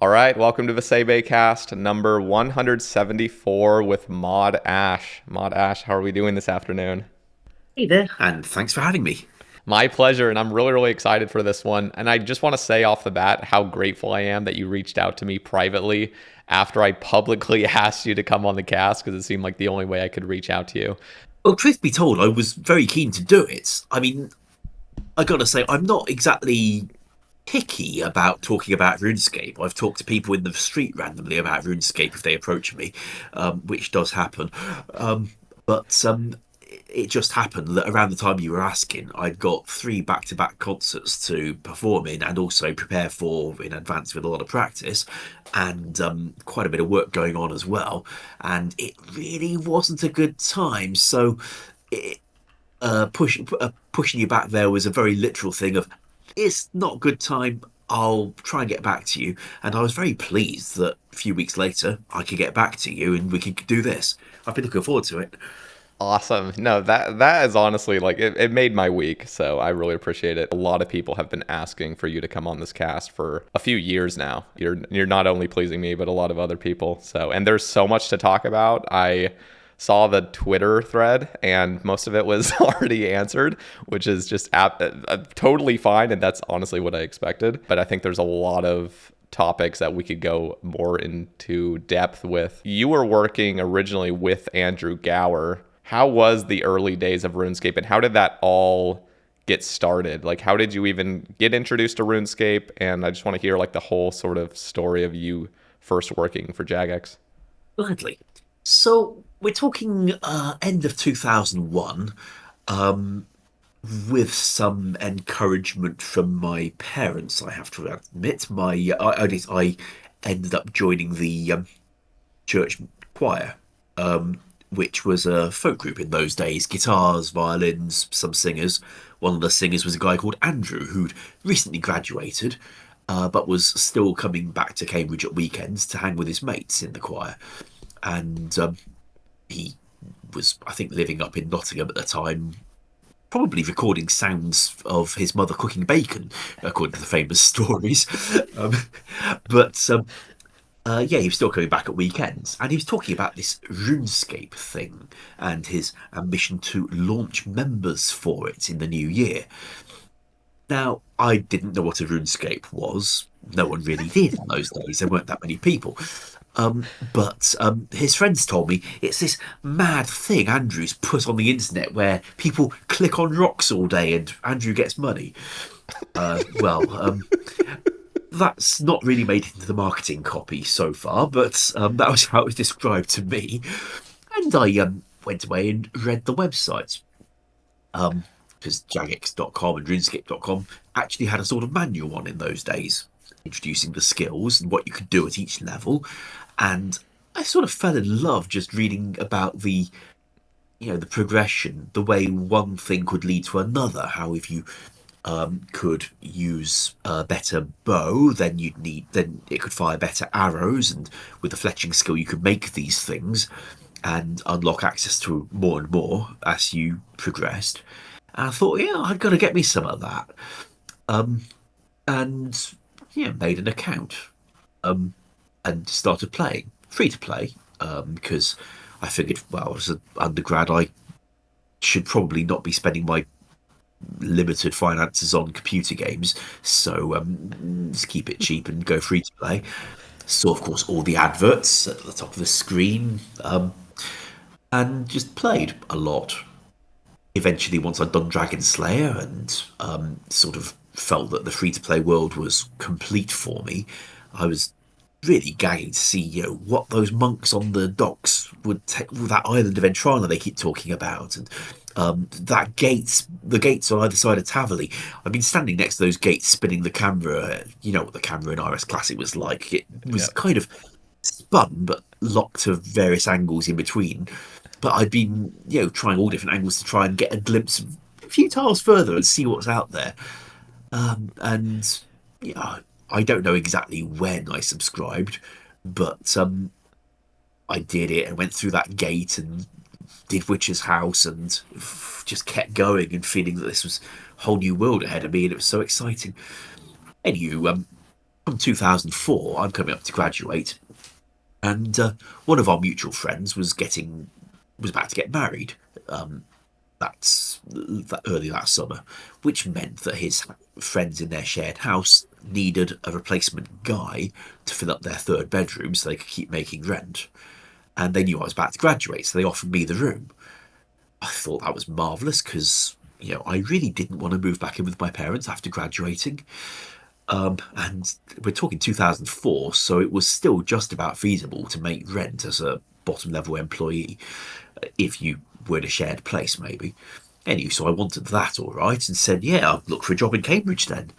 All right, welcome to the Sae Bae cast, number 174 with Mod Ash. Mod Ash, how are we doing this afternoon? Hey there, and thanks for having me. My pleasure, and I'm really, really excited for this one. And I just want to say off the bat how grateful I am that you reached out to me privately after I publicly asked you to come on the cast because it seemed like the only way I could reach out to you. Well, truth be told, I was very keen to do it. I mean, I gotta say, I'm not exactly picky about talking about RuneScape. I've talked to people in the street randomly about RuneScape if they approach me, which does happen. But it just happened that around the time you were asking, I'd got three back-to-back concerts to perform in and also prepare for in advance with a lot of practice and quite a bit of work going on as well. And it really wasn't a good time. So it, pushing you back there was a very literal thing of it's not a good time. I'll try and get back to you. And I was very pleased that a few weeks later I could get back to you and we could do this. I've been looking forward to it. Awesome. No, that is honestly like it made my week. So I really appreciate it. A lot of people have been asking for you to come on this cast for a few years now. You're not only pleasing me, but a lot of other people. So and there's so much to talk about. I saw the Twitter thread and most of it was already answered, which is just totally fine. And that's honestly what I expected. But I think there's a lot of topics that we could go more into depth with. You were working originally with Andrew Gower. How was the early days of RuneScape and how did that all get started? Like, how did you even get introduced to RuneScape? And I just want to hear like the whole sort of story of you first working for Jagex. Gladly. So we're talking end of 2001, um, with some encouragement from my parents. I have to admit, I ended up joining the church choir, which was a folk group in those days. Guitars, violins, some singers. One of the singers was a guy called Andrew, who'd recently graduated, but was still coming back to Cambridge at weekends to hang with his mates in the choir. And he was, I think, living up in Nottingham at the time, probably recording sounds of his mother cooking bacon, according to the famous stories. um, but yeah, he was still coming back at weekends, and he was talking about this RuneScape thing and his ambition to launch members for it in the new year. Now, I didn't know what a RuneScape was. No one really did in those days. There weren't that many people. But his friends told me it's this mad thing Andrew's put on the internet where people click on rocks all day and Andrew gets money. Well, that's not really made it into the marketing copy so far, but that was how it was described to me. And I went away and read the websites. Because Jagex.com and RuneScape.com actually had a sort of manual on in those days, introducing the skills and what you could do at each level. And I sort of fell in love just reading about the progression, the way one thing could lead to another. How if you could use a better bow, then it could fire better arrows, and with the fletching skill, you could make these things and unlock access to more and more as you progressed. And I thought, yeah, I've got to get me some of that. Um, and yeah, made an account um, and started playing, free to play, because I figured, well, as an undergrad, I should probably not be spending my limited finances on computer games. So just keep it cheap and go free to play. So, of course, all the adverts at the top of the screen, and just played a lot. Eventually, once I'd done Dragon Slayer and sort of felt that the free to play world was complete for me, I was really gagging to see what those monks on the docks would take, that island of Entrana they keep talking about, and the gates on either side of Tavali. I've been standing next to those gates, spinning the camera. You know what the camera in RS Classic was like. It was Yeah. kind of spun, but locked to various angles in between. But I'd been, trying all different angles to try and get a glimpse of a few tiles further and see what's out there. And yeah, I don't know exactly when I subscribed, but I did it and went through that gate and did Witcher's House and just kept going and feeling that this was a whole new world ahead of me and it was so exciting. Anywho, from 2004, I'm coming up to graduate, and one of our mutual friends was about to get married. Early that summer, which meant that his friends in their shared house needed a replacement guy to fill up their third bedroom so they could keep making rent. And they knew I was about to graduate, so they offered me the room. I thought that was marvellous because, I really didn't want to move back in with my parents after graduating. And we're talking 2004, so it was still just about feasible to make rent as a bottom level employee if you were in a shared place, maybe. Anyway, so I wanted that all right and said, yeah, I'll look for a job in Cambridge then.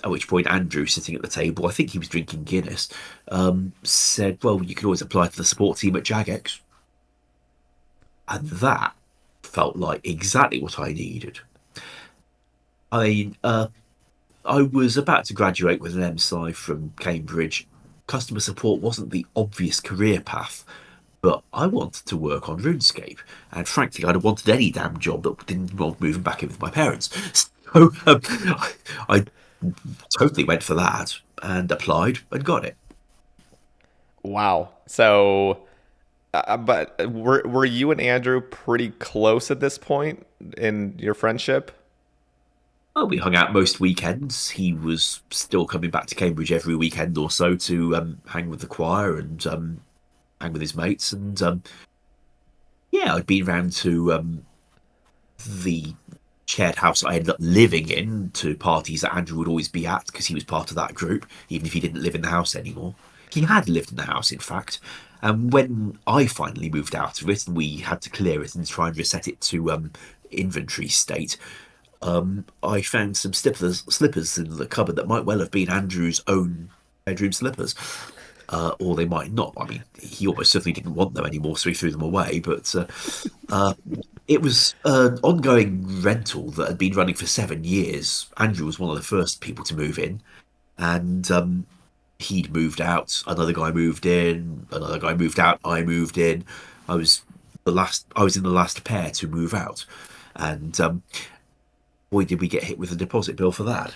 At which point, Andrew, sitting at the table, I think he was drinking Guinness, said, well, you can always apply to the support team at Jagex. And that felt like exactly what I needed. I mean, I was about to graduate with an MSci from Cambridge. Customer support wasn't the obvious career path, but I wanted to work on RuneScape, and frankly, I'd have wanted any damn job that didn't involve moving back in with my parents. So I totally went for that and applied and got it. Wow. So, but were you and Andrew pretty close at this point in your friendship? Well, we hung out most weekends. He was still coming back to Cambridge every weekend or so to hang with the choir and hang with his mates. And yeah, I'd been round to the shared house I ended up living in to parties that Andrew would always be at because he was part of that group, even if he didn't live in the house anymore. He had lived in the house, in fact. And when I finally moved out of it and we had to clear it and try and reset it to inventory state, I found some slippers in the cupboard that might well have been Andrew's own bedroom slippers. Or they might not. I mean, he almost certainly didn't want them anymore, so he threw them away. But it was an ongoing rental that had been running for 7 years. Andrew was one of the first people to move in, and he'd moved out. Another guy moved in. Another guy moved out. I moved in. I was the last. I was in the last pair to move out, and boy, did we get hit with a deposit bill for that.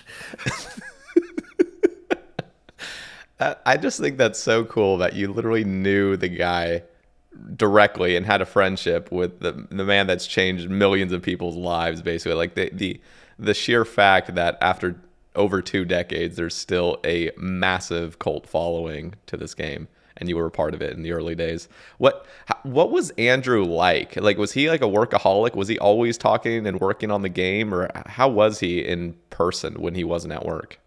I just think that's so cool that you literally knew the guy directly and had a friendship with the man that's changed millions of people's lives, basically. Like the sheer fact that after over 2 decades, there's still a massive cult following to this game, and you were a part of it in the early days. What was Andrew like? Like, was he like a workaholic? Was he always talking and working on the game, or how was he in person when he wasn't at work?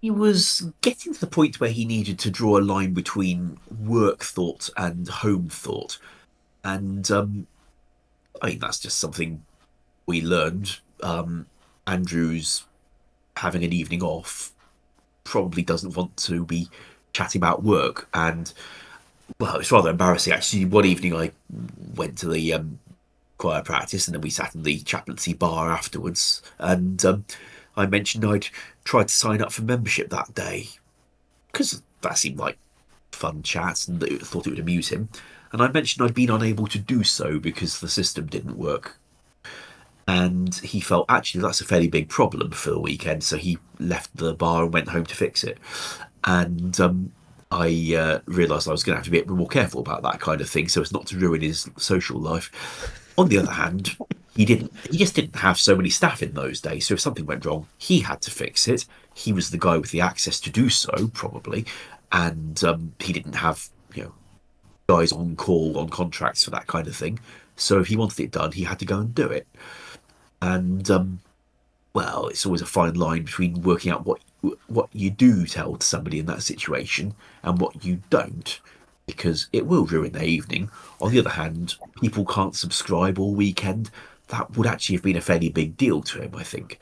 He was getting to the point where he needed to draw a line between work thought and home thought. And I mean, that's just something we learned. Andrew's having an evening off, probably doesn't want to be chatting about work. And, well, it's rather embarrassing, actually. One evening I went to the choir practice and then we sat in the chaplaincy bar afterwards. And I mentioned I'd tried to sign up for membership that day because that seemed like fun chat and thought it would amuse him. And I mentioned I'd been unable to do so because the system didn't work. And he felt actually that's a fairly big problem for the weekend, so he left the bar and went home to fix it. And I realised I was going to have to be a bit more careful about that kind of thing so as not to ruin his social life. On the other hand, he didn't. He just didn't have so many staff in those days. So if something went wrong, he had to fix it. He was the guy with the access to do so, probably, and he didn't have guys on call on contracts for that kind of thing. So if he wanted it done, he had to go and do it. And well, it's always a fine line between working out what you do tell to somebody in that situation and what you don't, because it will ruin their evening. On the other hand, people can't subscribe all weekend. That would actually have been a fairly big deal to him, I think.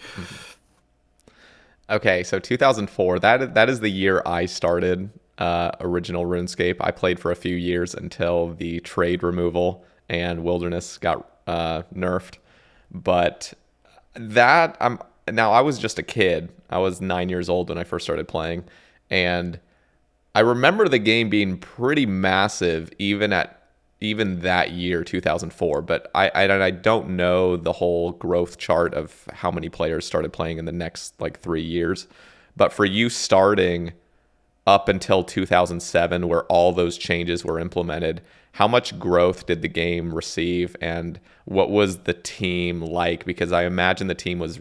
Okay, so 2004, that is the year I started original RuneScape. I played for a few years until the trade removal and wilderness got nerfed. But that I was just a kid. I was 9 years old when I first started playing, and I remember the game being pretty massive even that year 2004. But I don't know the whole growth chart of how many players started playing in the next like 3 years. But for you starting up until 2007, where all those changes were implemented, how much growth did the game receive, and what was the team like? Because I imagine the team was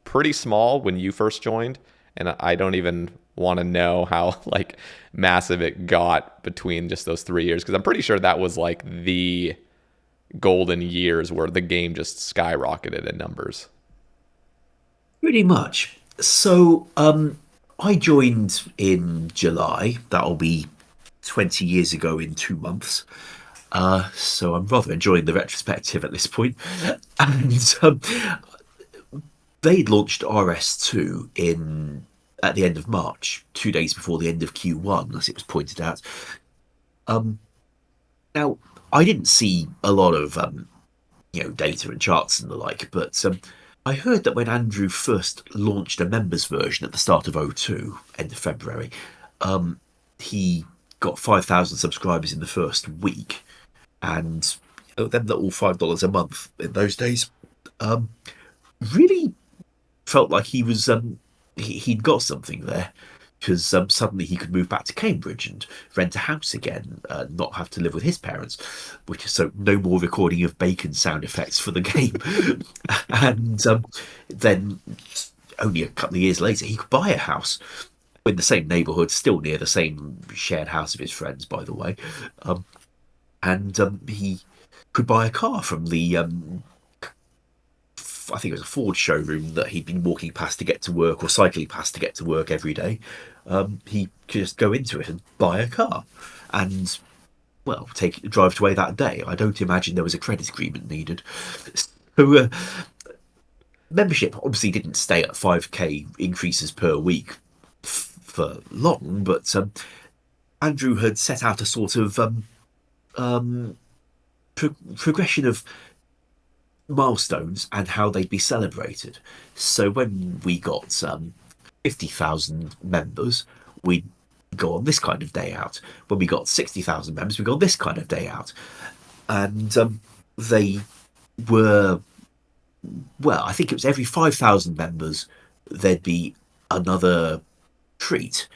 pretty small when you first joined, and I don't even want to know how like massive it got between just those 3 years, because I'm pretty sure that was like the golden years where the game just skyrocketed in numbers. Pretty much. So, I joined in July. That'll be 20 years ago in 2 months. So I'm rather enjoying the retrospective at this point. And they launched RS2 in at the end of March, 2 days before the end of Q1, as it was pointed out. Um, Now, I didn't see a lot of data and charts and the like, but I heard that when Andrew first launched a members version at the start of O2, end of February, he got 5,000 subscribers in the first week, and them that all $5 a month in those days, really felt like he'd got something there, because suddenly he could move back to Cambridge and rent a house again, not have to live with his parents, which is so no more recording of bacon sound effects for the game. And then only a couple of years later, he could buy a house in the same neighbourhood, still near the same shared house of his friends, by the way. And he could buy a car from the I think it was a Ford showroom that he'd been walking past to get to work, or cycling past to get to work every day. He could just go into it and buy a car, and well, drive away that day. I don't imagine there was a credit agreement needed. So membership obviously didn't stay at 5k increases per week for long, but Andrew had set out a sort of progression of milestones and how they'd be celebrated. So when we got 50,000 members, we'd go on this kind of day out. When we got 60,000 members, we go on this kind of day out. And they were, well, I think it was every 5,000 members, there'd be another treat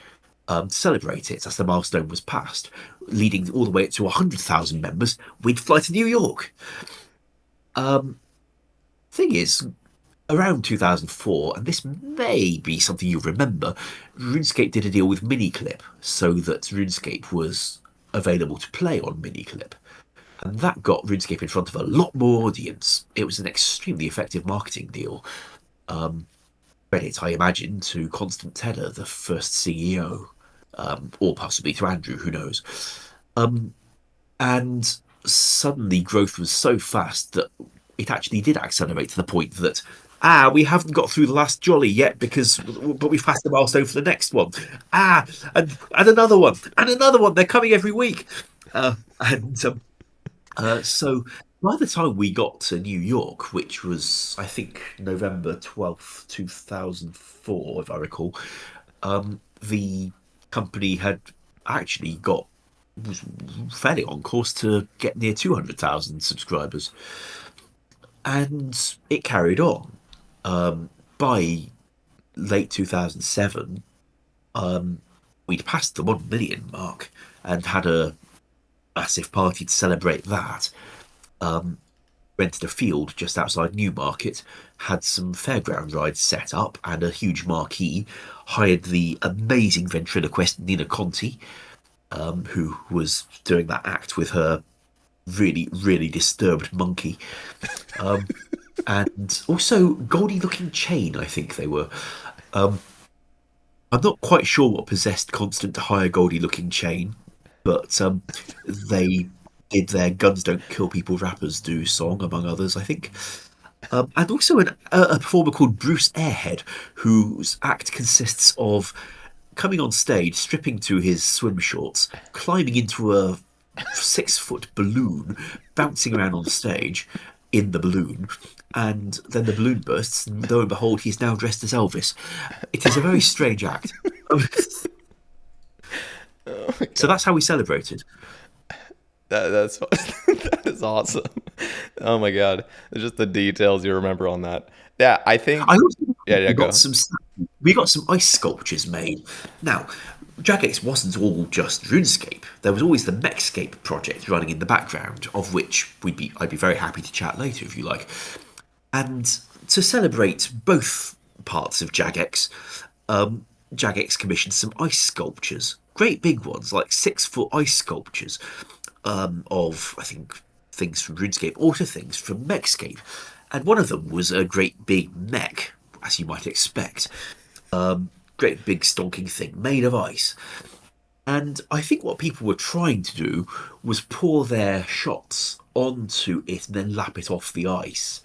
to celebrate it as the milestone was passed, leading all the way up to 100,000 members. We'd fly to New York. Thing is, around 2004, and this may be something you remember, RuneScape did a deal with Miniclip so that RuneScape was available to play on Miniclip. And that got RuneScape in front of a lot more audience. It was an extremely effective marketing deal. Credit, I imagine, to Constant Tedder, the first CEO, or possibly to Andrew, who knows. And suddenly growth was so fast that it actually did accelerate to the point that we haven't got through the last jolly yet but we've passed the milestone for the next one. And another one and another one. They're coming every week, and so by the time we got to New York, which was I think November 12th, 2004, if I recall, the company had actually was fairly on course to get near 200,000 subscribers. And it carried on. By late 2007, we'd passed the 1 million mark and had a massive party to celebrate that. Rented a field just outside Newmarket, had some fairground rides set up and a huge marquee, hired the amazing ventriloquist Nina Conti, who was doing that act with her really, really disturbed monkey. And also Goldie Looking Chain, I think they were. I'm not quite sure what possessed Constant to hire Goldie Looking Chain, but they did their Guns Don't Kill People Rappers Do song, among others, I think. And also a performer called Bruce Airhead, whose act consists of coming on stage, stripping to his swim shorts, climbing into a 6-foot balloon, bouncing around on stage in the balloon, and then the balloon bursts, and lo and behold, he's now dressed as Elvis. It is a very strange act. So that's how we celebrated. That's that is awesome. Oh my god, just the details you remember on that. Yeah, I think. I also Yeah, got go. some stats we got some ice sculptures made. Now, Jagex wasn't all just RuneScape. There was always the Mechscape project running in the background, of which I'd be very happy to chat later if you like. And to celebrate both parts of Jagex, Jagex commissioned some ice sculptures, great big ones, like 6 foot ice sculptures of, I think, things from RuneScape, also things from Mechscape. And one of them was a great big mech, as you might expect. Great big stonking thing made of ice. And I think what people were trying to do was pour their shots onto it and then lap it off the ice.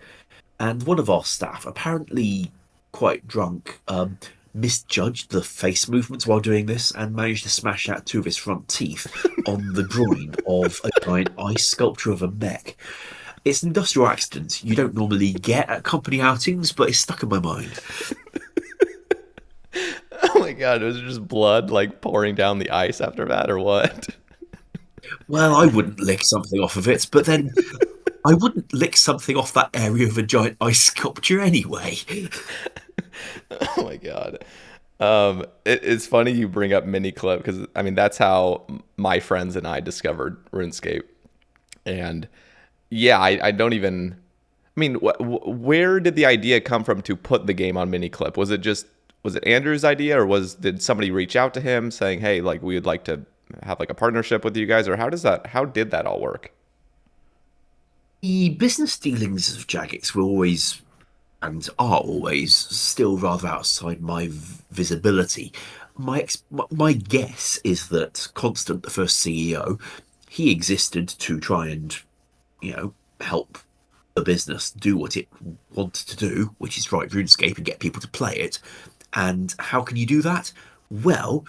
And one of our staff, apparently quite drunk, misjudged the face movements while doing this and managed to smash out 2 of his front teeth on the groin of a giant ice sculpture of a mech. It's an industrial accident you don't normally get at company outings, but it's stuck in my mind. Oh my god, was it just blood like pouring down the ice after that, or what? Well, I wouldn't lick something off of it, but then I wouldn't lick something off that area of a giant ice sculpture anyway. Oh my god. It's funny you bring up mini clip because I mean that's how my friends and I discovered RuneScape, and yeah, I don't even. I mean, where did the idea come from to put the game on mini clip? Was it Andrew's idea, or did somebody reach out to him saying, "Hey, like we would like to have like a partnership with you guys," or how did that all work? The business dealings of Jagex were always and are always still rather outside my visibility. My guess is that Constant, the first CEO, he existed to try and help the business do what it wanted to do, which is write RuneScape and get people to play it. And how can you do that? Well,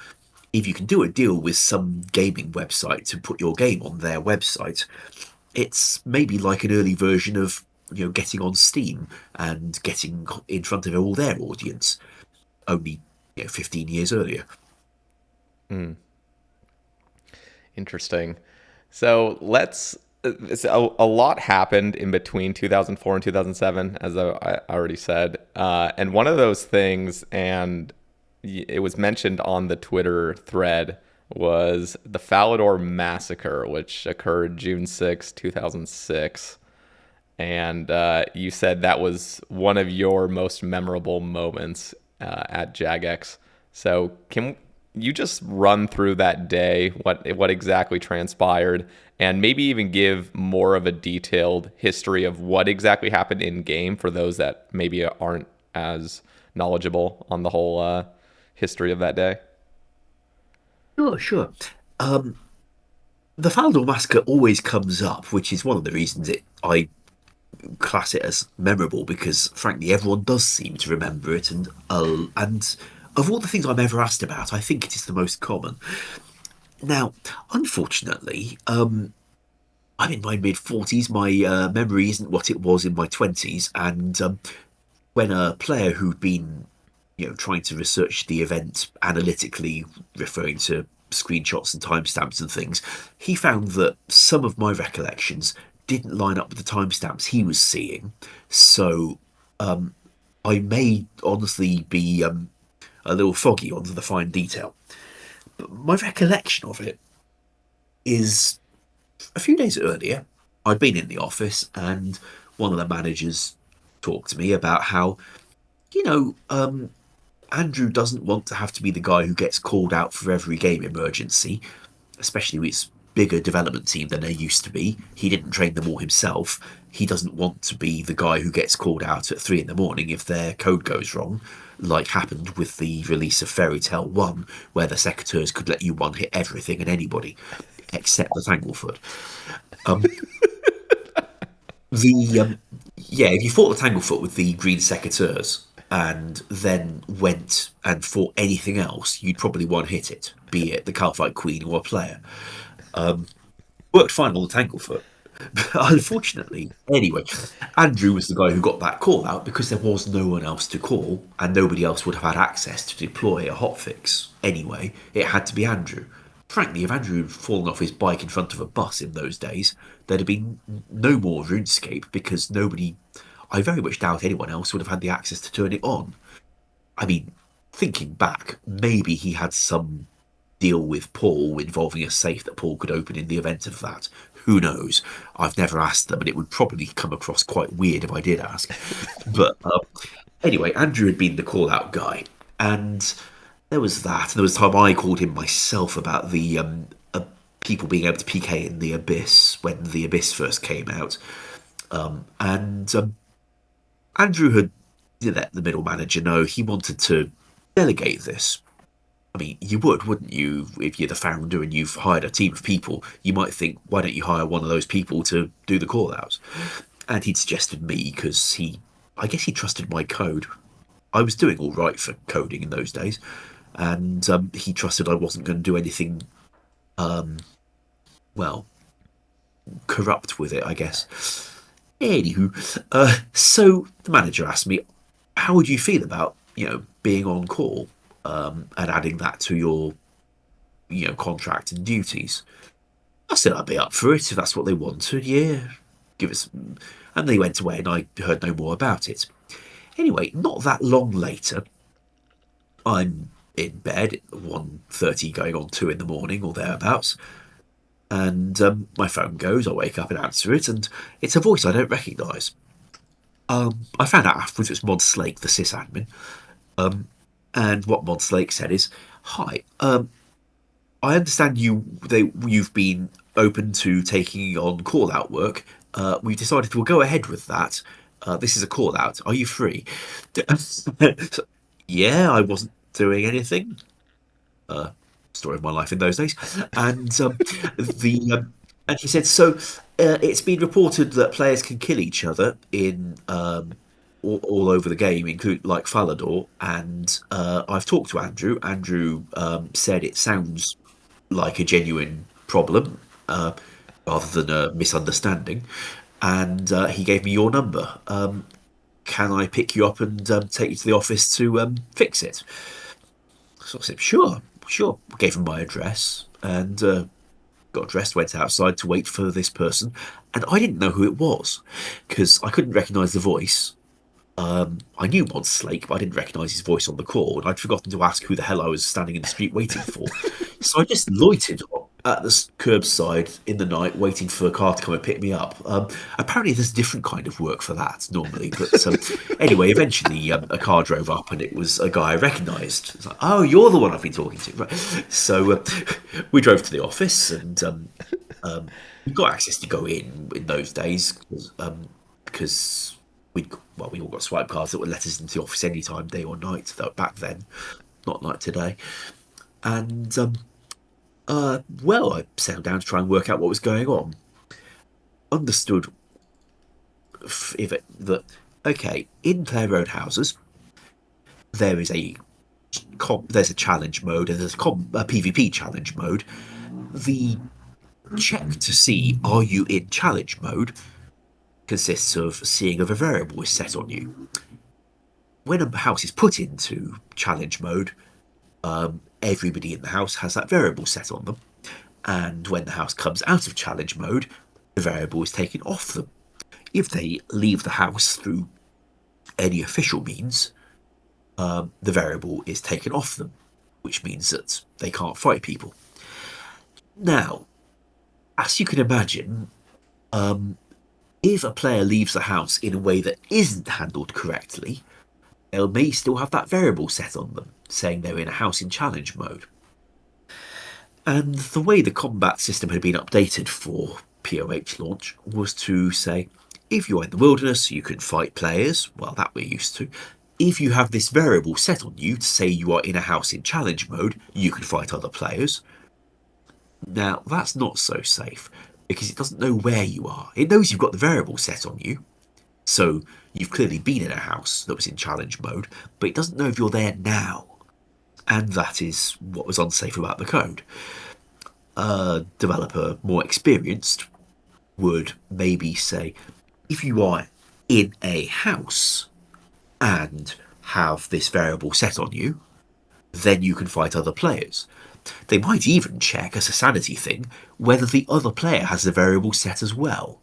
if you can do a deal with some gaming website to put your game on their website, it's maybe like an early version of getting on Steam and getting in front of all their audience, only 15 years earlier. Interesting. So a lot happened in between 2004 and 2007, as I already said. And one of those things, and it was mentioned on the Twitter thread, was the Falador Massacre, which occurred June 6, 2006. And you said that was one of your most memorable moments at Jagex. So can you just run through that day, what exactly transpired, and maybe even give more of a detailed history of what exactly happened in game for those that maybe aren't as knowledgeable on the whole history of that day? Sure, sure. The Falador Massacre always comes up, which is one of the reasons I class it as memorable because, frankly, everyone does seem to remember it, and of all the things I'm ever asked about, I think it is the most common. Now, unfortunately, I'm in my mid 40s. My memory isn't what it was in my 20s, and when a player who'd been, trying to research the event analytically, referring to screenshots and timestamps and things, he found that some of my recollections didn't line up with the timestamps he was seeing. So I may honestly be a little foggy on the fine detail. But my recollection of it is a few days earlier, I'd been in the office and one of the managers talked to me about how, you know, Andrew doesn't want to have to be the guy who gets called out for every game emergency, especially with his bigger development team than there used to be. He didn't train them all himself. He doesn't want to be the guy who gets called out at 3 in the morning if their code goes wrong, like happened with the release of Fairy Tale 1, where the secateurs could let you one-hit everything and anybody, except the Tanglefoot. Um, if you fought the Tanglefoot with the green secateurs and then went and fought anything else, you'd probably one-hit it, be it the Calphite Queen or a player. Worked fine on the Tanglefoot. But unfortunately, anyway, Andrew was the guy who got that call out because there was no one else to call and nobody else would have had access to deploy a hotfix. Anyway, it had to be Andrew. Frankly, if Andrew had fallen off his bike in front of a bus in those days, there'd have been no more RuneScape because nobody, I very much doubt anyone else would have had the access to turn it on. I mean, thinking back, maybe he had some deal with Paul involving a safe that Paul could open in the event of that. Who knows? I've never asked them, and it would probably come across quite weird if I did ask. But anyway, Andrew had been the call out guy, and there was that. And there was the time I called him myself about the people being able to PK in the Abyss when the Abyss first came out. And Andrew had let the middle manager know he wanted to delegate this. I mean, you would, wouldn't you? If you're the founder and you've hired a team of people, you might think, why don't you hire one of those people to do the call outs? And he'd suggested me because I guess he trusted my code. I was doing all right for coding in those days, and he trusted I wasn't going to do anything, well, corrupt with it, I guess. Anywho, so the manager asked me, how would you feel about, being on call and adding that to your, contract and duties? I said I'd be up for it if that's what they wanted. Yeah, give us. And they went away, and I heard no more about it. Anyway, not that long later, I'm in bed at 1:30, going on 2 in the morning or thereabouts, and my phone goes. I wake up and answer it, and it's a voice I don't recognise. I found out afterwards it's Mod Slake, the sysadmin. And what Mod Slake said is, "Hi, I understand you've been open to taking on call out work. We've decided we'll go ahead with that. This is a call out. Are you free?" So, yeah, I wasn't doing anything. Story of my life in those days. And and he said, so it's been reported that players can kill each other in all over the game, including like Falador. And I've talked to Andrew. Andrew said it sounds like a genuine problem rather than a misunderstanding. And he gave me your number. Can I pick you up and take you to the office to fix it? So I said, sure. Gave him my address and got dressed, went outside to wait for this person. And I didn't know who it was because I couldn't recognise the voice. I knew Mod Slake, but I didn't recognise his voice on the call, and I'd forgotten to ask who the hell I was standing in the street waiting for. So I just loitered at the curbside in the night, waiting for a car to come and pick me up. Apparently, there's a different kind of work for that normally, but anyway, eventually a car drove up, and it was a guy I recognised. It's like, oh, you're the one I've been talking to, right? So we drove to the office, and we got access to go in those days because we all got swipe cards that would let us into the office anytime, day or night. Though back then, not like today. And I settled down to try and work out what was going on. Understood that okay, in player road houses, there's a challenge mode and there's a PvP challenge mode. The check to see are you in challenge mode consists of seeing if a variable is set on you. When a house is put into challenge mode, everybody in the house has that variable set on them, and when the house comes out of challenge mode, the variable is taken off them. If they leave the house through any official means, the variable is taken off them, which means that they can't fight people. Now, as you can imagine, if a player leaves the house in a way that isn't handled correctly, they may still have that variable set on them, saying they're in a house in challenge mode. And the way the combat system had been updated for PoH launch was to say, if you're in the wilderness, you can fight players. Well, that we're used to. If you have this variable set on you to say you are in a house in challenge mode, you can fight other players. Now, that's not so safe, because it doesn't know where you are. It knows you've got the variable set on you, so you've clearly been in a house that was in challenge mode, but it doesn't know if you're there now. And that is what was unsafe about the code. A developer more experienced would maybe say, if you are in a house and have this variable set on you, then you can fight other players. They might even check, as a sanity thing, whether the other player has the variable set as well.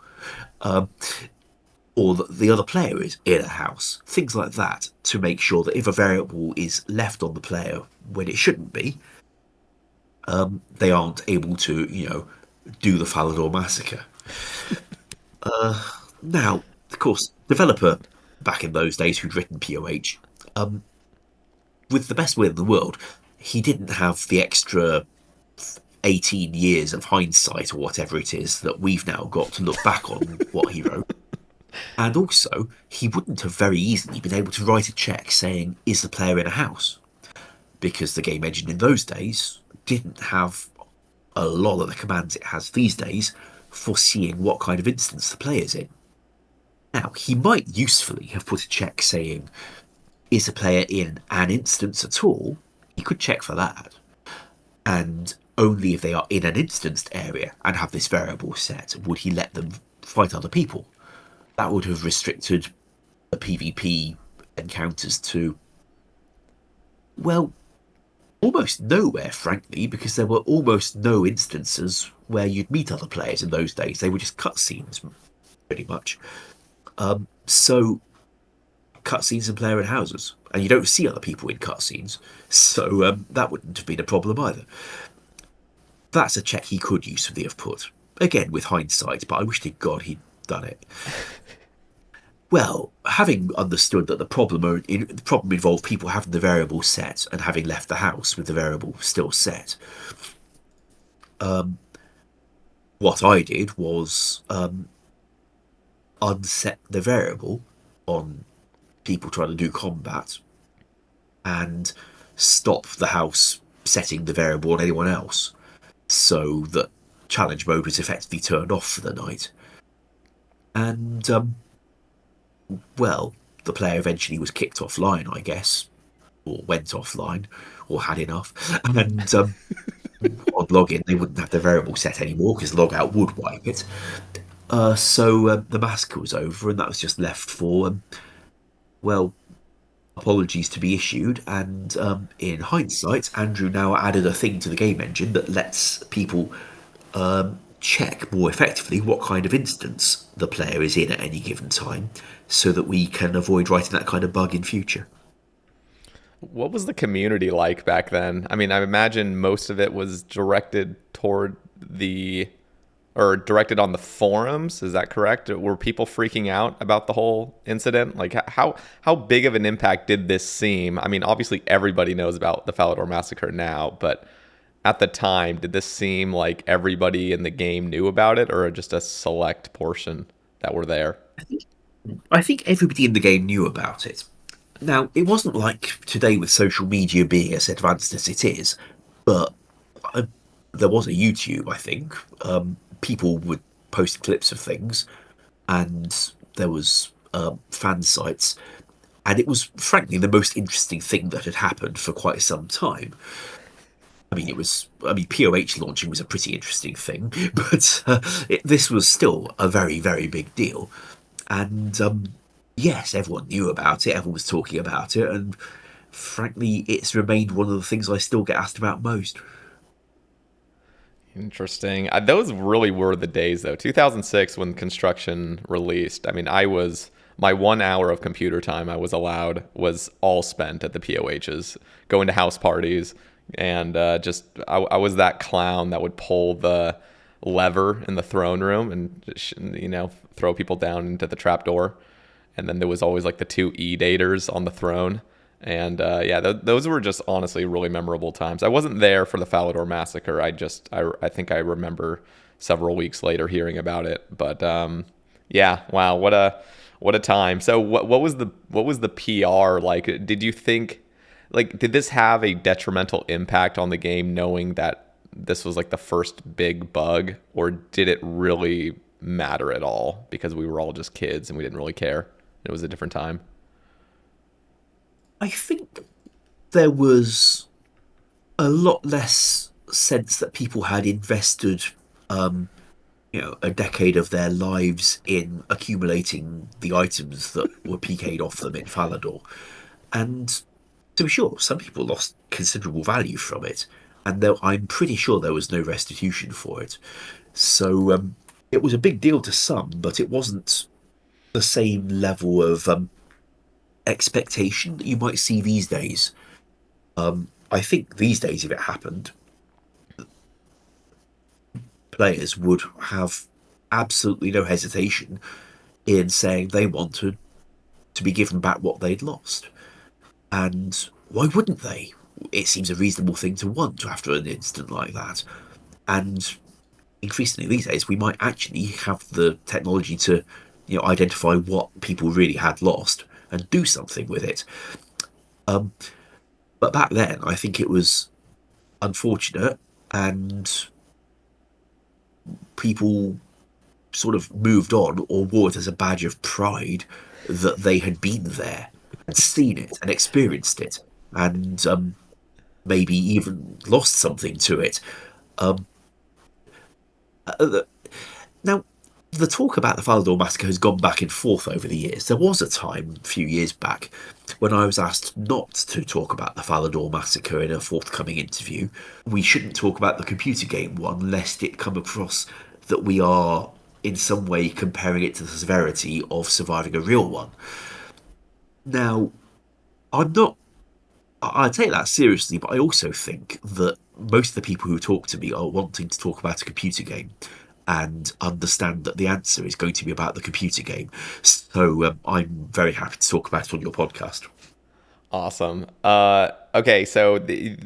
or that the other player is in a house, things like that, to make sure that if a variable is left on the player when it shouldn't be, they aren't able to, do the Falador Massacre. Now, of course, developer back in those days who'd written PoH, with the best will in the world, he didn't have the extra 18 years of hindsight or whatever it is that we've now got to look back on what he wrote. And also, he wouldn't have very easily been able to write a check saying, is the player in a house? Because the game engine in those days didn't have a lot of the commands it has these days for seeing what kind of instance the player's in. Now, he might usefully have put a check saying, is the player in an instance at all? He could check for that. And only if they are in an instanced area and have this variable set would he let them fight other people. That would have restricted the PvP encounters to, well, almost nowhere, frankly, because there were almost no instances where you'd meet other players in those days. They were just cutscenes, pretty much. So, cutscenes and player in houses. And you don't see other people in cutscenes, so that wouldn't have been a problem either. That's a check he could usefully have put. Again, with hindsight, but I wish to God he'd done it. Well, having understood that the problem involved people having the variable set and having left the house with the variable still set, what I did was unset the variable on people trying to do combat and stop the house setting the variable on anyone else, so that challenge mode was effectively turned off for the night. And well, the player eventually was kicked offline, I guess, or went offline, or had enough. And on login, they wouldn't have the variable set anymore because logout would wipe it. So the massacre was over, and that was just left for, well, apologies to be issued. And in hindsight, Andrew now added a thing to the game engine that lets people check more effectively what kind of instance the player is in at any given time, so that we can avoid writing that kind of bug in future. What was the community like back then? I mean, I imagine most of it was directed toward directed on the forums. Is that correct? Were people freaking out about the whole incident? Like, how big of an impact did this seem? I mean, obviously everybody knows about the Falador Massacre now, but at the time, did this seem like everybody in the game knew about it, or just a select portion that were there? I think everybody in the game knew about it. Now, it wasn't like today with social media being as advanced as it is, but there was a YouTube, I think. People would post clips of things, and there was fan sites, and it was frankly the most interesting thing that had happened for quite some time. PoH launching was a pretty interesting thing, but this was still a very, very big deal. And yes, everyone knew about it, everyone was talking about it, and frankly, it's remained one of the things I still get asked about most. Interesting. Those really were the days, though. 2006, when construction released. I mean, my 1 hour of computer time I was allowed was all spent at the POHs, going to house parties, and I was that clown that would pull the lever in the throne room and throw people down into the trapdoor. And then there was always like the two E-daters on the throne. And those were just honestly really memorable times. I wasn't there for the Falador Massacre. I think I remember several weeks later hearing about it. But wow, what a time. So what was the PR like? Did you think, like, did this have a detrimental impact on the game, knowing that this was like the first big bug, or did it really matter at all because we were all just kids and we didn't really care? It was a different time. I think there was a lot less sense that people had invested, a decade of their lives in accumulating the items that were PK'd off them in Falador. And to be sure, some people lost considerable value from it, and I'm pretty sure there was no restitution for it. So it was a big deal to some, but it wasn't the same level of expectation that you might see these days. I think these days, if it happened, players would have absolutely no hesitation in saying they wanted to be given back what they'd lost. And why wouldn't they? It seems a reasonable thing to want after an incident like that. And increasingly these days, we might actually have the technology to, identify what people really had lost and do something with it. But back then, I think it was unfortunate, and people sort of moved on or wore it as a badge of pride that they had been there and seen it and experienced it, and maybe even lost something to it. Um, Now, the talk about the Falador Massacre has gone back and forth over the years. There was a time, a few years back, when I was asked not to talk about the Falador Massacre in a forthcoming interview. We shouldn't talk about the computer game one, lest it come across that we are in some way comparing it to the severity of surviving a real one. Now, I'm not. I take that seriously, but I also think that most of the people who talk to me are wanting to talk about a computer game and understand that the answer is going to be about the computer game. So I'm very happy to talk about it on your podcast. Awesome. Okay, so the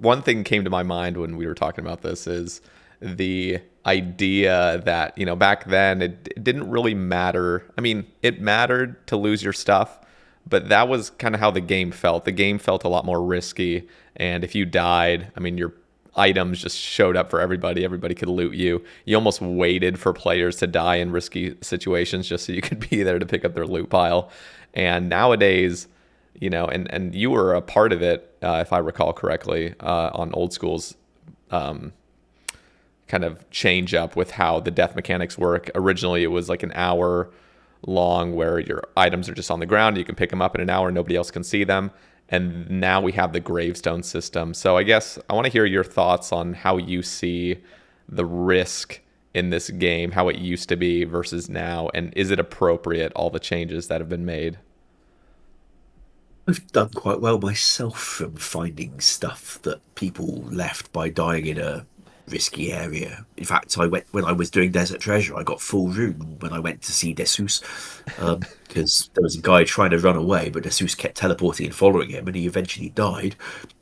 one thing came to my mind when we were talking about this is the idea that, back then it didn't really matter. I mean, it mattered to lose your stuff, but that was kind of how the game felt. The game felt a lot more risky, and if you died, I mean, your items just showed up for everybody. Everybody could loot you. You almost waited for players to die in risky situations just so you could be there to pick up their loot pile. And nowadays, and you were a part of it, if I recall correctly, on Old School's kind of change up with how the death mechanics work. Originally, it was like an hour long where your items are just on the ground. You can pick them up in an hour. Nobody else can see them. And now we have the gravestone system. So I guess I want to hear your thoughts on how you see the risk in this game, how it used to be versus now, and is it appropriate, all the changes that have been made? I've done quite well myself from finding stuff that people left by dying in a risky area. In fact, I went when I was doing Desert Treasure. I got full rune when I went to see Desus, because there was a guy trying to run away, but Desus kept teleporting and following him, and he eventually died.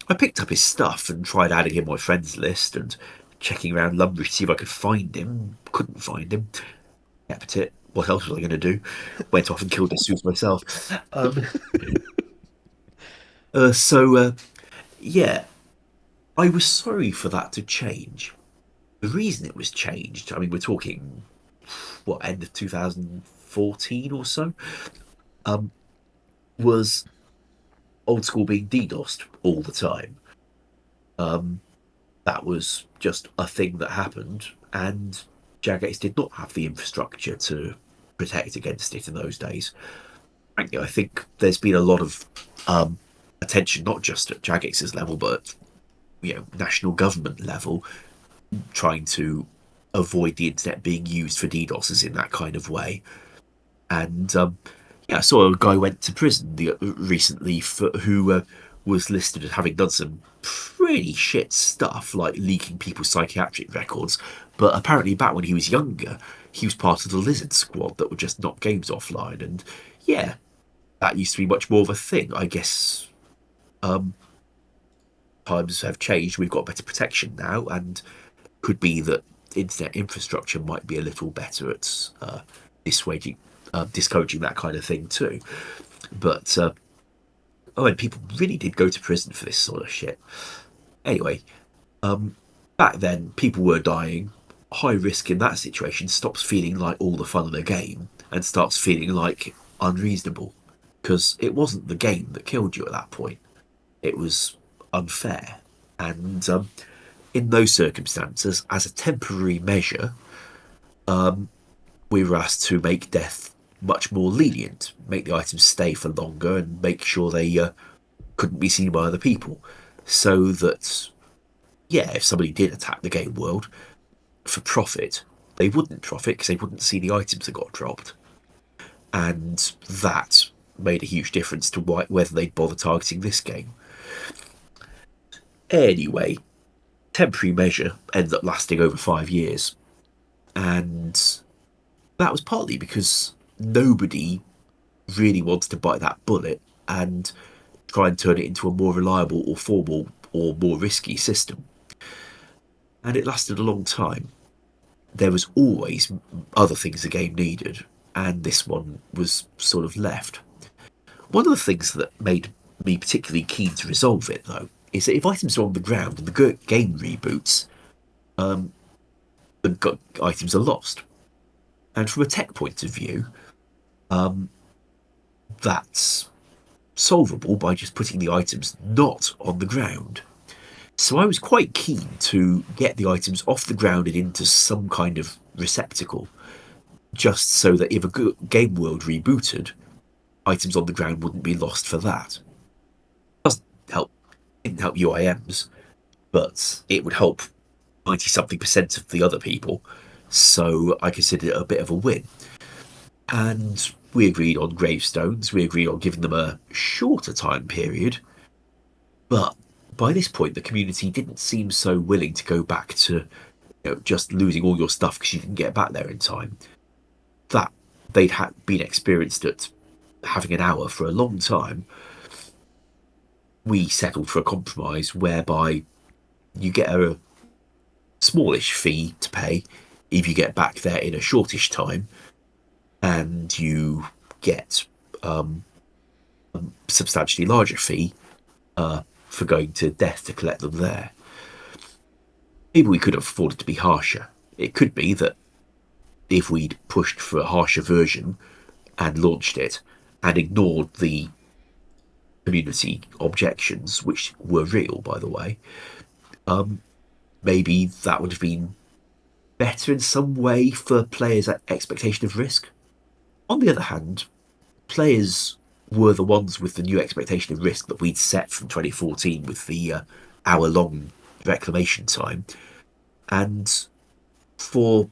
I picked up his stuff and tried adding him to my friends list and checking around Lumber to see if I could find him. Couldn't find him. Kept it. What else was I going to do? Went off and killed Desus myself. So yeah, I was sorry for that to change. The reason it was changed, I mean, we're talking, what, end of 2014 or so, was Old School being DDoSed all the time. That was just a thing that happened, and Jagex did not have the infrastructure to protect against it in those days. Frankly, I think there's been a lot of attention, not just at Jagex's level, but national government level, trying to avoid the internet being used for DDoSes in that kind of way. And yeah, I saw a guy went to prison recently who was listed as having done some pretty shit stuff, like leaking people's psychiatric records. But apparently, back when he was younger, he was part of the Lizard Squad that would just knock games offline. And yeah, that used to be much more of a thing. I guess times have changed. We've got better protection now, and could be that internet infrastructure might be a little better at dissuading, discouraging that kind of thing too. But and people really did go to prison for this sort of shit. Anyway, back then people were dying. High risk in that situation stops feeling like all the fun of the game and starts feeling like unreasonable, because it wasn't the game that killed you at that point. It was unfair. And in those circumstances, as a temporary measure, we were asked to make death much more lenient, make the items stay for longer, and make sure they couldn't be seen by other people. So that, yeah, if somebody did attack the game world for profit, they wouldn't profit because they wouldn't see the items that got dropped. and that made a huge difference to whether they'd bother targeting this game. Anyway, temporary measure ended up lasting over 5 years, and that was partly because nobody really wanted to bite that bullet and try and turn it into a more reliable or formal or more risky system. And it lasted a long time. There was always other things the game needed, and this one was sort of left. One of the things that made me particularly keen to resolve it, though, is that if items are on the ground and the game reboots, the items are lost. And from a tech point of view, that's solvable by just putting the items not on the ground. So I was quite keen to get the items off the ground and into some kind of receptacle, just so that if a game world rebooted, items on the ground wouldn't be lost for that. It didn't help UIMs, but it would help 90-something% of the other people, so I considered it a bit of a win. And we agreed on gravestones, we agreed on giving them a shorter time period, but by this point the community didn't seem so willing to go back to just losing all your stuff because you didn't get back there in time. That they'd been experienced at having an hour for a long time. We settled for a compromise whereby you get a smallish fee to pay if you get back there in a shortish time, and you get a substantially larger fee for going to death to collect them there. Maybe we could have afforded to be harsher. It could be that if we'd pushed for a harsher version and launched it and ignored the community objections, which were real, by the way, maybe that would have been better in some way for players' expectation of risk. On the other hand, players were the ones with the new expectation of risk that we'd set from 2014 with the hour-long reclamation time. And for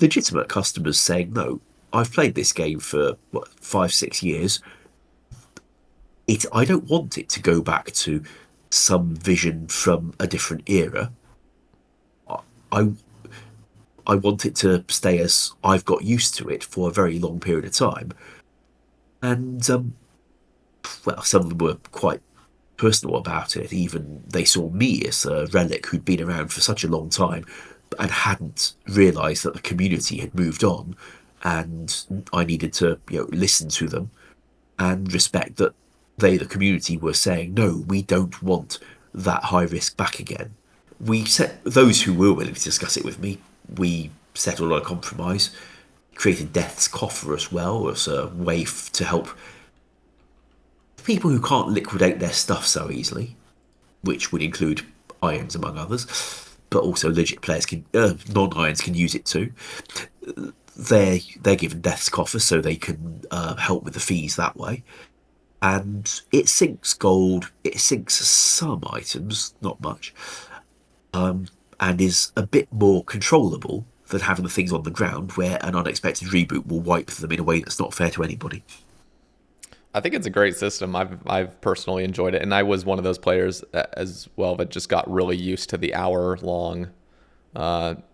legitimate customers saying, no, I've played this game for, 5-6 years, I don't want it to go back to some vision from a different era. I want it to stay as I've got used to it for a very long period of time. And, some of them were quite personal about it. Even they saw me as a relic who'd been around for such a long time and hadn't realised that the community had moved on, and I needed to listen to them and respect that they, the community, were saying, no, we don't want that high risk back again. We set those who were willing to discuss it with me, we settled on a compromise, created Death's Coffer as well as a way to help people who can't liquidate their stuff so easily, which would include Irons among others, but also legit players can, non-Irons can use it too. They're given Death's Coffer so they can help with the fees that way. And it sinks gold, it sinks some items, not much, and is a bit more controllable than having the things on the ground where an unexpected reboot will wipe them in a way that's not fair to anybody. I think it's a great system. I've personally enjoyed it, and I was one of those players as well that just got really used to the hour-long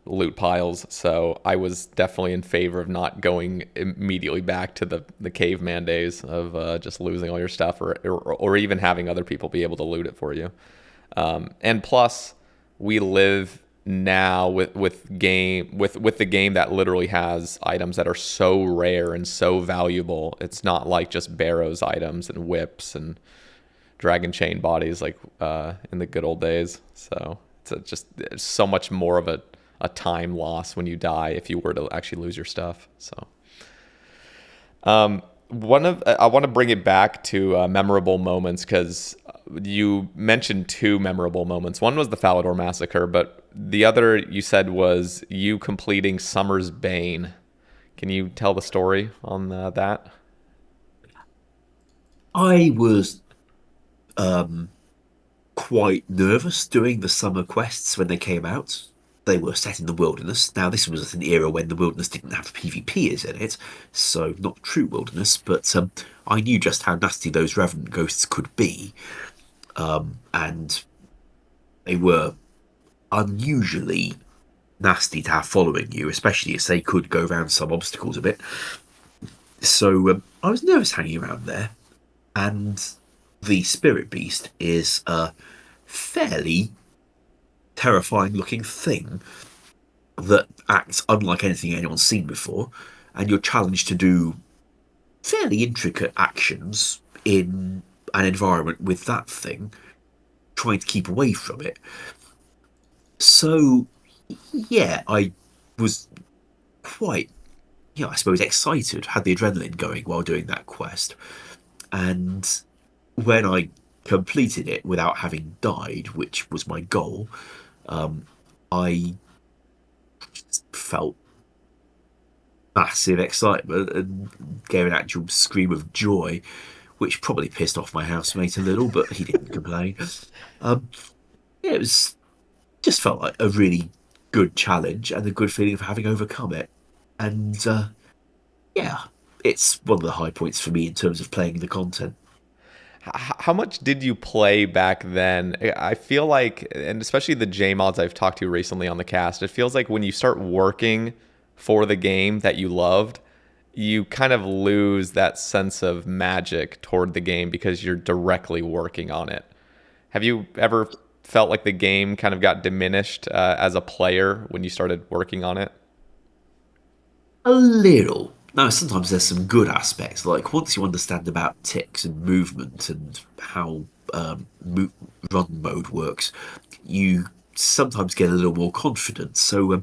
loot piles. So I was definitely in favor of not going immediately back to the caveman days of just losing all your stuff, or even having other people be able to loot it for you. And plus, we live now with the game that literally has items that are so rare and so valuable. It's not like just Barrows items and whips and dragon chain bodies like in the good old days. So it's so much more of a time loss when you die if you were to actually lose your stuff. So I want to bring it back to memorable moments, because you mentioned two memorable moments. One was the Falador Massacre, but the other you said was you completing Summer's Bane. Can you tell the story on that? I was quite nervous doing the summer quests when they came out. they were set in the wilderness. Now, this was at an era when the wilderness didn't have PvPers in it, so not true wilderness, but I knew just how nasty those Revenant ghosts could be, and they were unusually nasty to have following you, especially as they could go around some obstacles a bit. So I was nervous hanging around there, and the Spirit Beast is a fairly terrifying looking thing that acts unlike anything anyone's seen before, and you're challenged to do fairly intricate actions in an environment with that thing, trying to keep away from it. So, yeah, I was quite, I suppose, excited, had the adrenaline going while doing that quest. And when I completed it without having died, which was my goal, I felt massive excitement and gave an actual scream of joy, which probably pissed off my housemate a little, but he didn't complain. Yeah, it was just felt like a really good challenge and a good feeling of having overcome it. And yeah, it's one of the high points for me in terms of playing the content. How much did you play back then? I feel like, and especially the J mods I've talked to recently on the cast, it feels like when you start working for the game that you loved, you kind of lose that sense of magic toward the game because you're directly working on it. Have you ever felt like the game kind of got diminished as a player when you started working on it? A little. Now, sometimes there's some good aspects, like once you understand about ticks and movement and how run mode works, you sometimes get a little more confident. So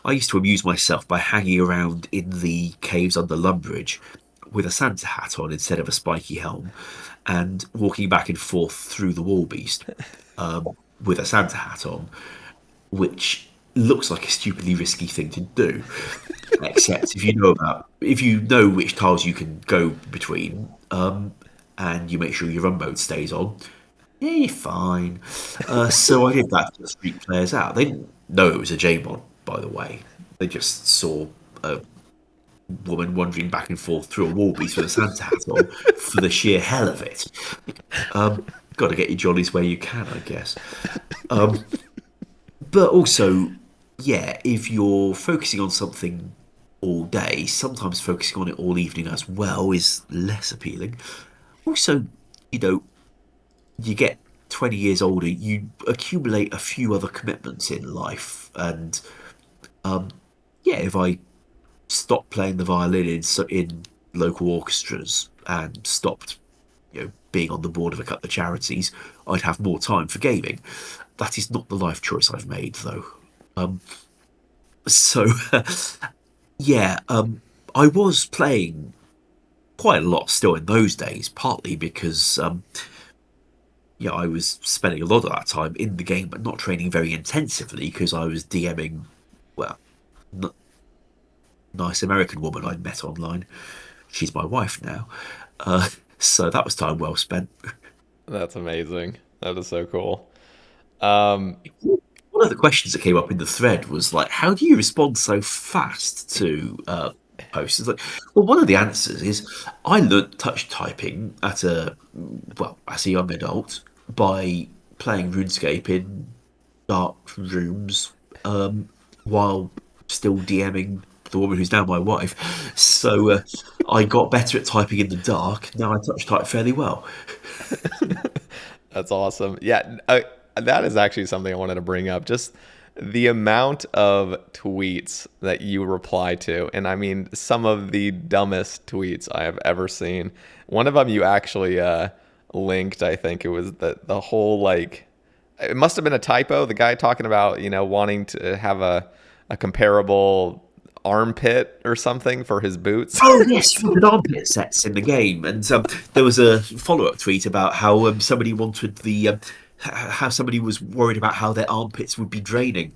I used to amuse myself by hanging around in the caves under Lumbridge with a Santa hat on instead of a spiky helm, and walking back and forth through the Wall Beast with a Santa hat on, which looks like a stupidly risky thing to do. Except if you know which tiles you can go between, and you make sure your run mode stays on, yeah, you're fine. So I did that to freak players out. They didn't know it was a J-mod, by the way. They just saw a woman wandering back and forth through a wall beast with a Santa hat on for the sheer hell of it. Got to get your jollies where you can, I guess. But also, yeah, if you're focusing on something all day, sometimes focusing on it all evening as well is less appealing. Also, you know, you get 20 years older, you accumulate a few other commitments in life. And yeah, if I stopped playing the violin in local orchestras and stopped, being on the board of a couple of charities, I'd have more time for gaming. That is not the life choice I've made, though. So, yeah, I was playing quite a lot still in those days, partly because, I was spending a lot of that time in the game, but not training very intensively because I was DMing, well, nice American woman I'd met online. She's my wife now. So that was time well spent. That's amazing. That is so cool. One of the questions that came up in the thread was like, how do you respond so fast to posts? It's like, well, one of the answers is I learnt touch typing as a young adult by playing RuneScape in dark rooms while still DMing the woman who's now my wife. So I got better at typing in the dark. Now I touch type fairly well. That's awesome. Yeah, that is actually something I wanted to bring up. Just the amount of tweets that you reply to. And I mean, some of the dumbest tweets I have ever seen. One of them you actually linked, I think it was the whole, like, it must have been a typo. The guy talking about, wanting to have a comparable armpit or something for his boots. Oh yes, with armpit sets in the game, and there was a follow-up tweet about how somebody wanted the how somebody was worried about how their armpits would be draining.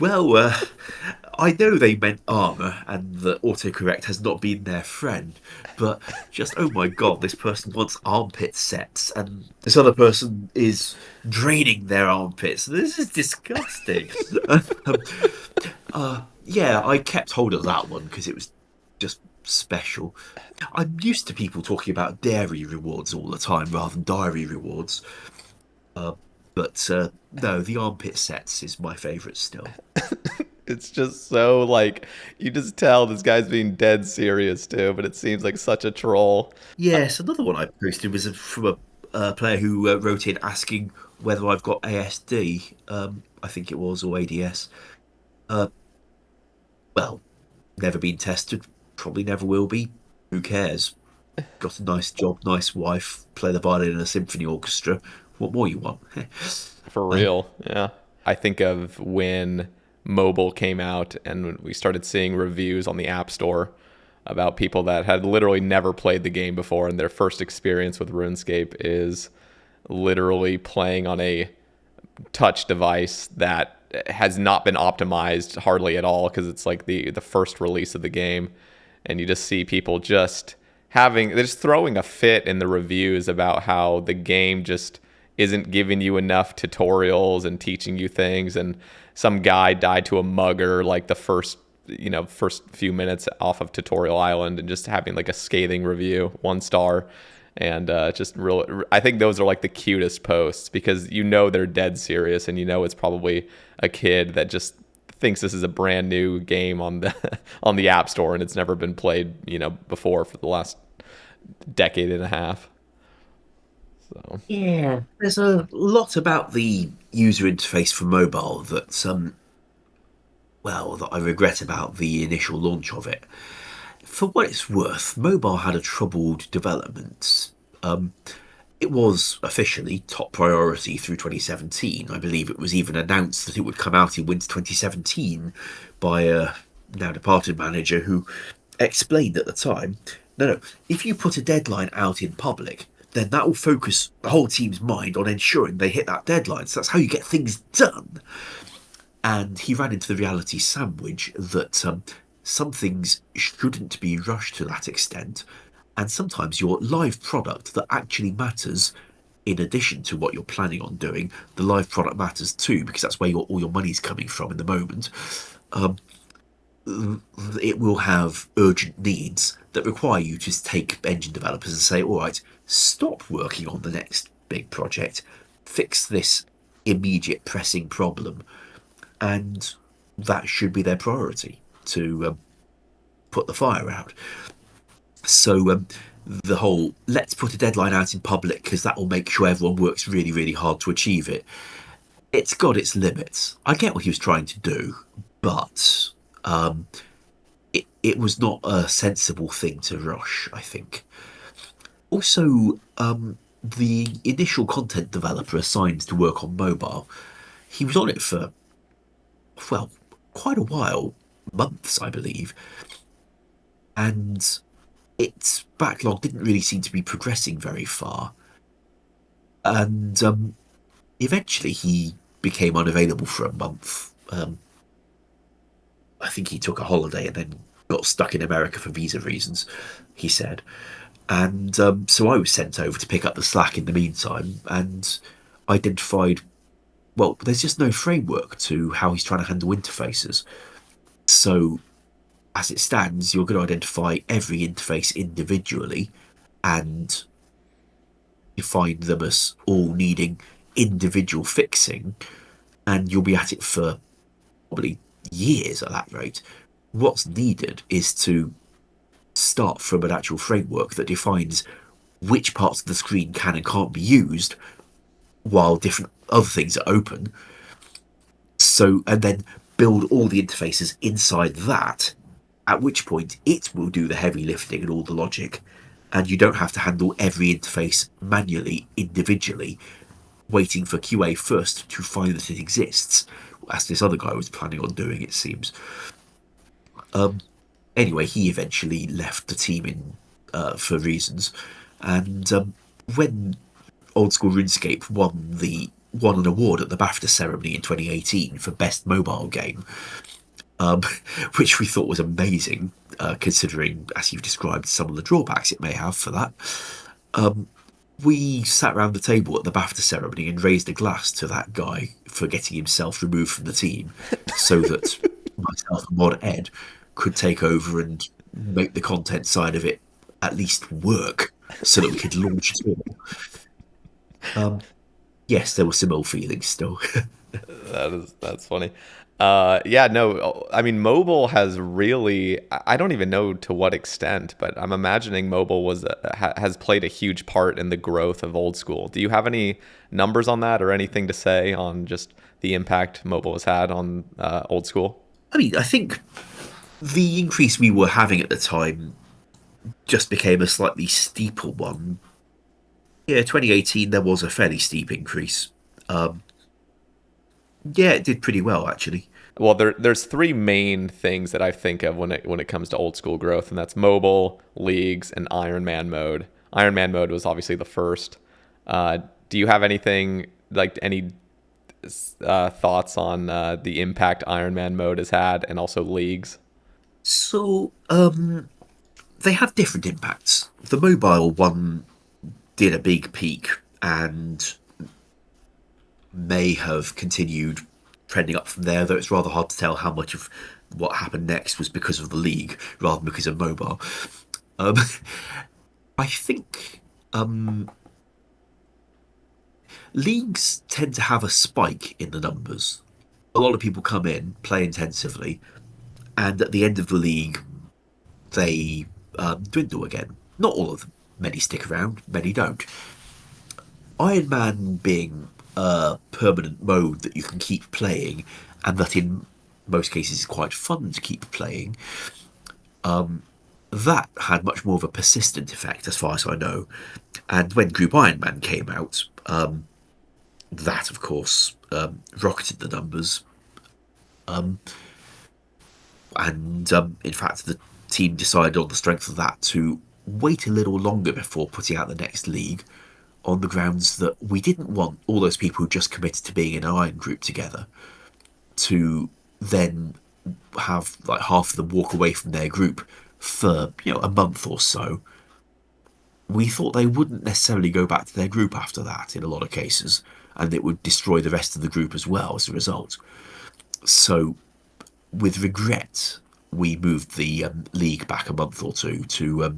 Well, I know they meant armor and that autocorrect has not been their friend, but just, oh my god, this person wants armpit sets and this other person is draining their armpits. This is disgusting. Yeah, I kept hold of that one because it was just special. I'm used to people talking about dairy rewards all the time rather than diary rewards. But no, the armpit sets is my favourite still. It's just so like you just tell this guy's being dead serious too, but it seems like such a troll. Yes, another one I posted was from a player who wrote in asking whether I've got ASD. I think it was, or ADS. Uh, well, never been tested, probably never will be. Who cares? Got a nice job, nice wife, play the violin in a symphony orchestra. What more you want? For real, yeah. I think of when mobile came out and we started seeing reviews on the App Store about people that had literally never played the game before, and their first experience with RuneScape is literally playing on a touch device that has not been optimized hardly at all because it's like the first release of the game, and you just see people just they're just throwing a fit in the reviews about how the game just isn't giving you enough tutorials and teaching you things, and some guy died to a mugger like the first few minutes off of Tutorial Island, and just having like a scathing review, 1 star. And just real, I think those are like the cutest posts because you know they're dead serious, and you know it's probably a kid that just thinks this is a brand new game on the on the App Store and it's never been played, before for the last decade and a half. So Yeah, there's a lot about the user interface for mobile that I regret about the initial launch of it. For what it's worth, mobile had a troubled development. It was officially top priority through 2017. I believe it was even announced that it would come out in winter 2017 by a now departed manager who explained at the time, no, if you put a deadline out in public, then that will focus the whole team's mind on ensuring they hit that deadline. So that's how you get things done. And he ran into the reality sandwich that some things shouldn't be rushed to that extent, and sometimes your live product that actually matters, in addition to what you're planning on doing, the live product matters too, because that's where all your money's coming from in the moment. It will have urgent needs that require you to take engine developers and say, all right, stop working on the next big project, fix this immediate pressing problem, and that should be their priority to put the fire out. So the whole let's put a deadline out in public because that will make sure everyone works really, really hard to achieve it. It's got its limits. I get what he was trying to do, but it was not a sensible thing to rush, I think. Also, the initial content developer assigned to work on mobile, he was on it for, well, quite a while, months, I believe. And its backlog didn't really seem to be progressing very far. And eventually he became unavailable for a month. I think he took a holiday and then got stuck in America for visa reasons, he said. And so I was sent over to pick up the slack in the meantime and identified, well, there's just no framework to how he's trying to handle interfaces. So as it stands, you're going to identify every interface individually and define them as all needing individual fixing, and you'll be at it for probably years at that rate. What's needed is to start from an actual framework that defines which parts of the screen can and can't be used while different other things are open. So, and then build all the interfaces inside that, at which point it will do the heavy lifting and all the logic, and you don't have to handle every interface manually, individually, waiting for QA first to find that it exists, as this other guy was planning on doing, it seems. Anyway, he eventually left the team for reasons, and when Old School RuneScape won an award at the BAFTA ceremony in 2018 for Best Mobile Game, um, which we thought was amazing, considering, as you've described, some of the drawbacks it may have for that. We sat round the table at the BAFTA ceremony and raised a glass to that guy for getting himself removed from the team, so that myself and Mod Ed could take over and make the content side of it at least work, so that we could launch it all. Yes, there were some ill feelings still. That's funny. Yeah, no, I mean, mobile has really, I don't even know to what extent, but I'm imagining mobile has played a huge part in the growth of Old School. Do you have any numbers on that or anything to say on just the impact mobile has had on Old School? I mean, I think the increase we were having at the time just became a slightly steeper one. Yeah, 2018 there was a fairly steep increase. Yeah, it did pretty well actually. Well, there's three main things that I think of when it comes to Old School growth, and that's mobile, leagues, and Ironman mode. Ironman mode was obviously the first. Do you have anything like any thoughts on the impact Ironman mode has had, and also leagues? So, they have different impacts. The mobile one did a big peak and may have continued trending up from there, though it's rather hard to tell how much of what happened next was because of the league rather than because of mobile. Um, I think leagues tend to have a spike in the numbers. A lot of people come in, play intensively, and at the end of the league, they dwindle again. Not all of them. Many stick around, many don't. Ironman being a permanent mode that you can keep playing, and that in most cases is quite fun to keep playing, that had much more of a persistent effect, as far as I know. And when Group Ironman came out, that of course rocketed the numbers. And in fact, the team decided on the strength of that to wait a little longer before putting out the next league, on the grounds that we didn't want all those people who just committed to being in an iron group together to then have like half of them walk away from their group for a month or so. We thought they wouldn't necessarily go back to their group after that in a lot of cases, and it would destroy the rest of the group as well as a result. So with regret, we moved the league back a month or two to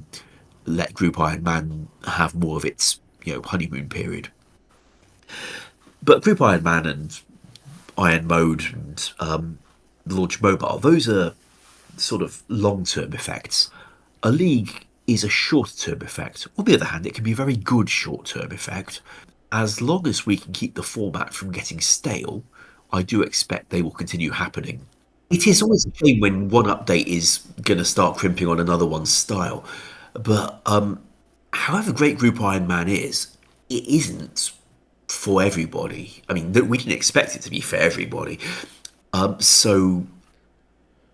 let Group Ironman have more of its honeymoon period. But Group Ironman and Iron Mode and the launch mobile, those are sort of long-term effects. A league is a short-term effect. On the other hand, it can be a very good short-term effect. As long as we can keep the format from getting stale, I do expect they will continue happening. It is always a shame when one update is going to start crimping on another one's style. But however great Group Iron Man is, it isn't for everybody. I mean, we didn't expect it to be for everybody. So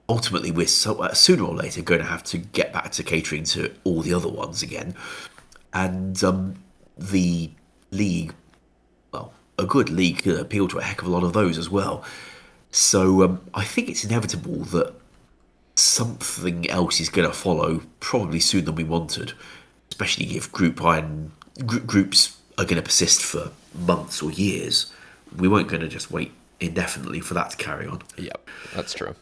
ultimately, we're sooner or later going to have to get back to catering to all the other ones again. And the league, well, a good league could appeal to a heck of a lot of those as well. So I think it's inevitable that something else is going to follow probably sooner than we wanted, especially if groups are going to persist for months or years. We weren't going to just wait indefinitely for that to carry on. Yep, that's true.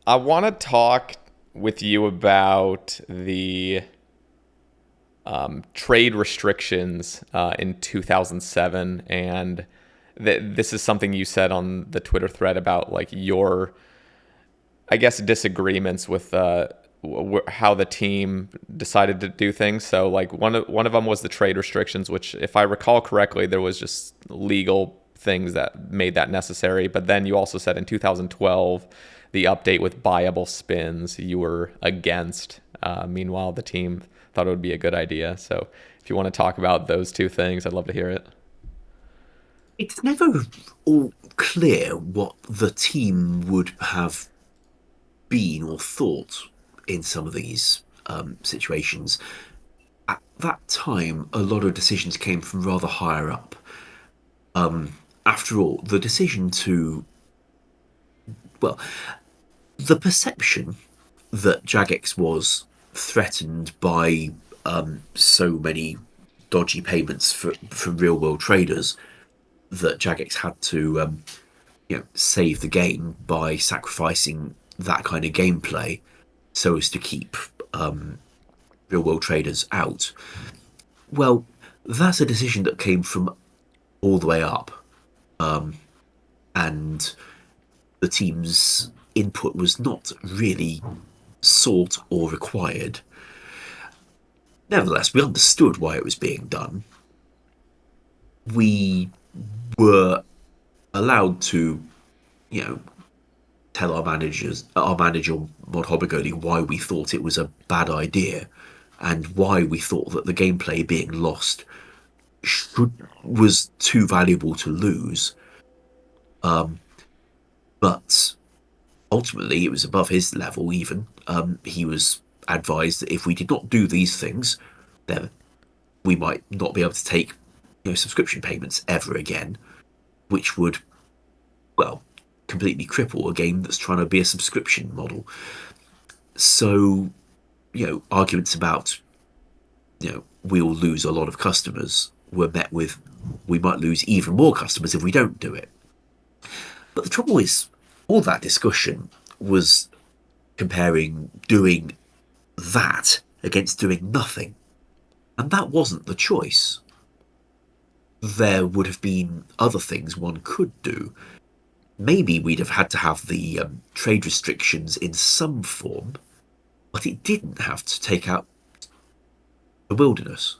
I want to talk with you about the trade restrictions in 2007, and this is something you said on the Twitter thread about like your, I guess, disagreements with how the team decided to do things. So like one of them was the trade restrictions, which if I recall correctly, there was just legal things that made that necessary. But then you also said in 2012, the update with buyable spins you were against. Meanwhile, the team thought it would be a good idea. So if you want to talk about those two things, I'd love to hear it. It's never all clear what the team would have been or thought in some of these situations. At that time, a lot of decisions came from rather higher up. After all, the decision to, well, the perception that Jagex was threatened by so many dodgy payments from real world traders that Jagex had to save the game by sacrificing that kind of gameplay so as to keep real world traders out. Well, that's a decision that came from all the way up, and the team's input was not really sought or required. Nevertheless, we understood why it was being done. We were allowed to, tell our manager Mod Hobagoli, why we thought it was a bad idea, and why we thought that the gameplay being lost was too valuable to lose. But ultimately, it was above his level. Even he was advised that if we did not do these things, then we might not be able to take subscription payments ever again, which would, well, completely cripple a game that's trying to be a subscription model. So, arguments about, we'll lose a lot of customers were met with, we might lose even more customers if we don't do it. But the trouble is, all that discussion was comparing doing that against doing nothing. And that wasn't the choice. There would have been other things one could do. Maybe we'd have had to have the trade restrictions in some form, but it didn't have to take out the wilderness.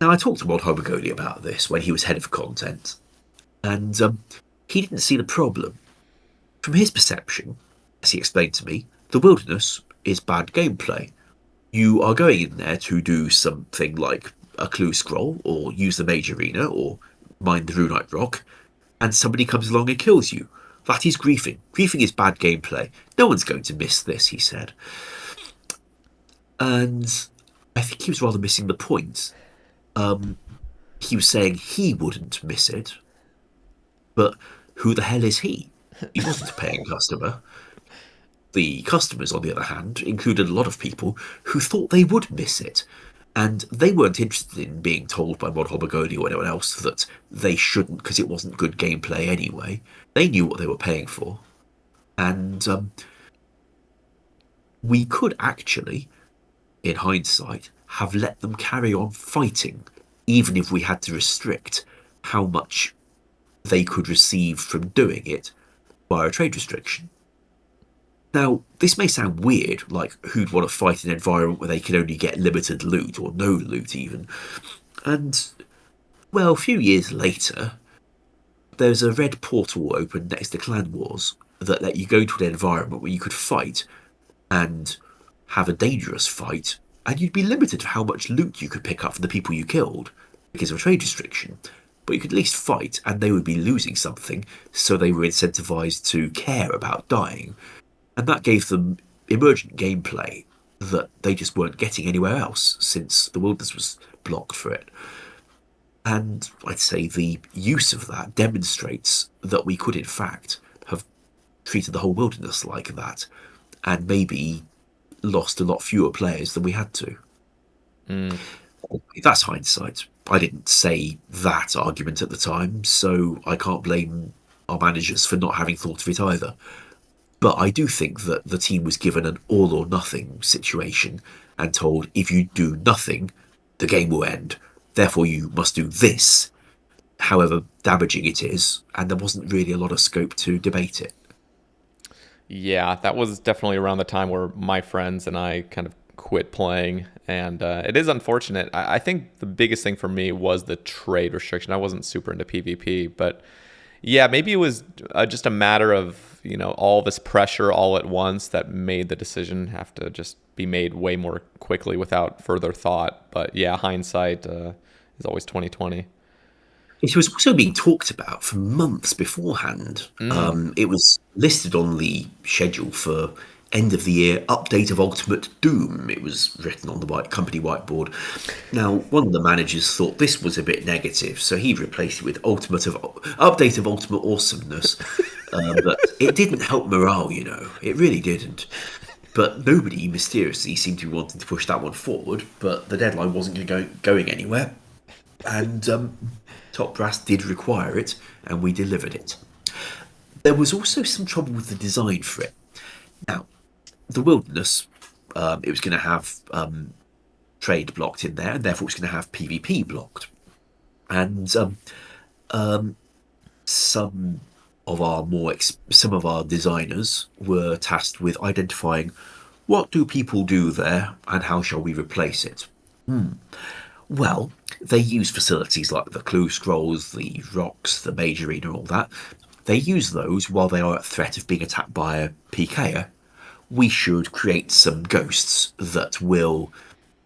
Now, I talked to Mod Hobagoli about this when he was head of content, and he didn't see the problem. From his perception, as he explained to me, the wilderness is bad gameplay. You are going in there to do something like a clue scroll, or use the mage arena, or mine the runite rock, and somebody comes along and kills you. That is griefing. Griefing is bad gameplay. No one's going to miss this, he said. And I think he was rather missing the point. He was saying he wouldn't miss it, but who the hell is he? He wasn't a paying customer. The customers, on the other hand, included a lot of people who thought they would miss it, and they weren't interested in being told by Mod Hobagoli or anyone else that they shouldn't because it wasn't good gameplay anyway. They knew what they were paying for. And we could actually, in hindsight, have let them carry on fighting, even if we had to restrict how much they could receive from doing it via a trade restriction. Now, this may sound weird, like who'd want to fight in an environment where they can only get limited loot, or no loot even. And, well, a few years later, there's a red portal open next to Clan Wars that let you go into an environment where you could fight and have a dangerous fight, and you'd be limited to how much loot you could pick up from the people you killed because of a trade restriction. But you could at least fight, and they would be losing something, so they were incentivized to care about dying. And that gave them emergent gameplay that they just weren't getting anywhere else, since the wilderness was blocked for it. And I'd say the use of that demonstrates that we could, in fact, have treated the whole wilderness like that, and maybe lost a lot fewer players than we had to. That's hindsight. I didn't say that argument at the time, so I can't blame our managers for not having thought of it either. But I do think that the team was given an all or nothing situation and told, if you do nothing, the game will end. Therefore, you must do this, however damaging it is, and there wasn't really a lot of scope to debate it. Yeah, that was definitely around the time where my friends and I kind of quit playing, and it is unfortunate. I think the biggest thing for me was the trade restriction. I wasn't super into PvP, but yeah, maybe it was just a matter of, all this pressure all at once that made the decision have to just be made way more quickly without further thought. But yeah, hindsight is always 2020. It was also being talked about for months beforehand. It was listed on the schedule for end of the year update of Ultimate Doom. It was written on the company whiteboard. Now, one of the managers thought this was a bit negative, so he replaced it with update of Ultimate Awesomeness. But it didn't help morale, It really didn't. But nobody mysteriously seemed to be wanting to push that one forward. But the deadline wasn't going anywhere, and Top Brass did require it, and we delivered it. There was also some trouble with the design for it. Now, the Wilderness, it was going to have trade blocked in there, and therefore it's going to have PvP blocked. And some of our designers were tasked with identifying what do people do there and how shall we replace it. Well, they use facilities like the clue scrolls, the rocks, the mage arena, all that. They use those while they are at threat of being attacked by a PKer. We should create some ghosts that will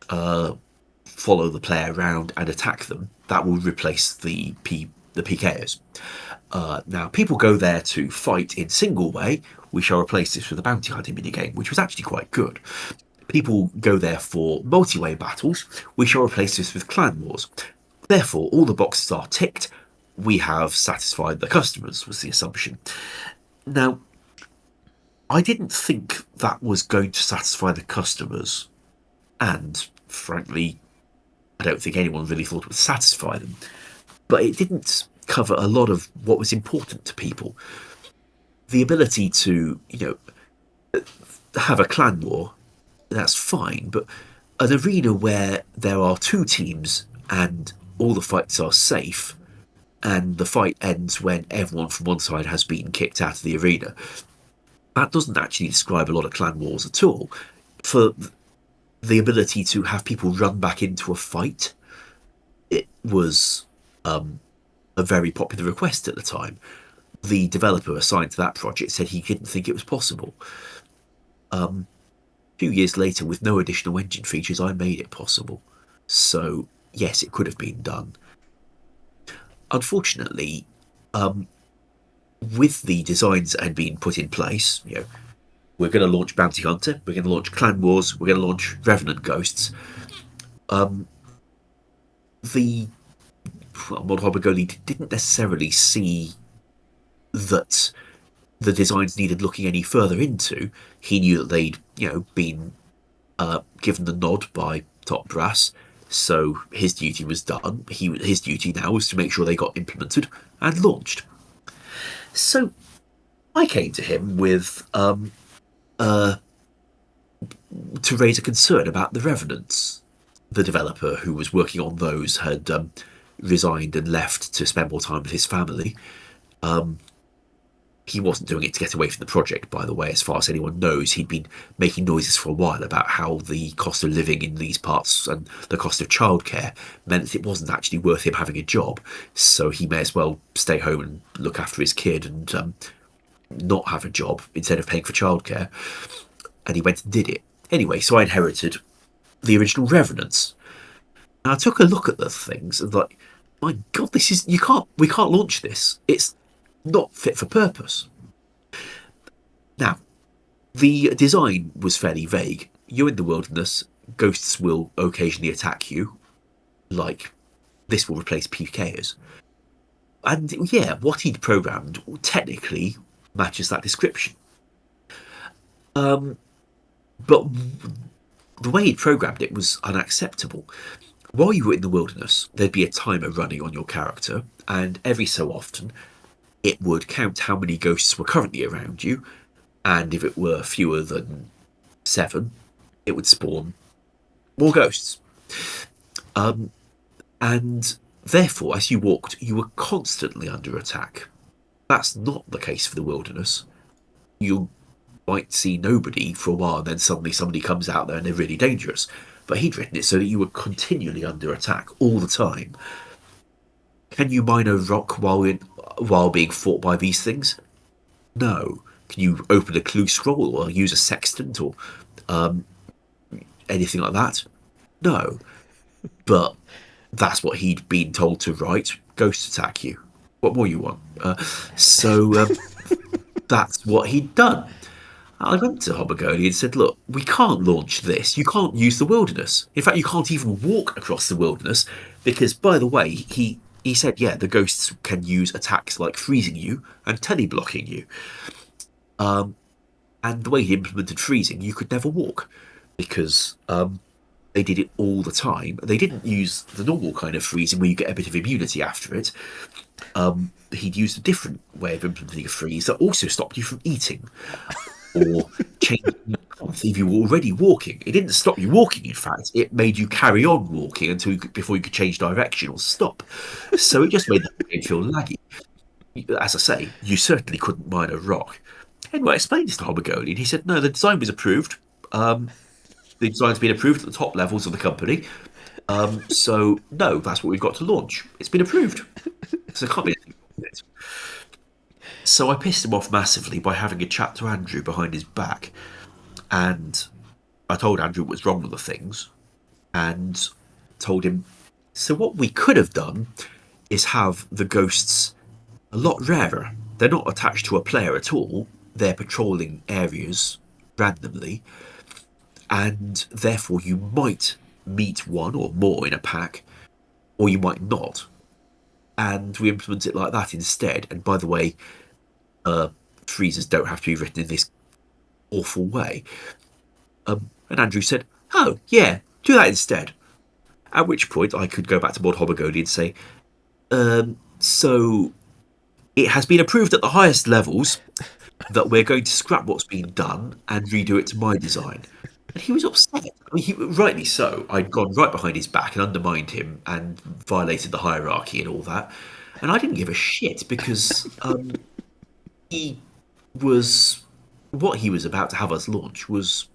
follow the player around and attack them. That will replace the PKers. Now, people go there to fight in single way. We shall replace this with a bounty hunting minigame, which was actually quite good. People go there for multi-way battles. We shall replace this with clan wars. Therefore, all the boxes are ticked. We have satisfied the customers, was the assumption. Now, I didn't think that was going to satisfy the customers, and frankly, I don't think anyone really thought it would satisfy them. But it didn't cover a lot of what was important to people. The ability to, have a clan war, that's fine, but an arena where there are two teams and all the fights are safe, and the fight ends when everyone from one side has been kicked out of the arena, that doesn't actually describe a lot of clan wars at all. For the ability to have people run back into a fight, it was a very popular request at the time. The developer assigned to that project said he didn't think it was possible. A few years later, with no additional engine features, I made it possible. So, yes, it could have been done. Unfortunately, with the designs that had been put in place, we're going to launch Bounty Hunter, we're going to launch Clan Wars, we're going to launch Revenant Ghosts. The Modhobagoli didn't necessarily see that the designs needed looking any further into. He knew that they'd, been given the nod by Top Brass, so his duty was done. His duty now was to make sure they got implemented and launched. So I came to him with to raise a concern about the Revenants. The developer who was working on those had resigned and left to spend more time with his family. He wasn't doing it to get away from the project, by the way. As far as anyone knows, he'd been making noises for a while about how the cost of living in these parts and the cost of childcare meant that it wasn't actually worth him having a job. So he may as well stay home and look after his kid and not have a job instead of paying for childcare. And he went and did it. Anyway, so I inherited the original Revenants. And I took a look at the things and like, my God, we can't launch this. It's not fit for purpose. Now, the design was fairly vague. You're in the wilderness, ghosts will occasionally attack you, like this will replace PKers. And yeah, what he'd programmed technically matches that description. But the way he'd programmed it was unacceptable. While you were in the wilderness, there'd be a timer running on your character, and every so often it would count how many ghosts were currently around you, and if it were fewer than 7, it would spawn more ghosts. And therefore, as you walked, you were constantly under attack. That's not the case for the wilderness. You might see nobody for a while, and then suddenly somebody comes out there and they're really dangerous. But he'd written it so that you were continually under attack all the time. Can you mine a rock while being fought by these things? No. Can you open a clue scroll or use a sextant or anything like that? No. But that's what he'd been told to write. Ghosts attack you. What more you want? So that's what he'd done. I went to Hobagoli and said, look, we can't launch this. You can't use the wilderness. In fact, you can't even walk across the wilderness because, by the way, he said, yeah, the ghosts can use attacks like freezing you and tele-blocking you. And the way he implemented freezing, you could never walk because they did it all the time. They didn't use the normal kind of freezing where you get a bit of immunity after it. He'd used a different way of implementing a freeze that also stopped you from eating or changing path if you were already walking. It didn't stop you walking, in fact. It made you carry on walking before you could change direction or stop. So it just made the game feel laggy. As I say, you certainly couldn't mine a rock. Anyway, I explained this to Hobagoli, and he said, no, the design was approved. The design's been approved at the top levels of the company. So, no, that's what we've got to launch. It's been approved. So there can't be anything wrong with it. So I pissed him off massively by having a chat to Andrew behind his back. And I told Andrew what was wrong with the things and told him, so what we could have done is have the ghosts a lot rarer. They're not attached to a player at all. They're patrolling areas randomly. And therefore you might meet one or more in a pack, or you might not. And we implement it like that instead. And by the way, freezers don't have to be written in this awful way. And Andrew said, oh, yeah, do that instead. At which point I could go back to Mod Hobagoli and say, so it has been approved at the highest levels that we're going to scrap what's been done and redo it to my design. And he was upset. I mean, rightly so. I'd gone right behind his back and undermined him and violated the hierarchy and all that. And I didn't give a shit because he was... What he was about to have us launch was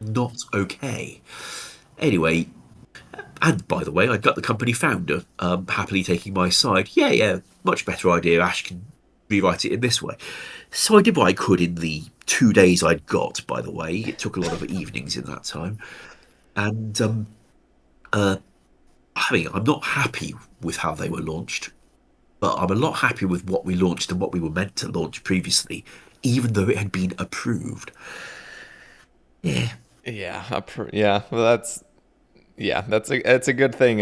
not okay. Anyway, and by the way, I got the company founder happily taking my side. Yeah, much better idea. Ash can rewrite it in this way. So I did what I could in the 2 days I'd got, by the way. It took a lot of evenings in that time. And I'm not happy with how they were launched, but I'm a lot happier with what we launched and what we were meant to launch previously, even though it had been approved. Yeah. Yeah. Well, it's a good thing.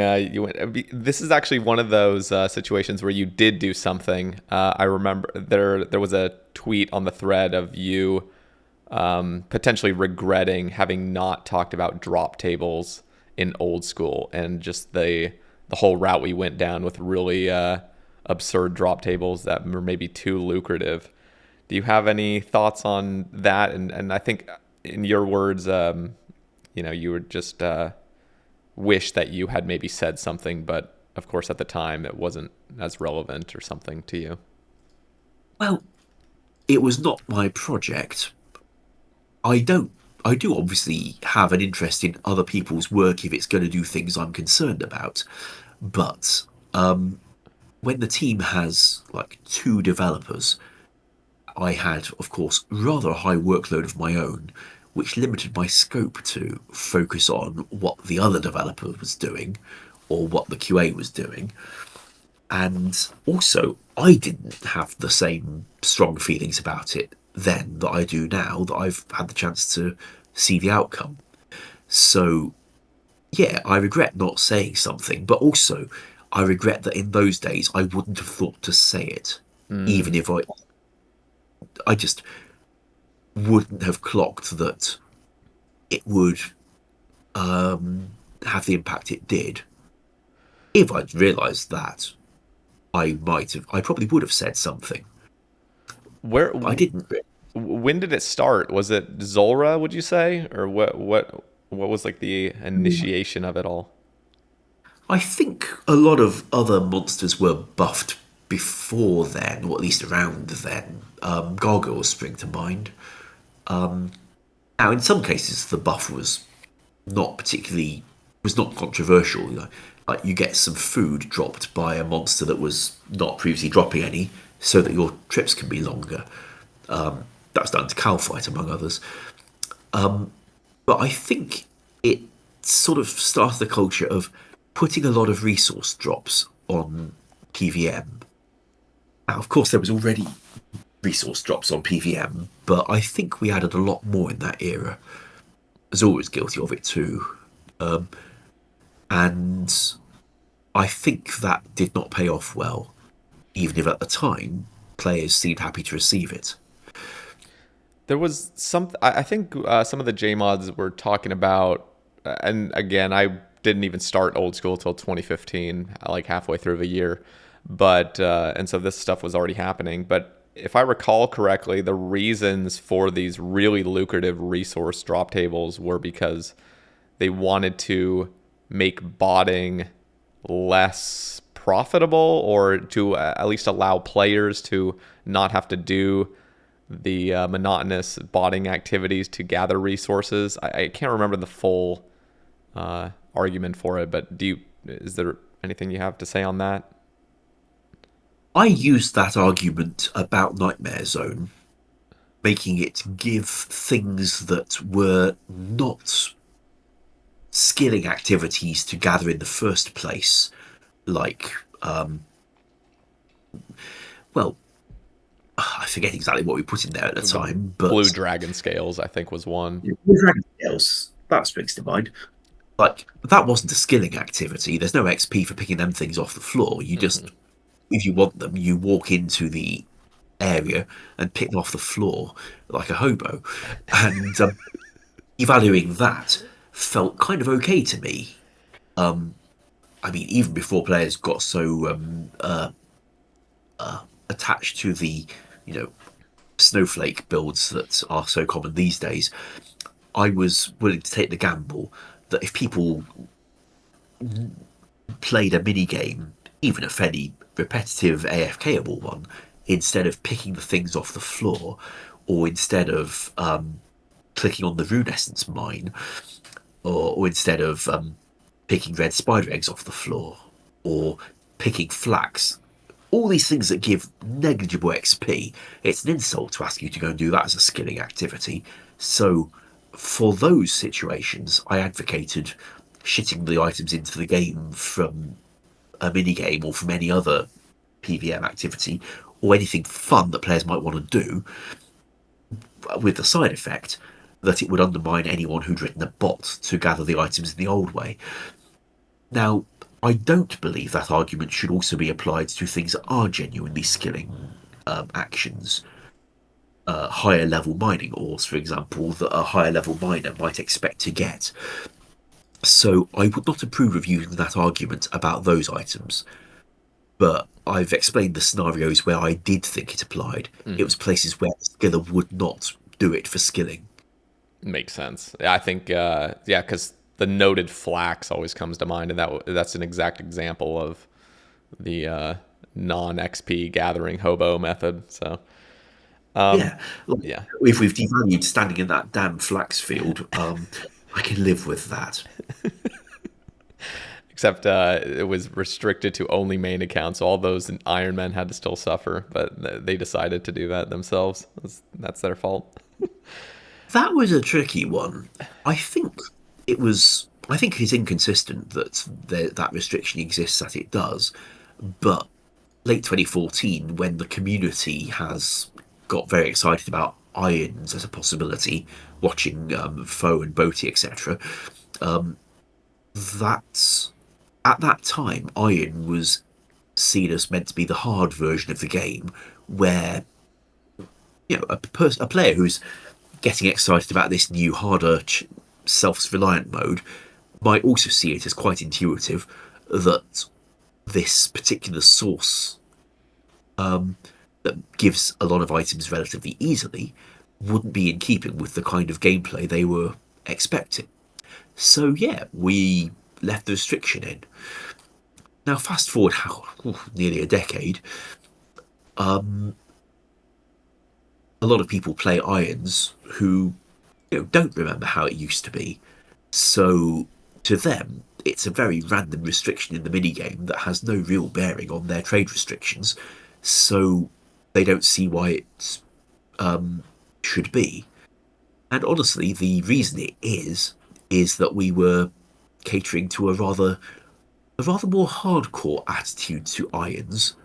This is actually one of those situations where you did do something. I remember there was a tweet on the thread of you potentially regretting having not talked about drop tables in Old School and just the whole route we went down with really absurd drop tables that were maybe too lucrative. Do you have any thoughts on that? And I think in your words, you were just wish that you had maybe said something, but of course at the time it wasn't as relevant or something to you. Well, it was not my project. I do obviously have an interest in other people's work if it's going to do things I'm concerned about. But when the team has like 2 developers, I had, of course, rather a high workload of my own, which limited my scope to focus on what the other developer was doing or what the QA was doing. And also, I didn't have the same strong feelings about it then that I do now that I've had the chance to see the outcome. So, yeah, I regret not saying something, but also I regret that in those days I wouldn't have thought to say it, even if I just wouldn't have clocked that it would have the impact it did. If I'd realised that, I probably would have said something. Where I didn't. When did it start? Was it Zulrah, would you say? Or what was like the initiation of it all? I think a lot of other monsters were buffed before then, or at least around then. Gargoyles spring to mind. Now, in some cases, the buff was not controversial. Like you get some food dropped by a monster that was not previously dropping any, so that your trips can be longer. That's down to Calfight, among others. But I think it sort of started the culture of putting a lot of resource drops on PVM. Now, of course, there was already resource drops on PVM, but I think we added a lot more in that era. I was always guilty of it too. And I think that did not pay off well, even if at the time players seemed happy to receive it. There was some. I think some of the J mods were talking about, and again, I didn't even start Old School till 2015, like halfway through the year, but and so this stuff was already happening. But if I recall correctly, the reasons for these really lucrative resource drop tables were because they wanted to make botting less profitable, or to at least allow players to not have to do the monotonous botting activities to gather resources. I can't remember the full argument for it, but is there anything you have to say on that? I used that argument about Nightmare Zone, making it give things that were not skilling activities to gather in the first place, like, well, I forget exactly what we put in there at the time, but Blue Dragon Scales, I think, was one. Dragon Scales, that springs to mind. Like, that wasn't a skilling activity. There's no XP for picking them things off the floor. You just, if you want them, you walk into the area and pick them off the floor like a hobo. And evaluating that felt kind of okay to me. I mean, even before players got so attached to the, you know, snowflake builds that are so common these days, I was willing to take the gamble that if people played a mini game, even a fairly repetitive AFKable one, instead of picking the things off the floor, or instead of clicking on the rune essence mine, or instead of picking red spider eggs off the floor, or picking flax, all these things that give negligible XP, it's an insult to ask you to go and do that as a skilling activity. So for those situations, I advocated shitting the items into the game from a mini game or from any other PVM activity, or anything fun that players might want to do, with the side effect that it would undermine anyone who'd written a bot to gather the items in the old way. Now, I don't believe that argument should also be applied to things that are genuinely skilling actions. Higher level mining ores, for example, that a higher level miner might expect to get. So I would not approve of using that argument about those items. But I've explained the scenarios where I did think it applied. It was places where the skiller would not do it for skilling. Makes sense. I think, yeah, because the noted flax always comes to mind, and that's an exact example of the non-XP gathering hobo method. So, Yeah, like, yeah. if we've devalued standing in that damn flax field, I can live with that. Except it was restricted to only main accounts. All those in Ironman had to still suffer, but they decided to do that themselves. That's their fault. That was a tricky one. I think it was. I think it's inconsistent that that restriction exists as it does, but late 2014, when the community has got very excited about irons as a possibility, watching Foe and Boaty, etc., that's at that time iron was seen as meant to be the hard version of the game, where a player who's getting excited about this new harder self-reliant mode might also see it as quite intuitive that this particular source that gives a lot of items relatively easily wouldn't be in keeping with the kind of gameplay they were expecting. So yeah, we left the restriction in. Now fast forward nearly a decade, a lot of people play irons who don't remember how it used to be. So to them, it's a very random restriction in the minigame that has no real bearing on their trade restrictions. So they don't see why it should be. And honestly, the reason it is that we were catering to a rather more hardcore attitude to irons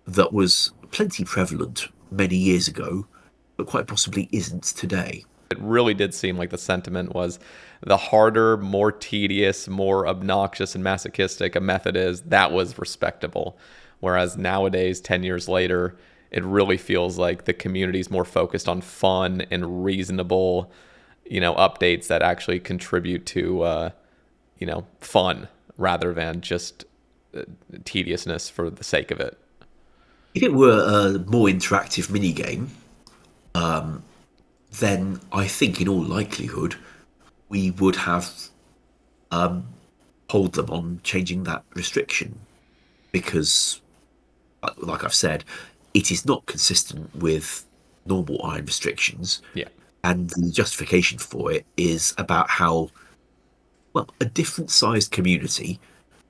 that was plenty prevalent many years ago, but quite possibly isn't today. It really did seem like the sentiment was the harder, more tedious, more obnoxious and masochistic a method is, that was respectable. Whereas nowadays, 10 years later, it really feels like the community's more focused on fun and reasonable, updates that actually contribute to, fun rather than just tediousness for the sake of it. If it were a more interactive minigame, then I think in all likelihood we would have told them on changing that restriction because, like I've said, it is not consistent with normal iron restrictions. Yeah. And the justification for it is about how, well, a different sized community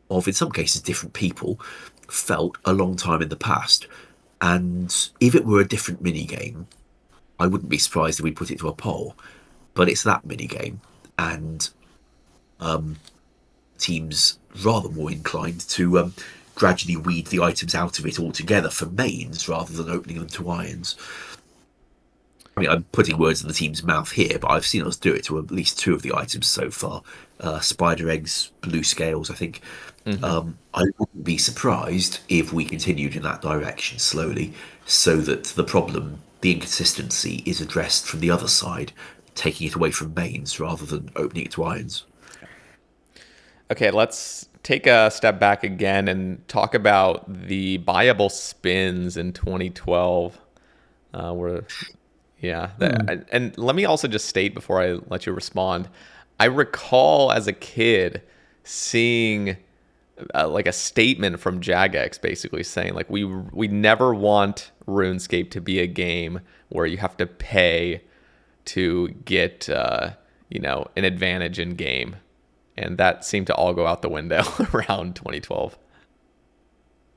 of, in some cases, different people felt a long time in the past. And if it were a different minigame, I wouldn't be surprised if we put it to a poll. But it's that minigame, and teams rather more inclined to gradually weed the items out of it altogether for mains rather than opening them to irons. I mean, I'm putting words in the team's mouth here, but I've seen us do it to at least two of the items so far. Spider eggs, blue scales, I think. I wouldn't be surprised if we continued in that direction slowly so that the problem, the inconsistency, is addressed from the other side, taking it away from mains rather than opening it to irons. Okay, let's take a step back again and talk about the buyable spins in 2012. And let me also just state before I let you respond, I recall as a kid seeing like a statement from Jagex basically saying like we never want RuneScape to be a game where you have to pay to get an advantage in game, and that seemed to all go out the window around 2012.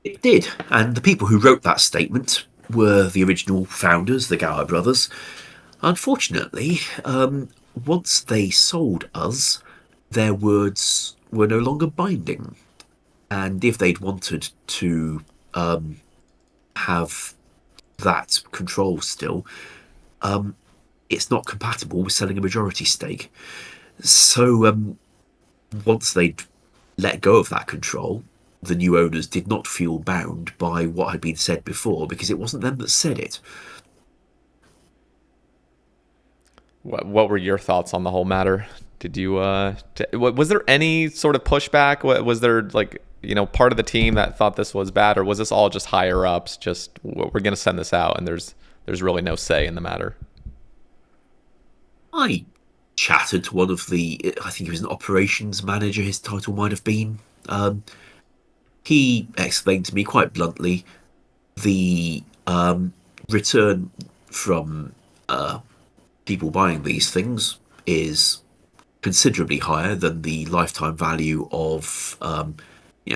It did, and the people who wrote that statement were the original founders, the Gower brothers. Unfortunately, once they sold us, their words were no longer binding. And if they'd wanted to have that control still, it's not compatible with selling a majority stake. So once they'd let go of that control, the new owners did not feel bound by what had been said before because it wasn't them that said it. What were your thoughts on the whole matter? Did you was there any sort of pushback? Was there like part of the team that thought this was bad, or was this all just higher ups? Just we're going to send this out, and there's really no say in the matter. I chatted to one of the, I think he was an operations manager. His title might have been. He explained to me quite bluntly the return from people buying these things is considerably higher than the lifetime value of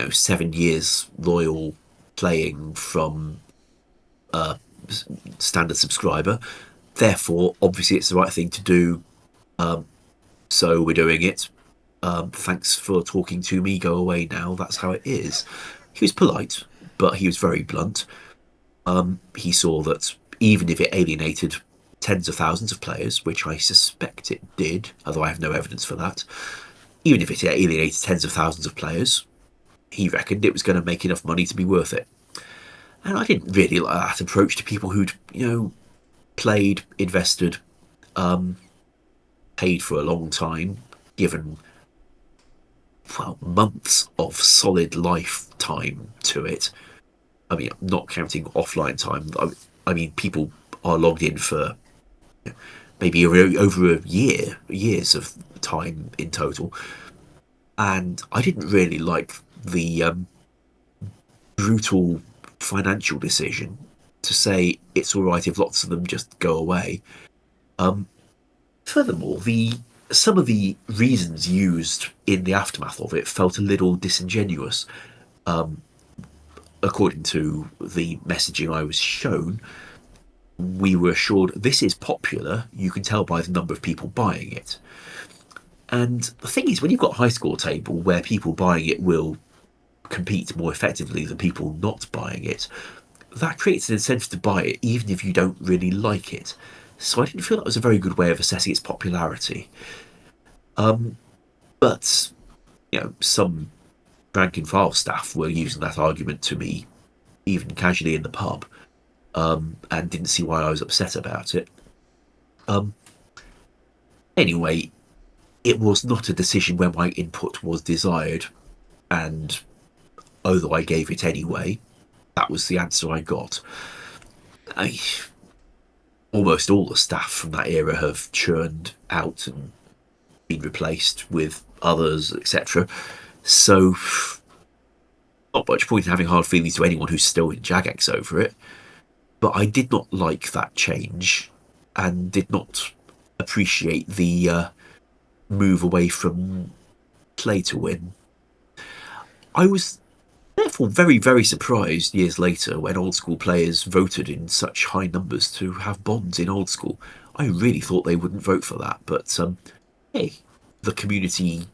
7 years loyal playing from a standard subscriber. Therefore, obviously, it's the right thing to do. So we're doing it. Thanks for talking to me. Go away now. That's how it is. He was polite, but he was very blunt. He saw that even if it alienated tens of thousands of players, which I suspect it did, although I have no evidence for that, even if it alienated tens of thousands of players, he reckoned it was going to make enough money to be worth it. And I didn't really like that approach to people who'd, played, invested, paid for a long time, given months of solid lifetime to it. I mean, not counting offline time. I mean, people are logged in for maybe over a years of time in total. And I didn't really like the brutal financial decision to say it's all right if lots of them just go away. Furthermore, some of the reasons used in the aftermath of it felt a little disingenuous. According to the messaging I was shown, we were assured this is popular. You can tell by the number of people buying it. And the thing is, when you've got a high score table where people buying it will compete more effectively than people not buying it, that creates an incentive to buy it, even if you don't really like it. So I didn't feel that was a very good way of assessing its popularity. But some rank and file staff were using that argument to me, even casually in the pub, and didn't see why I was upset about it. Anyway, it was not a decision where my input was desired, and although I gave it anyway, that was the answer I got. I, almost all the staff from that era have churned out and been replaced with others, etc. So, not much point in having hard feelings to anyone who's still in Jagex over it. But I did not like that change and did not appreciate the move away from play to win. I was therefore very, very surprised years later when old school players voted in such high numbers to have bonds in old school. I really thought they wouldn't vote for that, but hey, the community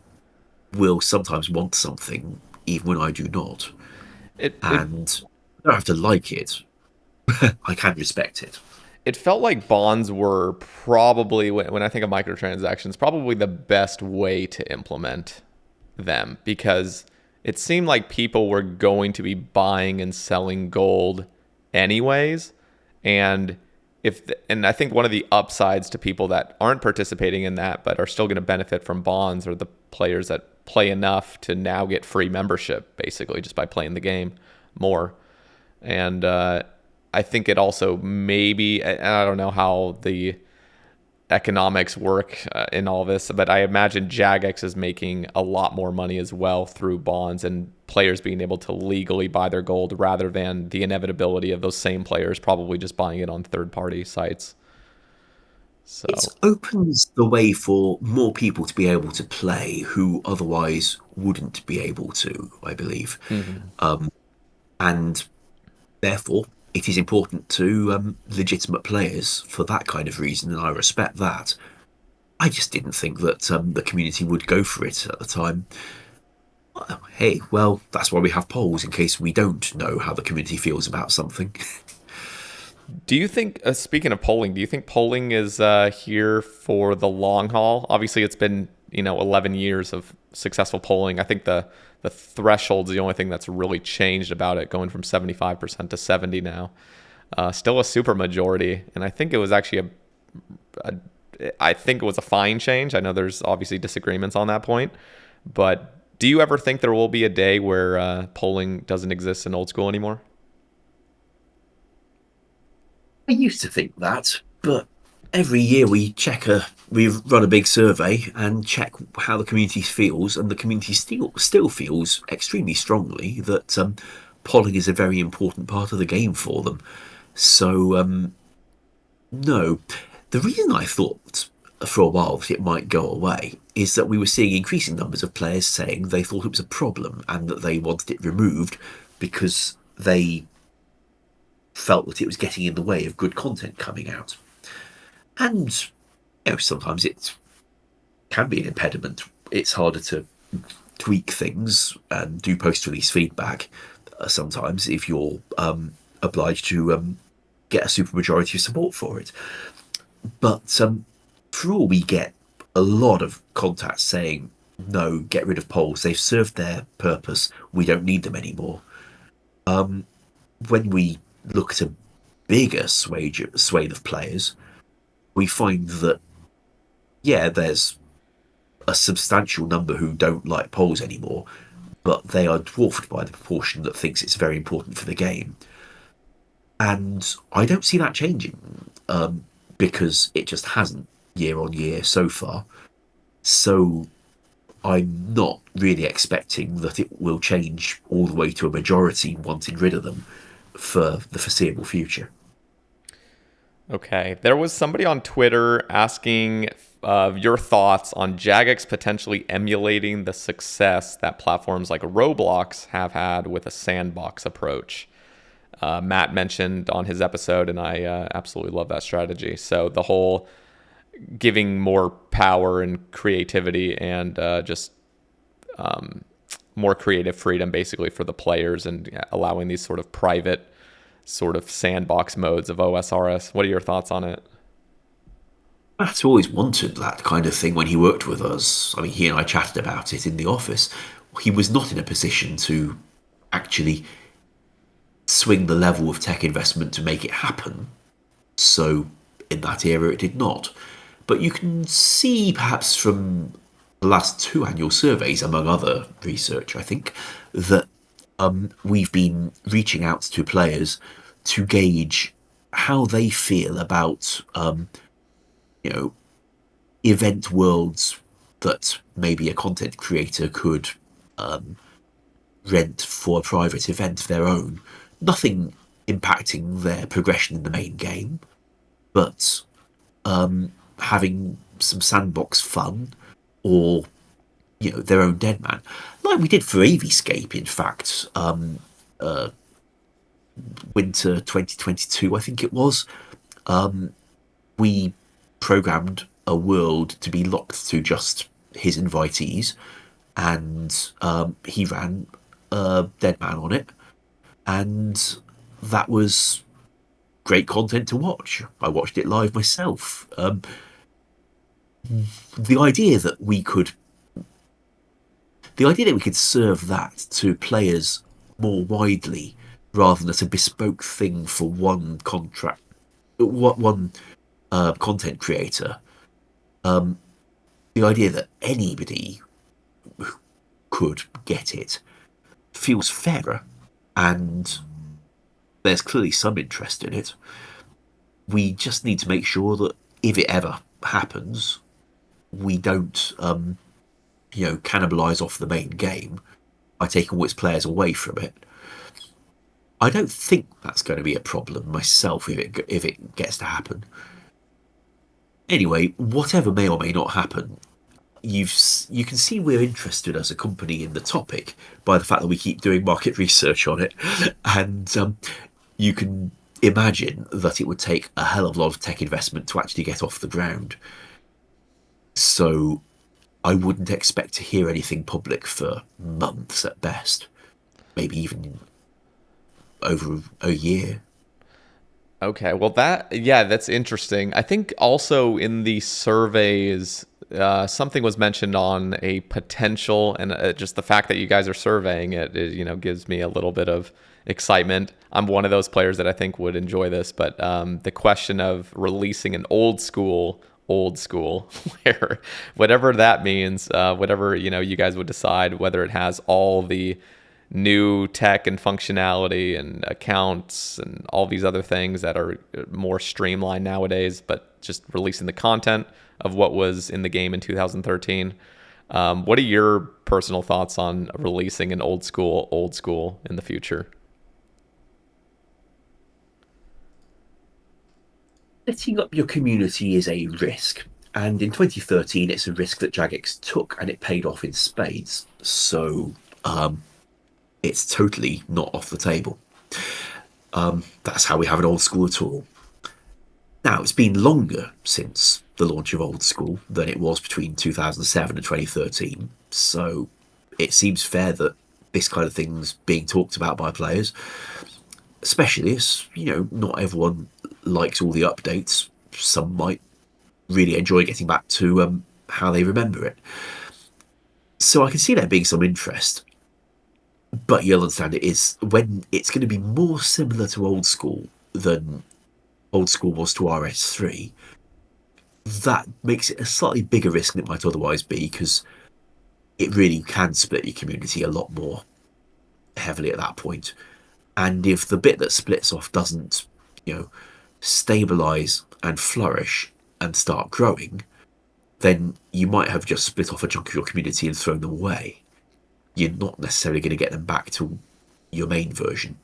will sometimes want something even when I do not. And I don't have to like it. I can respect it. It felt like bonds were probably, when I think of microtransactions, probably the best way to implement them, because it seemed like people were going to be buying and selling gold anyways. And and I think one of the upsides to people that aren't participating in that but are still going to benefit from bonds are the players that play enough to now get free membership, basically just by playing the game more. And I think it also maybe, and I don't know how the economics work in all this, but I imagine Jagex is making a lot more money as well through bonds and players being able to legally buy their gold rather than the inevitability of those same players probably just buying it on third-party sites. So it opens the way for more people to be able to play who otherwise wouldn't be able to, I believe. And therefore, it is important to legitimate players for that kind of reason, and I respect that. I just didn't think that the community would go for it at the time. Hey, well, that's why we have polls, in case we don't know how the community feels about something. do you think, speaking of polling, do you think polling is here for the long haul? Obviously, it's been 11 years of successful polling. I think the threshold's the only thing that's really changed about it, going from 75% to 70 now. Still a super majority, and I think it was actually I think it was a fine change. I know there's obviously disagreements on that point, but do you ever think there will be a day where polling doesn't exist in old school anymore? I used to think that, but every year we run a big survey and check how the community feels, and the community still feels extremely strongly that polling is a very important part of the game for them. So no, the reason I thought for a while that it might go away is that we were seeing increasing numbers of players saying they thought it was a problem and that they wanted it removed because they felt that it was getting in the way of good content coming out. And sometimes it can be an impediment. It's harder to tweak things and do post-release feedback sometimes if you're obliged to get a supermajority of support for it. But for all we get a lot of contacts saying, no, get rid of polls. They've served their purpose. We don't need them anymore. When we look at a bigger swathe of players, we find that, yeah, there's a substantial number who don't like polls anymore, but they are dwarfed by the proportion that thinks it's very important for the game. And I don't see that changing, because it just hasn't year on year so far. So I'm not really expecting that it will change all the way to a majority wanting rid of them for the foreseeable future. Okay. There was somebody on Twitter asking your thoughts on Jagex potentially emulating the success that platforms like Roblox have had with a sandbox approach. Matt mentioned on his episode, and I absolutely love that strategy. So the whole giving more power and creativity and just more creative freedom basically for the players, and allowing these sort of private sort of sandbox modes of OSRS. What are your thoughts on it? Matt always wanted that kind of thing when he worked with us. I mean, he and I chatted about it in the office. He was not in a position to actually swing the level of tech investment to make it happen. So, in that era, it did not. But you can see, perhaps from the last two annual surveys, among other research, I think, that we've been reaching out to players to gauge how they feel about, you know, event worlds that maybe a content creator could rent for a private event of their own. Nothing impacting their progression in the main game, but having some sandbox fun, or their own dead man, like we did for Avyscape. In fact, winter 2022, I think it was. We programmed a world to be locked to just his invitees, and he ran a dead man on it, and that was great content to watch. I watched it live myself. The idea that we could serve that to players more widely, rather than as a bespoke thing for one content creator. The idea that anybody could get it feels fairer, and there's clearly some interest in it. We just need to make sure that if it ever happens, we don't cannibalize off the main game by taking all its players away from it. I don't think that's going to be a problem myself if it gets to happen. Anyway, whatever may or may not happen, you can see we're interested as a company in the topic by the fact that we keep doing market research on it, and you can imagine that it would take a hell of a lot of tech investment to actually get off the ground. So I wouldn't expect to hear anything public for months at best, maybe even over a year. Okay, well that's interesting. I think also in the surveys, something was mentioned on a potential, and just the fact that you guys are surveying it, gives me a little bit of excitement. I'm one of those players that I think would enjoy this, but the question of releasing an old school, where whatever that means, whatever you guys would decide, whether it has all the new tech and functionality and accounts and all these other things that are more streamlined nowadays, but just releasing the content of what was in the game in 2013. What are your personal thoughts on releasing an old school in the future? Setting up your community is a risk, and in 2013 it's a risk that Jagex took, and it paid off in spades. So it's totally not off the table. That's how we have an old school at all. Now, it's been longer since the launch of Old School than it was between 2007 and 2013, so it seems fair that this kind of thing's being talked about by players, especially as, not everyone likes all the updates. Some might really enjoy getting back to how they remember it. So I can see there being some interest. But you'll understand it is when it's going to be more similar to Old School than Old School was to RS3. That makes it a slightly bigger risk than it might otherwise be, because it really can split your community a lot more heavily at that point. And if the bit that splits off doesn't, stabilize and flourish and start growing, then you might have just split off a chunk of your community and thrown them away. You're not necessarily going to get them back to your main version.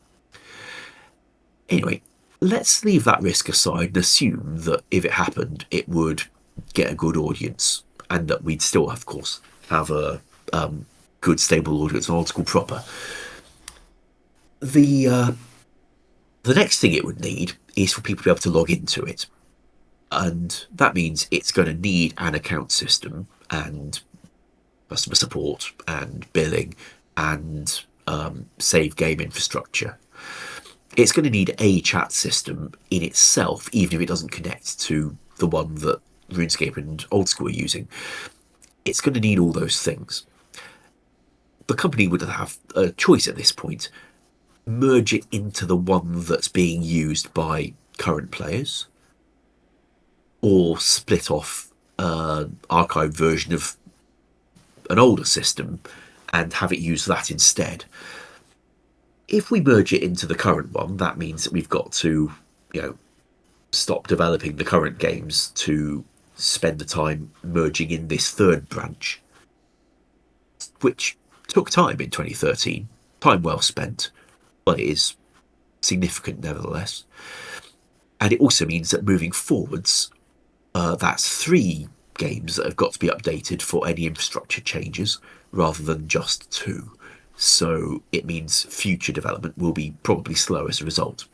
Anyway, let's leave that risk aside and assume that if it happened, it would get a good audience, and that we'd still, of course, have a good, stable audience on Old School proper. The next thing it would need is for people to be able to log into it, and that means it's going to need an account system and customer support and billing and save game infrastructure. it's going to need a chat system in itself, even if it doesn't connect to the one that RuneScape and Old School are using. It's going to need all those things. The company would have a choice at this point: merge it into the one that's being used by current players, or split off an archived version of an older system and have it use that instead. If we merge it into the current one, that means that we've got to, stop developing the current games to spend the time merging in this third branch, which took time in 2013. Time well spent, but it is significant nevertheless. And it also means that moving forwards, that's 3 games that have got to be updated for any infrastructure changes rather than just 2. So it means future development will be probably slow as a result.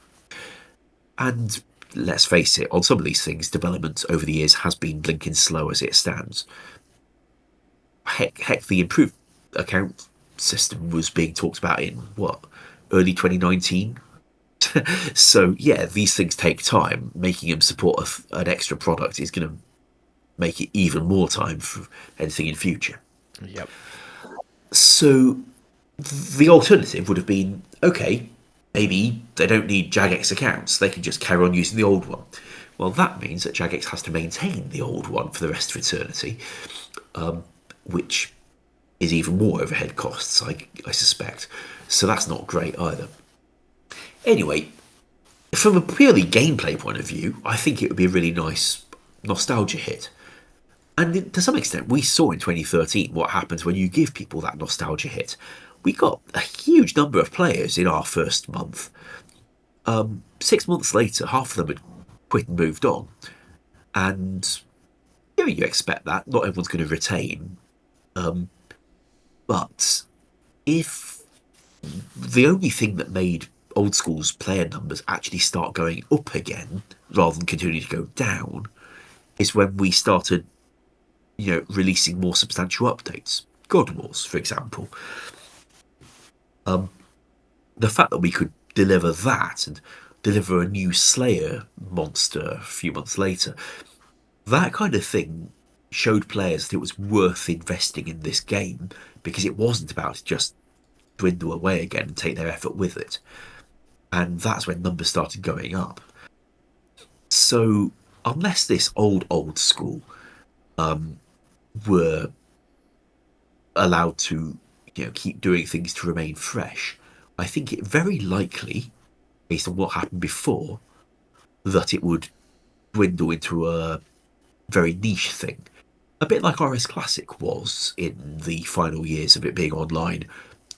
And let's face it, on some of these things, development over the years has been blinking slow as it stands. Heck, the improved account system was being talked about in, early 2019? So, yeah, these things take time. Making them support an extra product is going to make it even more time for anything in future. Yep. So the alternative would have been, okay, maybe they don't need Jagex accounts. They can just carry on using the old one. Well, that means that Jagex has to maintain the old one for the rest of eternity, which is even more overhead costs, I suspect. So that's not great either. Anyway, from a purely gameplay point of view, I think it would be a really nice nostalgia hit. And to some extent, we saw in 2013 what happens when you give people that nostalgia hit. We got a huge number of players in our first month. 6 months later, half of them had quit and moved on. And you expect that. Not everyone's going to retain. But if the only thing that made Old School's player numbers actually start going up again, rather than continuing to go down, is when we started releasing more substantial updates. God Wars, for example. The fact that we could deliver that and deliver a new Slayer monster a few months later, that kind of thing showed players that it was worth investing in this game, because it wasn't about to just dwindle away again and take their effort with it. And that's when numbers started going up. So unless this old school were allowed to keep doing things to remain fresh, I think it very likely, based on what happened before, that it would dwindle into a very niche thing. A bit like RS Classic was in the final years of it being online,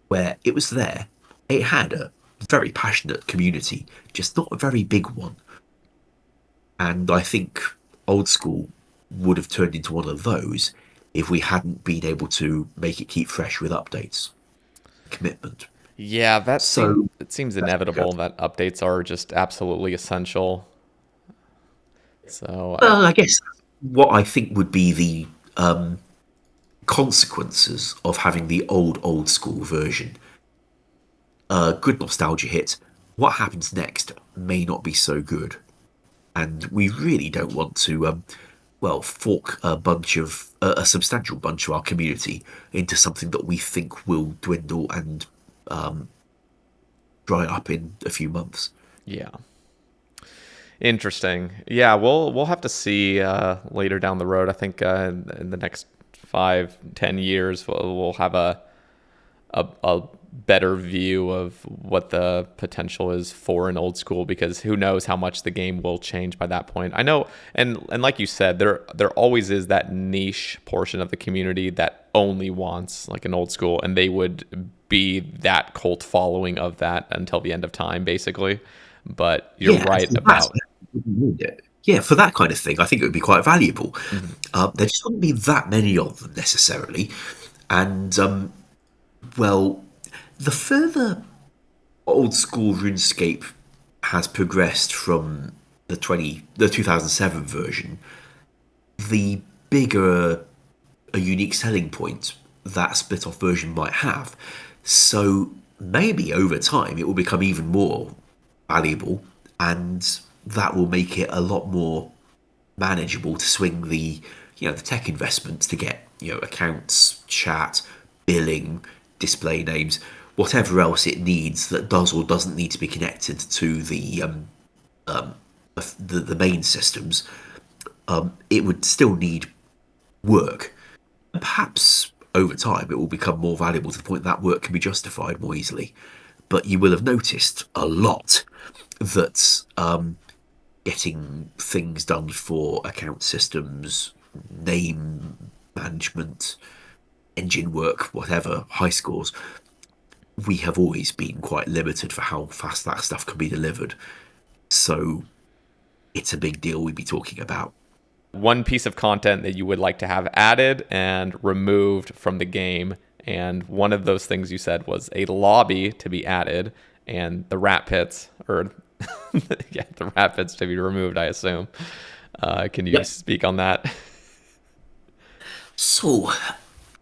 where it was there. It had a very passionate community, just not a very big one. And I think Old School would have turned into one of those if we hadn't been able to make it keep fresh with updates. Commitment. Yeah, it seems inevitable that updates are just absolutely essential. So I guess what I think would be the consequences of having the old school version. Good nostalgia hit. What happens next may not be so good, and we really don't want to fork a substantial bunch of our community into something that we think will dwindle and dry up in a few months. Yeah. Interesting. Yeah, we'll have to see later down the road. I think in the next 5-10 years we'll have a better view of what the potential is for an Old School, because who knows how much the game will change by that point. I know, and like you said, there always is that niche portion of the community that only wants like an Old School, and they would be that cult following of that until the end of time, basically. But you're right about... Yeah, for that kind of thing, I think it would be quite valuable. Mm-hmm. There just wouldn't be that many of them necessarily. And, the further Old School RuneScape has progressed from the 2007 version, the bigger a unique selling point that split-off version might have. So maybe over time it will become even more valuable, and that will make it a lot more manageable to swing the tech investments to get accounts, chat, billing, display names, whatever else it needs that does or doesn't need to be connected to the main systems. It would still need work, and perhaps over time it will become more valuable to the point that work can be justified more easily. But you will have noticed a lot that getting things done for account systems, name management, engine work, whatever, high scores, we have always been quite limited for how fast that stuff can be delivered. So it's a big deal we'd be talking about. One piece of content that you would like to have added and removed from the game. And one of those things you said was a lobby to be added and the rat pits, or yeah, the rat pits to be removed, I assume. Can you Yep. speak on that? So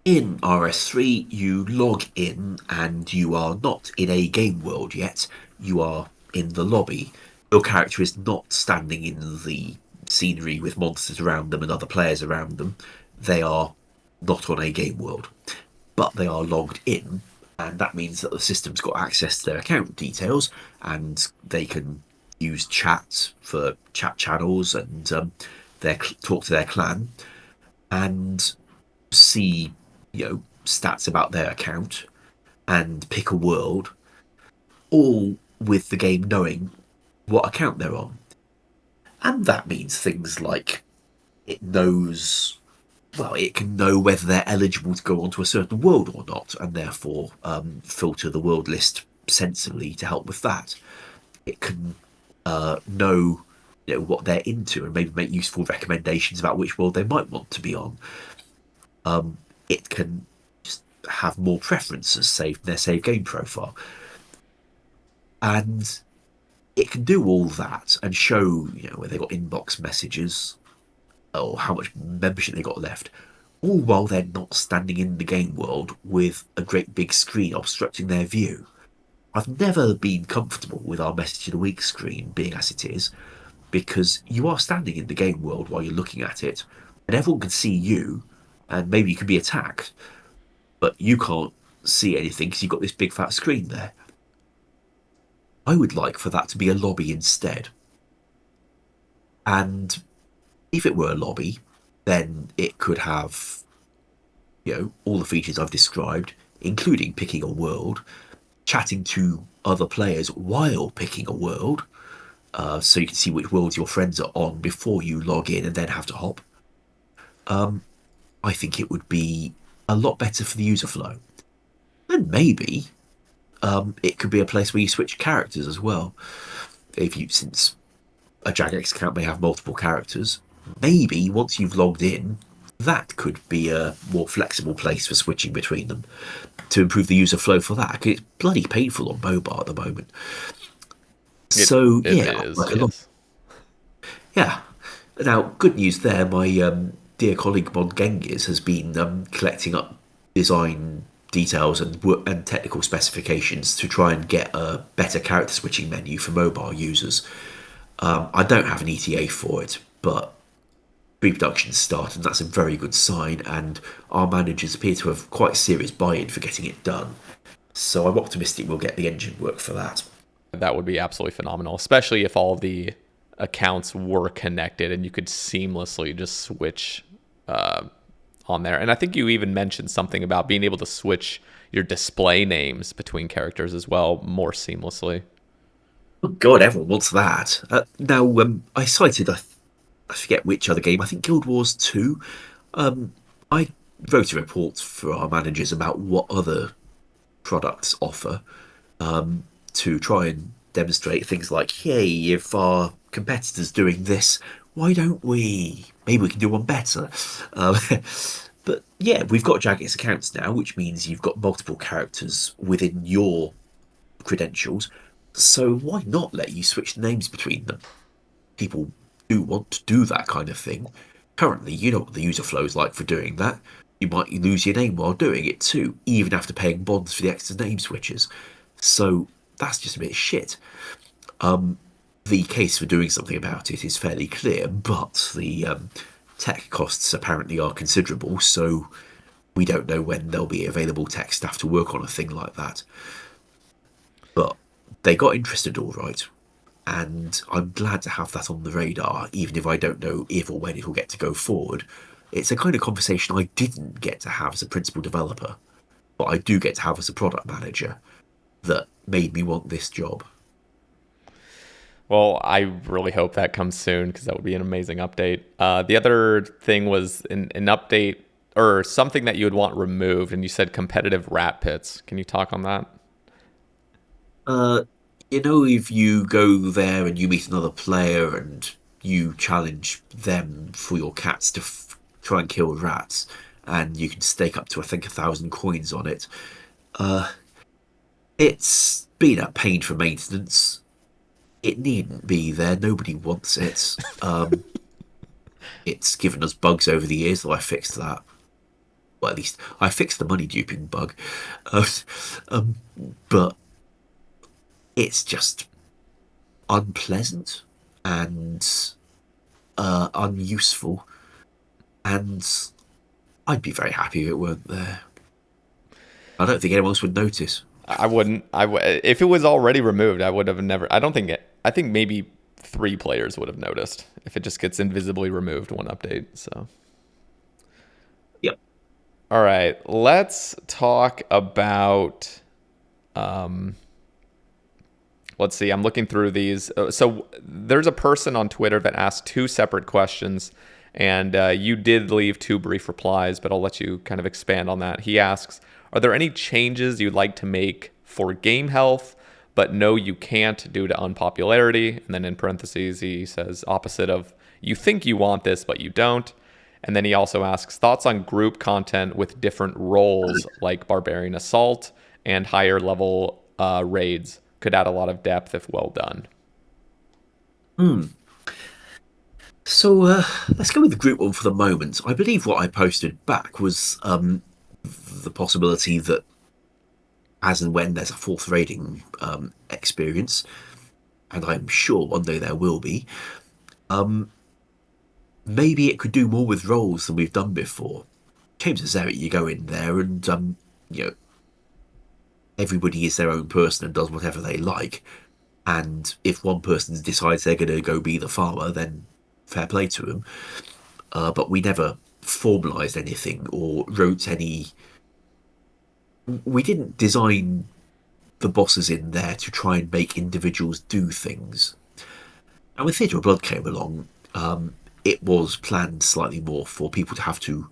in RS3, you log in and you are not in a game world yet. You are in the lobby. Your character is not standing in the scenery with monsters around them and other players around them. They are not on a game world, but they are logged in, and that means that the system's got access to their account details, and they can use chat for chat channels and talk to their clan and see stats about their account and pick a world, all with the game knowing what account they're on. And that means things like it knows, well, it can know whether they're eligible to go onto a certain world or not, and therefore filter the world list sensibly to help with that. It can know what they're into and maybe make useful recommendations about which world they might want to be on. It can just have more preferences saved in their save game profile. And it can do all that and show, where they got inbox messages or how much membership they got left, all while they're not standing in the game world with a great big screen obstructing their view. I've never been comfortable with our message of the week screen being as it is, because you are standing in the game world while you're looking at it, and everyone can see you, and maybe you can be attacked, but you can't see anything because you've got this big fat screen there. I would like for that to be a lobby instead. And if it were a lobby, then it could have, all the features I've described, including picking a world, chatting to other players while picking a world, so you can see which worlds your friends are on before you log in and then have to hop. I think it would be a lot better for the user flow. And maybe it could be a place where you switch characters as well. Since a Jagex account may have multiple characters, maybe once you've logged in, that could be a more flexible place for switching between them to improve the user flow for that. 'Cause it's bloody painful on mobile at the moment. So It yeah, is, like yes. yeah. Now, good news there. My dear colleague Mon Genghis has been collecting up design details and technical specifications to try and get a better character switching menu for mobile users. I don't have an ETA for it, but pre-production started, and that's a very good sign, and our managers appear to have quite serious buy-in for getting it done. So I'm optimistic we'll get the engine work for that. That would be absolutely phenomenal, especially if all the accounts were connected and you could seamlessly just switch on there. And I think you even mentioned something about being able to switch your display names between characters as well more seamlessly. Oh God, everyone wants that. Now, I cited, I forget which other game, I think Guild Wars 2. I wrote a report for our managers about what other products offer to try and demonstrate things like, hey, if our competitor's doing this, why don't we? Maybe we can do one better. Um, but yeah, we've got Jagex accounts now, which means you've got multiple characters within your credentials. So why not let you switch names between them? People do want to do that kind of thing. Currently, you know what the user flow is like for doing that. You might lose your name while doing it too, even after paying bonds for the extra name switches. So that's just a bit shit. The case for doing something about it is fairly clear, but the tech costs apparently are considerable, so we don't know when there'll be available tech staff to work on a thing like that. But they got interested all right, and I'm glad to have that on the radar, even if I don't know if or when it will get to go forward. It's a kind of conversation I didn't get to have as a principal developer, but I do get to have as a product manager that made me want this job. Well, I really hope that comes soon because that would be an amazing update. The other thing was an update or something that you would want removed, and you said competitive rat pits. Can you talk on that? Uh, if you go there and you meet another player and you challenge them for your cats to try and kill rats, and you can stake up to I think 1,000 coins on it. It's been a pain for maintenance. It needn't be there. Nobody wants it. It's given us bugs over the years, though I fixed that. Well, at least I fixed the money duping bug. Uh, um, but it's just unpleasant and unuseful, and I'd be very happy if it weren't there. I don't think anyone else would notice. I wouldn't. If it was already removed, I would have never. I don't think it. I think maybe 3 players would have noticed if it just gets invisibly removed one update. So, Yep. all right, let's talk about. Um, let's see. I'm looking through these. So there's a person on Twitter that asked 2 separate questions, and you did leave 2 brief replies, but I'll let you kind of expand on that. He asks, "Are there any changes you'd like to make for game health, but no, you can't due to unpopularity?" And then in parentheses, he says, opposite of "you think you want this, but you don't." And then he also asks, "Thoughts on group content with different roles like Barbarian Assault and higher level raids? Could add a lot of depth if well done." So let's go with the group one for the moment. I believe what I posted back was the possibility that as and when there's a fourth raiding experience, and I'm sure one day there will be, maybe it could do more with roles than we've done before. James and Zeri, you go in there and you know everybody is their own person and does whatever they like. And if one person decides they're going to go be the farmer, then fair play to them. But we never formalised anything or wrote any. We didn't design the bosses in there to try and make individuals do things. And when Theatre of Blood came along, it was planned slightly more for people to have to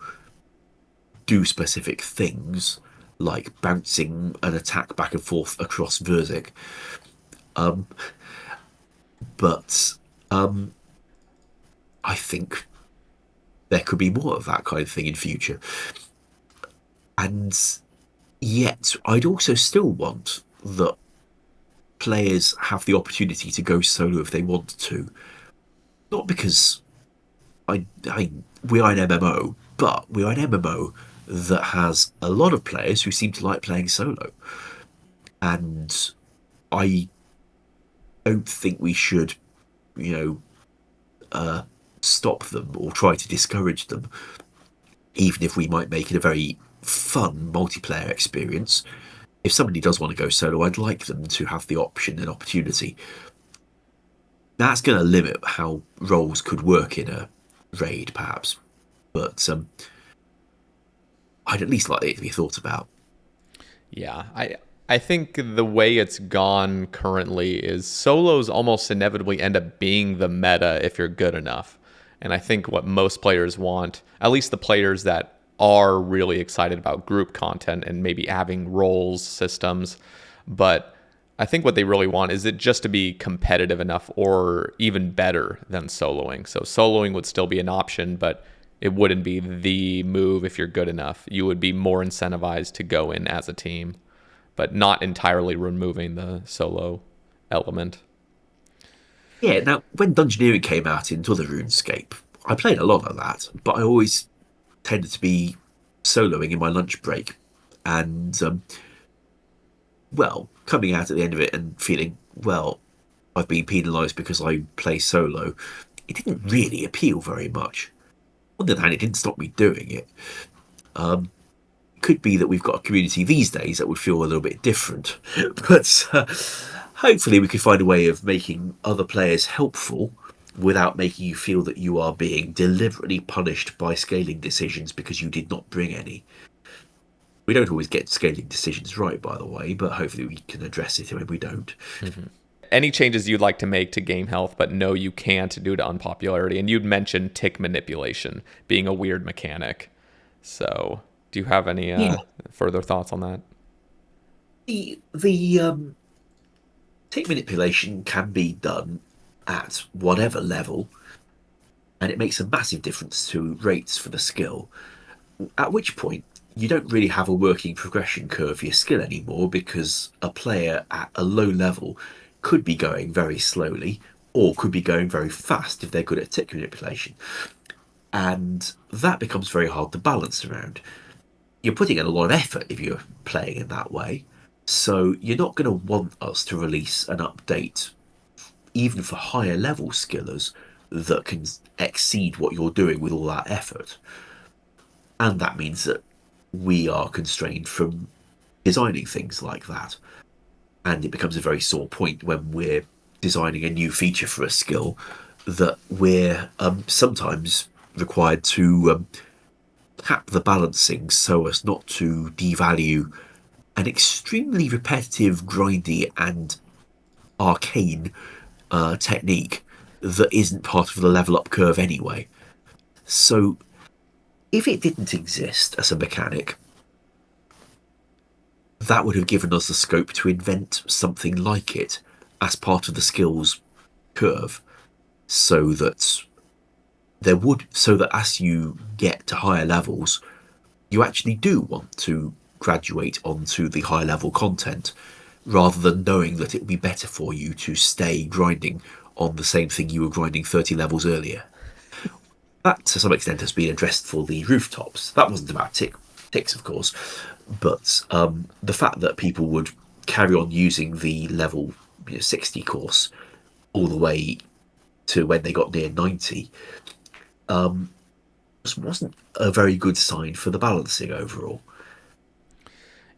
do specific things, like bouncing an attack back and forth across Verzik. But I think there could be more of that kind of thing in future. And yet, I'd also still want that players have the opportunity to go solo if they want to. Not because we are an MMO, but we are an MMO that has a lot of players who seem to like playing solo. And I don't think we should, stop them or try to discourage them, even if we might make it a very fun multiplayer experience. If somebody does want to go solo, I'd like them to have the option and opportunity. That's going to limit how roles could work in a raid, perhaps, but I'd at least like it to be thought about. Yeah, I think the way it's gone currently is solos almost inevitably end up being the meta if you're good enough. And I think what most players want, at least the players that are really excited about group content and maybe having roles systems, but I think what they really want is it just to be competitive enough or even better than soloing. So soloing would still be an option, but it wouldn't be the move if you're good enough. You would be more incentivized to go in as a team, but not entirely removing the solo element. Yeah, now, when Dungeoneering came out into the RuneScape, I played a lot of that, but I always tended to be soloing in my lunch break. And, well, coming out at the end of it and feeling, well, I've been penalised because I play solo, it didn't really appeal very much. On the other hand, it didn't stop me doing it. It could be that we've got a community these days that would feel a little bit different, but hopefully we could find a way of making other players helpful without making you feel that you are being deliberately punished by scaling decisions because you did not bring any. We don't always get scaling decisions right, by the way, but hopefully we can address it when we don't. Mm-hmm. Any changes you'd like to make to game health, but no, you can't due to unpopularity? And you'd mentioned tick manipulation being a weird mechanic. So, do you have any Yeah, further thoughts on that? the tick manipulation can be done at whatever level, and it makes a massive difference to rates for the skill. At which point, you don't really have a working progression curve for your skill anymore because a player at a low level could be going very slowly or could be going very fast if they're good at tick manipulation. And that becomes very hard to balance around. You're putting in a lot of effort if you're playing in that way. So you're not going to want us to release an update, even for higher level skillers, that can exceed what you're doing with all that effort. And that means that we are constrained from designing things like that. And it becomes a very sore point when we're designing a new feature for a skill that we're sometimes required to cap the balancing so as not to devalue an extremely repetitive, grindy, and arcane technique that isn't part of the level up curve anyway. So if it didn't exist as a mechanic, that would have given us the scope to invent something like it as part of the skills curve, so that so that as you get to higher levels, you actually do want to graduate onto the high level content, rather than knowing that it would be better for you to stay grinding on the same thing you were grinding 30 levels earlier. That, to some extent, has been addressed for the rooftops. That wasn't about ticks, of course, but the fact that people would carry on using the level 60 course all the way to when they got near 90 wasn't a very good sign for the balancing overall.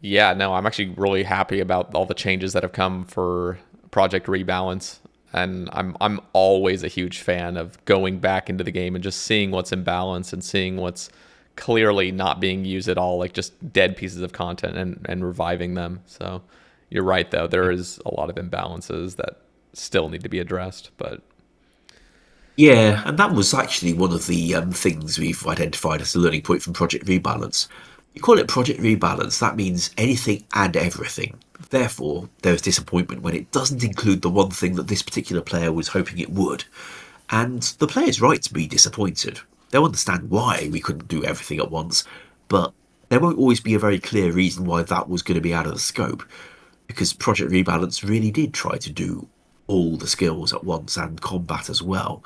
Yeah, no, I'm actually really happy about all the changes that have come for Project Rebalance. And I'm always a huge fan of going back into the game and just seeing what's in balance and seeing what's clearly not being used at all, like just dead pieces of content, and reviving them. So you're right, though. There is a lot of imbalances that still need to be addressed. But Yeah, and that was actually one of the things we've identified as a learning point from Project Rebalance. You call it Project Rebalance, that means anything and everything. Therefore, there's disappointment when it doesn't include the one thing that this particular player was hoping it would. And the player's right to be disappointed. They'll understand why we couldn't do everything at once, but there won't always be a very clear reason why that was going to be out of the scope, because Project Rebalance really did try to do all the skills at once and combat as well.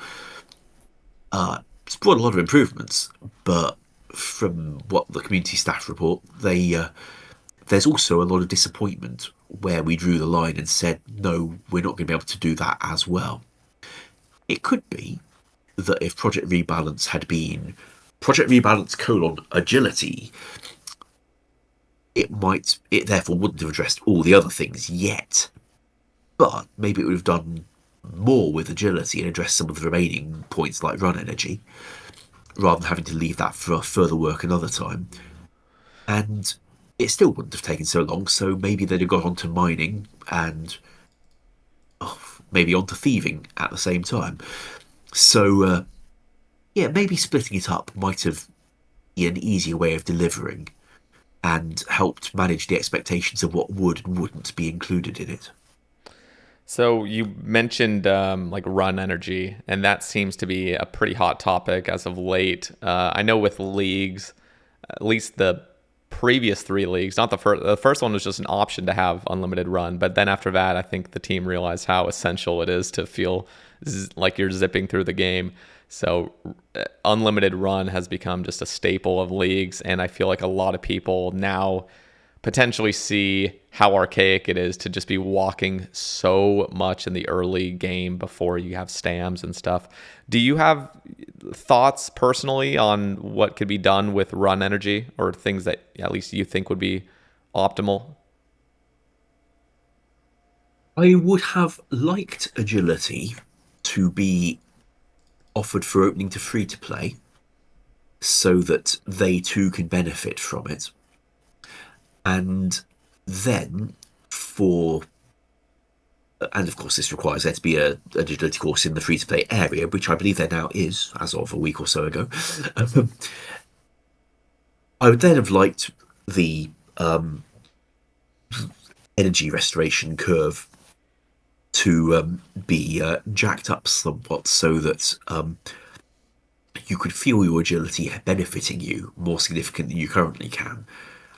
It's brought a lot of improvements, but from what the community staff report, there's also a lot of disappointment where we drew the line and said, no, we're not going to be able to do that as well. It could be that if Project Rebalance had been Project Rebalance agility, it therefore wouldn't have addressed all the other things yet. But maybe it would have done more with agility and addressed some of the remaining points like run energy, rather than having to leave that for further work another time. And it still wouldn't have taken so long, so maybe they'd have got onto mining and maybe onto thieving at the same time. So, yeah, maybe splitting it up might have been an easier way of delivering and helped manage the expectations of what would and wouldn't be included in it. so you mentioned like run energy, and that seems to be a pretty hot topic as of late. I know with leagues, at least the previous three leagues, not the first. The first one was just an option to have unlimited run, but then after that, I think the team realized how essential it is to feel like you're zipping through the game. So unlimited run has become just a staple of leagues, and I feel like a lot of people now potentially see how archaic it is to just be walking so much in the early game before you have stams and stuff. Do you have thoughts personally on what could be done with run energy, or things that at least you think would be optimal? I would have liked agility to be offered for opening to free to play so that they too can benefit from it. And then for and of course this requires there to be a agility course in the free to play area, which I believe there now is as of a week or so ago. I would then have liked the energy restoration curve to be jacked up somewhat so that you could feel your agility benefiting you more significantly than you currently can.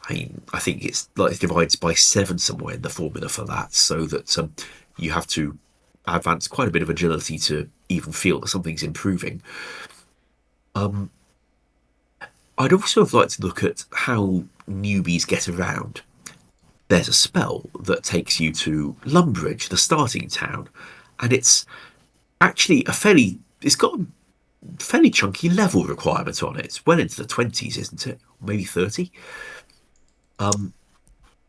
I mean, I think it's like it divides by 7 somewhere in the formula for that, so that you have to advance quite a bit of agility to even feel that something's improving. I'd also have liked to look at how newbies get around. There's a spell that takes you to Lumbridge, the starting town, and it's actually it's got a fairly chunky level requirement on it. It's well into the 20s, isn't it? Maybe 30.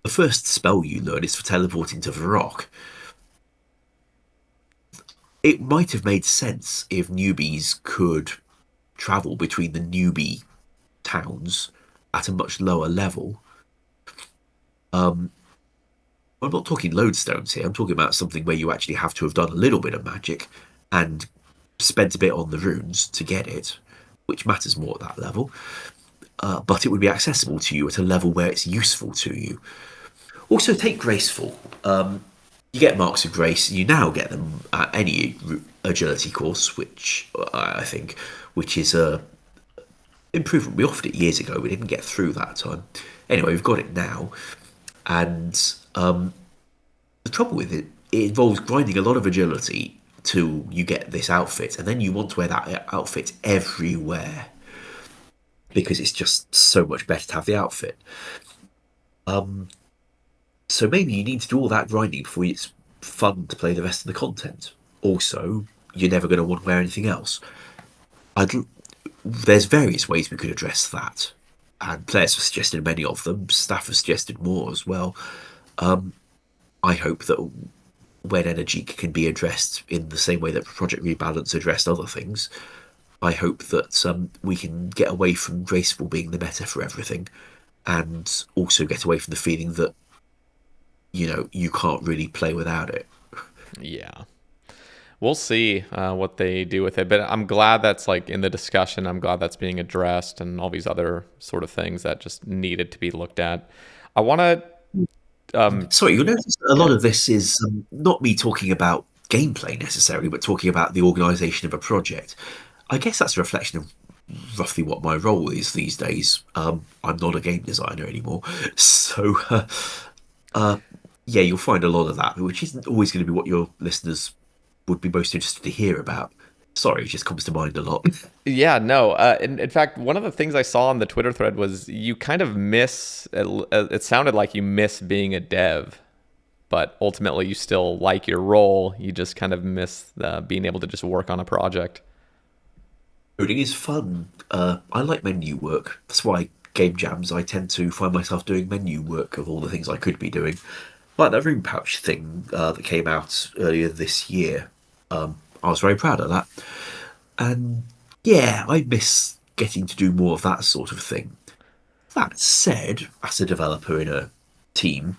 The first spell you learn is for teleporting to Varrock. It might have made sense if newbies could travel between the newbie towns at a much lower level. I'm not talking lodestones here. I'm talking about something where you actually have to have done a little bit of magic and spent a bit on the runes to get it, which matters more at that level. But it would be accessible to you at a level where it's useful to you. Also, take Graceful. You get marks of grace. You now get them at any agility course, which I think, which is a improvement. We offered it years ago. We didn't get through that time. Anyway, we've got it now, and the trouble with it involves grinding a lot of agility till you get this outfit, and then you want to wear that outfit everywhere because it's just so much better to have the outfit. So maybe you need to do all that grinding before it's fun to play the rest of the content. Also, you're never going to want to wear anything else. There's various ways we could address that, and players have suggested many of them. Staff have suggested more as well. I hope that when energy can be addressed in the same way that Project Rebalance addressed other things, I hope that we can get away from Graceful being the meta for everything, and also get away from the feeling that you can't really play without it. Yeah. We'll see what they do with it, but I'm glad that's like in the discussion. I'm glad that's being addressed, and all these other sort of things that just needed to be looked at. I want to. Sorry, you'll notice a lot of this is not me talking about gameplay necessarily, but talking about the organisation of a project. I guess that's a reflection of roughly what my role is these days. I'm not a game designer anymore, so yeah, you'll find a lot of that, which isn't always going to be what your listeners would be most interested to hear about. Sorry, it just comes to mind a lot. Yeah, no. In fact, one of the things I saw on the Twitter thread was you kind of miss. It sounded like you miss being a dev, but ultimately you still like your role. You just kind of miss being able to just work on a project. Coding is fun. I like menu work. That's why game jams, I tend to find myself doing menu work of all the things I could be doing. Like that Rune Pouch thing that came out earlier this year. I was very proud of that. And yeah, I miss getting to do more of that sort of thing. That said, as a developer in a team,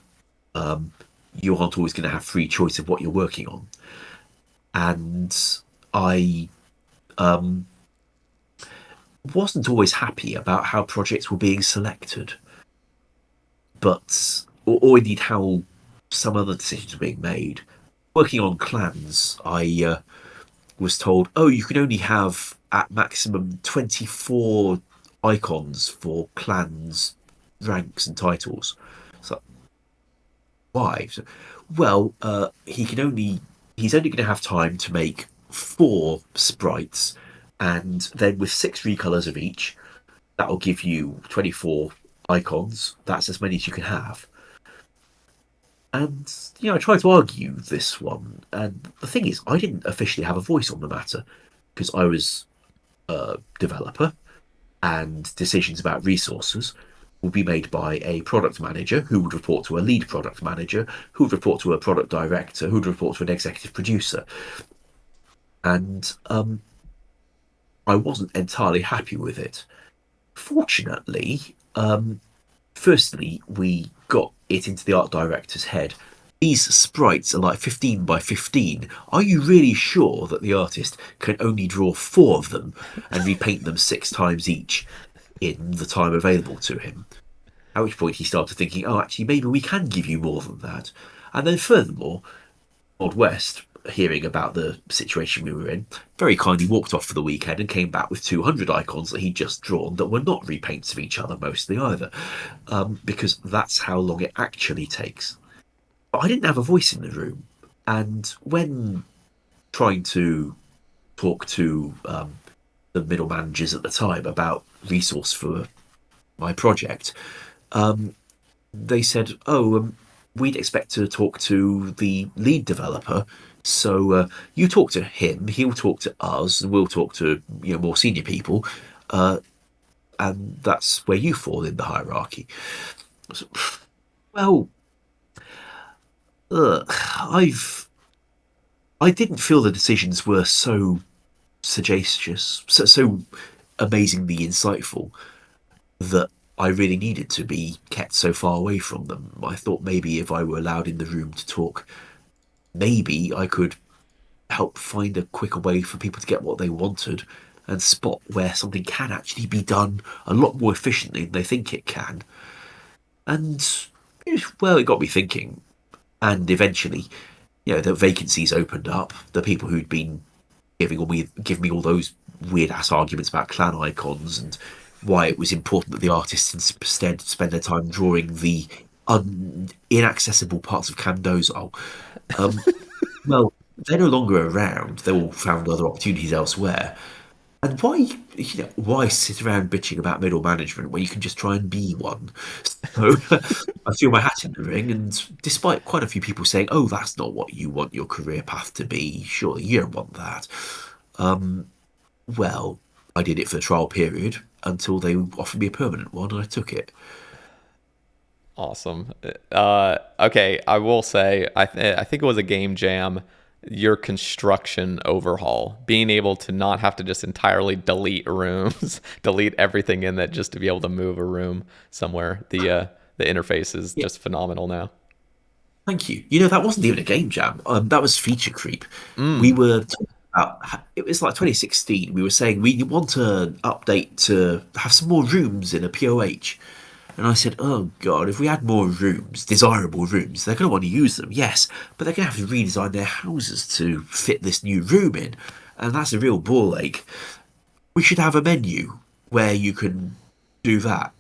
you aren't always going to have free choice of what you're working on. And I wasn't always happy about how projects were being selected, or indeed how some other decisions were being made. Working on clans, I was told, oh, you can only have at maximum 24 icons for clans, ranks, and titles. So, why? So, well, he's only going to have time to make 4 sprites, and then with 6 recolors of each, that will give you 24 icons. That's as many as you can have. And, I tried to argue this one. And the thing is, I didn't officially have a voice on the matter because I was a developer and decisions about resources will be made by a product manager who would report to a lead product manager, who would report to a product director, who would report to an executive producer. And I wasn't entirely happy with it. Fortunately, firstly, we got it into the art director's head. These sprites are like 15 by 15. Are you really sure that the artist can only draw 4 of them and repaint them 6 times each in the time available to him? At which point he started thinking, oh, actually, maybe we can give you more than that. And then furthermore, Old West, hearing about the situation we were in, very kindly walked off for the weekend and came back with 200 icons that he'd just drawn that were not repaints of each other mostly either, because that's how long it actually takes. But I didn't have a voice in the room. And when trying to talk to the middle managers at the time about resource for my project, they said, "Oh, we'd expect to talk to the lead developer. So you talk to him. He'll talk to us, and we'll talk to more senior people, and that's where you fall in the hierarchy." So, well, I didn't feel the decisions were so sagacious, so amazingly insightful that I really needed to be kept so far away from them. I thought maybe if I were allowed in the room to talk, maybe I could help find a quicker way for people to get what they wanted and spot where something can actually be done a lot more efficiently than they think it can. And, well, it got me thinking. And eventually, the vacancies opened up. The people who'd been giving me all those weird ass arguments about clan icons and why it was important that the artists instead spend their time drawing the inaccessible parts of Camdozal. Well, they're no longer around. They all found other opportunities elsewhere. And why sit around bitching about middle management when you can just try and be one? So I threw my hat in the ring, and despite quite a few people saying, "Oh, that's not what you want your career path to be. Surely you don't want that." Well, I did it for the trial period until they offered me a permanent one, and I took it. Awesome. Okay, I will say I think it was a game jam. Your construction overhaul, being able to not have to just entirely delete rooms, delete everything in that just to be able to move a room somewhere. The interface is Yeah, just phenomenal now. thank you. That wasn't even a game jam. That was feature creep. We Mm. were talking about it was like 2016. We were saying we want an update to have some more rooms in a POH. And I said, oh God, if we had more rooms, desirable rooms, they're going to want to use them, yes, but they're going to have to redesign their houses to fit this new room in. And that's a real ball ache. We should have a menu where you can do that.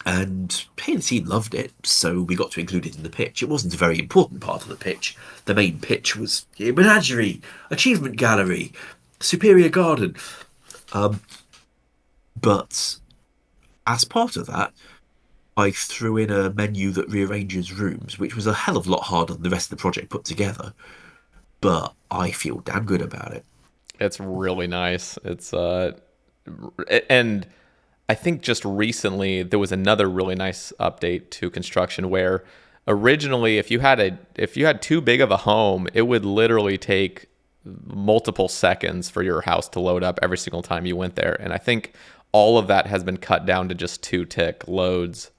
And hey, the team loved it, so we got to include it in the pitch. It wasn't a very important part of the pitch. The main pitch was a menagerie, achievement gallery, superior garden. But as part of that, I threw in a menu that rearranges rooms, which was a hell of a lot harder than the rest of the project put together. But I feel damn good about it. It's really nice. And I think just recently there was another really nice update to construction where originally if you had too big of a home, it would literally take multiple seconds for your house to load up every single time you went there. And I think all of that has been cut down to just 2 tick loads.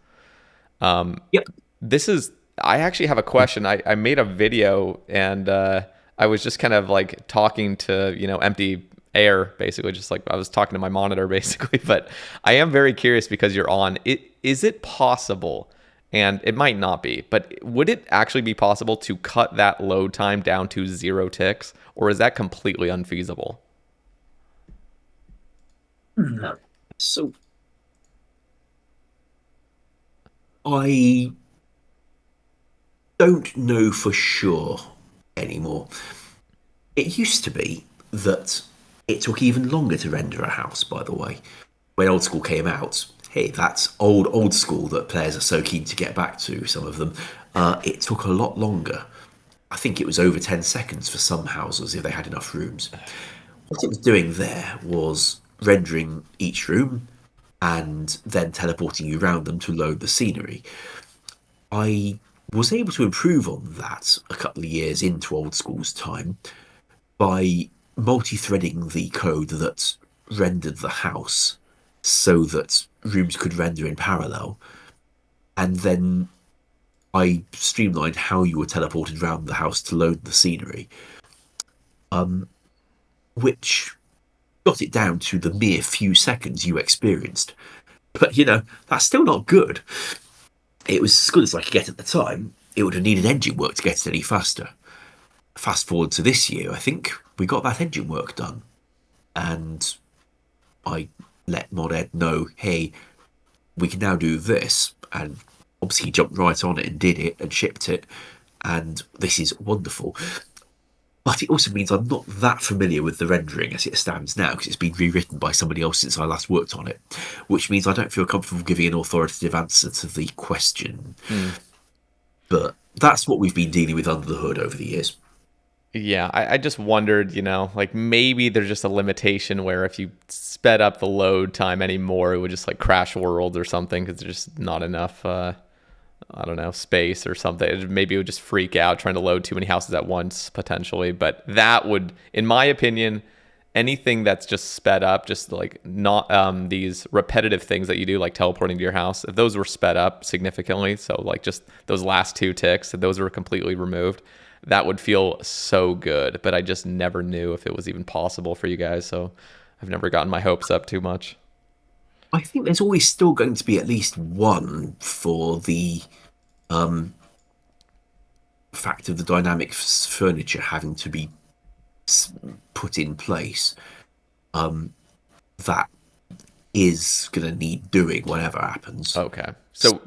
Yep. This is I actually have a question. I made a video and I was just kind of like talking to empty air, basically, just like I was talking to my monitor basically. But I am very curious because you're on it. Is it possible, and it might not be, but would it actually be possible to cut that load time down to 0 ticks, or is that completely unfeasible? So I don't know for sure anymore. It used to be that it took even longer to render a house, by the way. When Old School came out, hey, that's old school that players are so keen to get back to, some of them. It took a lot longer. I think it was over 10 seconds for some houses if they had enough rooms. What it was doing there was rendering each room and then teleporting you around them to load the scenery. I was able to improve on that a couple of years into Old School's time by multi-threading the code that rendered the house so that rooms could render in parallel. And then I streamlined how you were teleported around the house to load the scenery, which got it down to the mere few seconds you experienced. But, that's still not good. It was as good as I could get at the time. It would have needed engine work to get it any faster. Fast forward to this year, I think we got that engine work done. And I let Mod Ed know, hey, we can now do this. And obviously he jumped right on it and did it and shipped it. And this is wonderful. But it also means I'm not that familiar with the rendering as it stands now because it's been rewritten by somebody else since I last worked on it, which means I don't feel comfortable giving an authoritative answer to the question. But that's what we've been dealing with under the hood over the years. Yeah, I just wondered, like maybe there's just a limitation where if you sped up the load time anymore, it would just like crash worlds or something because there's just not enough, I don't know, space or something. Maybe it would just freak out trying to load too many houses at once, potentially. But that would, in my opinion, anything that's just sped up, just like not these repetitive things that you do, like teleporting to your house, if those were sped up significantly, so like just those last 2 ticks, if those were completely removed, that would feel so good. But I just never knew if it was even possible for you guys, so I've never gotten my hopes up too much. I think there's always still going to be at least one for the fact of the dynamic furniture having to be put in place. That is going to need doing whatever happens. Okay. So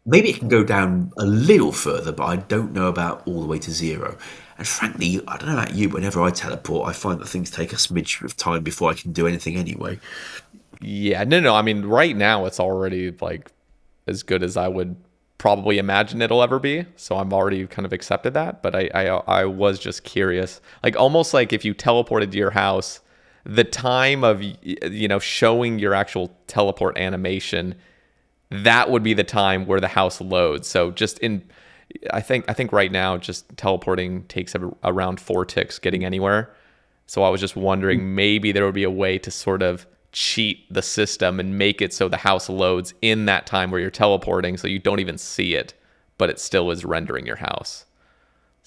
maybe it can go down a little further, but I don't know about all the way to 0. And frankly, I don't know about you, whenever I teleport, I find that things take a smidge of time before I can do anything anyway. yeah, no. I mean, right now it's already like as good as I would probably imagine it'll ever be. So I'm already kind of accepted that. But I was just curious, like almost like if you teleported to your house, the time of showing your actual teleport animation, that would be the time where the house loads. So I think right now just teleporting takes around 4 ticks getting anywhere. So I was just wondering maybe there would be a way to sort of cheat the system and make it so the house loads in that time where you're teleporting, so you don't even see it, but it still is rendering your house.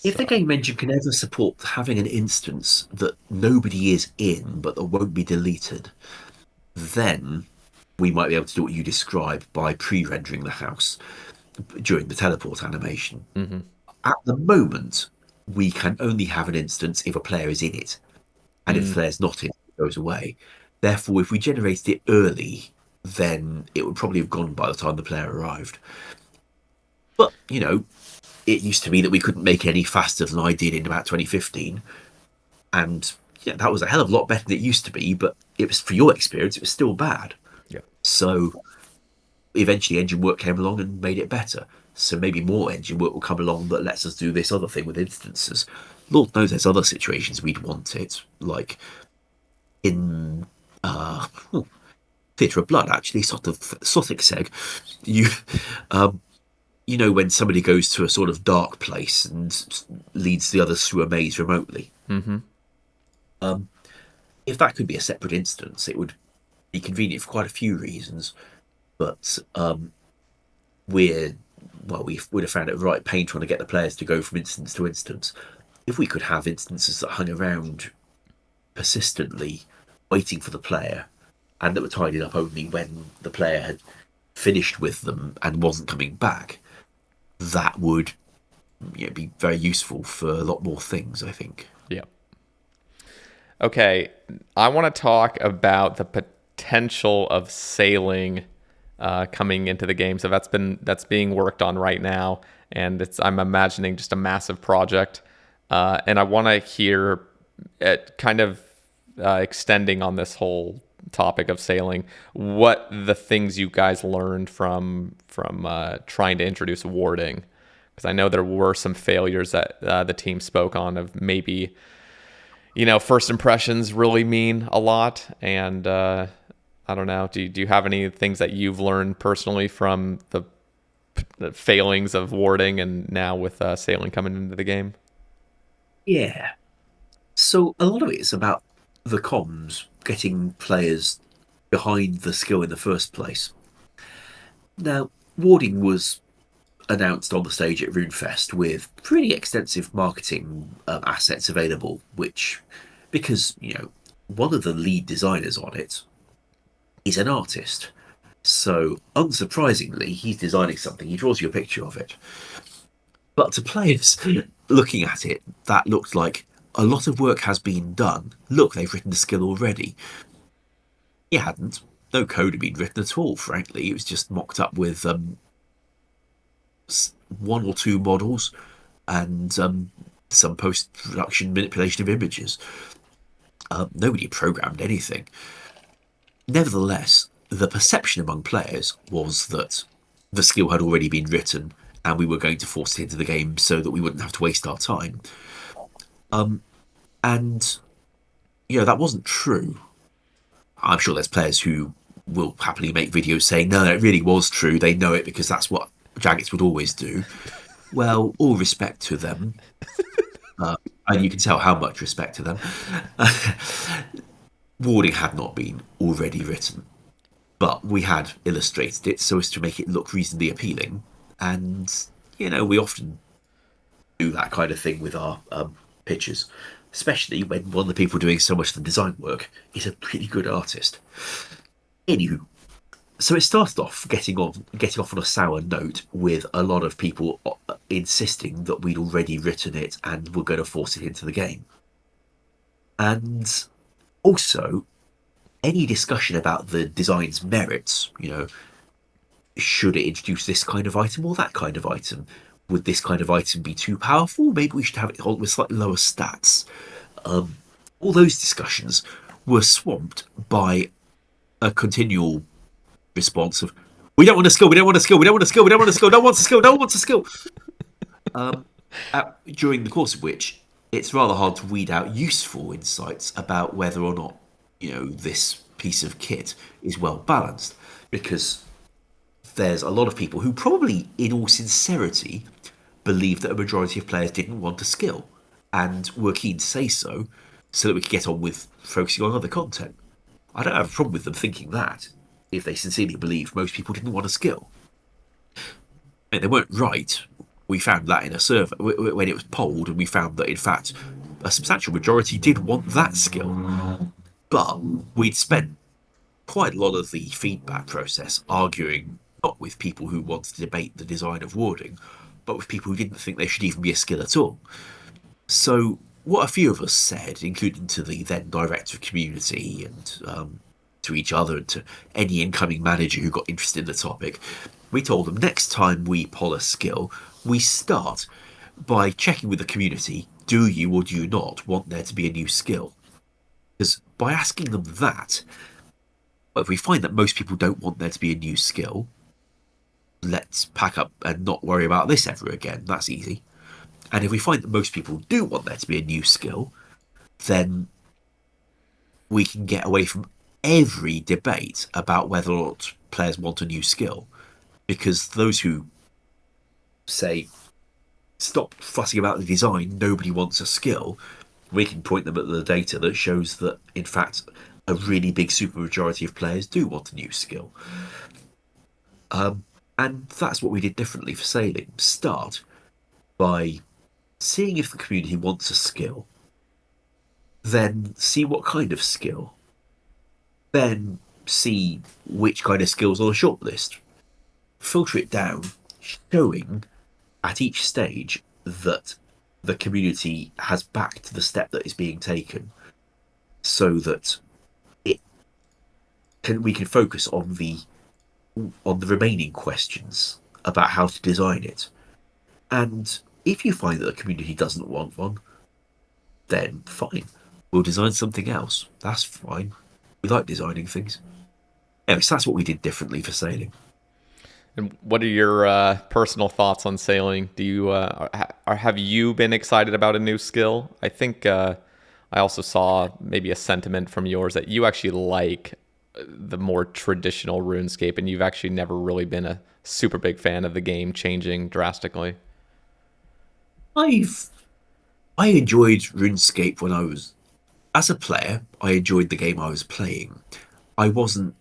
If the game engine can ever support having an instance that nobody is in but that won't be deleted, then we might be able to do what you describe by pre-rendering the house during the teleport animation. At the moment, we can only have an instance if a player is in it, and if the player's not in it, it goes away. Therefore, if we generated it early, then it would probably have gone by the time the player arrived. But, it used to be that we couldn't make it any faster than I did in about 2015. And yeah, that was a hell of a lot better than it used to be, but it was, for your experience, it was still bad. Yeah. So eventually engine work came along and made it better. So maybe more engine work will come along that lets us do this other thing with instances. Lord knows there's other situations we'd want it, like in Theatre of Blood, actually, sort of Seg. When somebody goes to a sort of dark place and leads the others through a maze remotely. If that could be a separate instance, it would be convenient for quite a few reasons. But we would have found it right pain trying to get the players to go from instance to instance. If we could have instances that hung around persistently, waiting for the player, and that were tidied up only when the player had finished with them and wasn't coming back, that would be very useful for a lot more things, I think. Yeah. Okay, I want to talk about the potential of sailing coming into the game. So that's being worked on right now, and I'm imagining just a massive project. And I want to hear it kind of extending on this whole topic of sailing, what the things you guys learned from trying to introduce warding, Because I know there were some failures that the team spoke on of maybe, first impressions really mean a lot. And I don't know. Do you have any things that you've learned personally from the failings of warding and now with sailing coming into the game? Yeah. So a lot of it is about the comms getting players behind the skill in the first place. Now, warding was announced on the stage at RuneFest with pretty extensive marketing assets available, which, because, one of the lead designers on it is an artist. So, unsurprisingly, he's designing something, he draws you a picture of it. But to players looking at it, that looked like a lot of work has been done. Look, they've written the skill already. It hadn't. No code had been written at all, frankly. It was just mocked up with one or two models and some post-production manipulation of images. Nobody programmed anything. Nevertheless, the perception among players was that the skill had already been written and we were going to force it into the game so that we wouldn't have to waste our time. And, that wasn't true. I'm sure there's players who will happily make videos saying, no, it really was true. They know it because that's what Jagex would always do. Well, all respect to them. And you can tell how much respect to them. Warding had not been already written, but we had illustrated it so as to make it look reasonably appealing. And, we often do that kind of thing with our pictures, especially when one of the people doing so much of the design work is a pretty good artist. Anywho, so it started off getting off on a sour note with a lot of people insisting that we'd already written it and were going to force it into the game. And also, any discussion about the design's merits, should it introduce this kind of item or that kind of item? Would this kind of item be too powerful? Maybe we should have it with slightly lower stats. All those discussions were swamped by a continual response of, we don't want a skill, we don't want a skill, we don't want a skill, we don't want a skill, no one wants a skill, no one wants a skill. During the course of which, it's rather hard to weed out useful insights about whether or not, this piece of kit is well balanced, because there's a lot of people who probably, in all sincerity, believe that a majority of players didn't want a skill and were keen to say so that we could get on with focusing on other content. I don't have a problem with them thinking that, if they sincerely believe most people didn't want a skill. And they weren't right. We found that in a survey when it was polled, and we found that, in fact, a substantial majority did want that skill. But we'd spent quite a lot of the feedback process arguing not with people who wanted to debate the design of warding, but with people who didn't think there should even be a skill at all. So what a few of us said, including to the then director of community and to each other and to any incoming manager who got interested in the topic, we told them next time we poll a skill, we start by checking with the community, do you or do you not want there to be a new skill? Because by asking them that, well, if we find that most people don't want there to be a new skill, let's pack up and not worry about this ever again. That's easy. And if we find that most people do want there to be a new skill, then we can get away from every debate about whether or not players want a new skill. Because those who say, stop fussing about the design, nobody wants a skill, we can point them at the data that shows that, in fact, a really big supermajority of players do want a new skill. And that's what we did differently for sailing. Start by seeing if the community wants a skill, then see what kind of skill, then see which kind of skills on the shortlist, filter it down, showing at each stage that the community has backed the step that is being taken, so that we can focus on the remaining questions about how to design it. And if you find that the community doesn't want one, then fine, we'll design something else. That's fine. We like designing things. Anyway, so that's what we did differently for sailing. And what are your personal thoughts on sailing? Do you have you been excited about a new skill? I think I also saw maybe a sentiment from yours that you actually like the more traditional RuneScape, and you've actually never really been a super big fan of the game changing drastically. I've I enjoyed RuneScape when I was as a player. I enjoyed the game I was playing. I wasn't,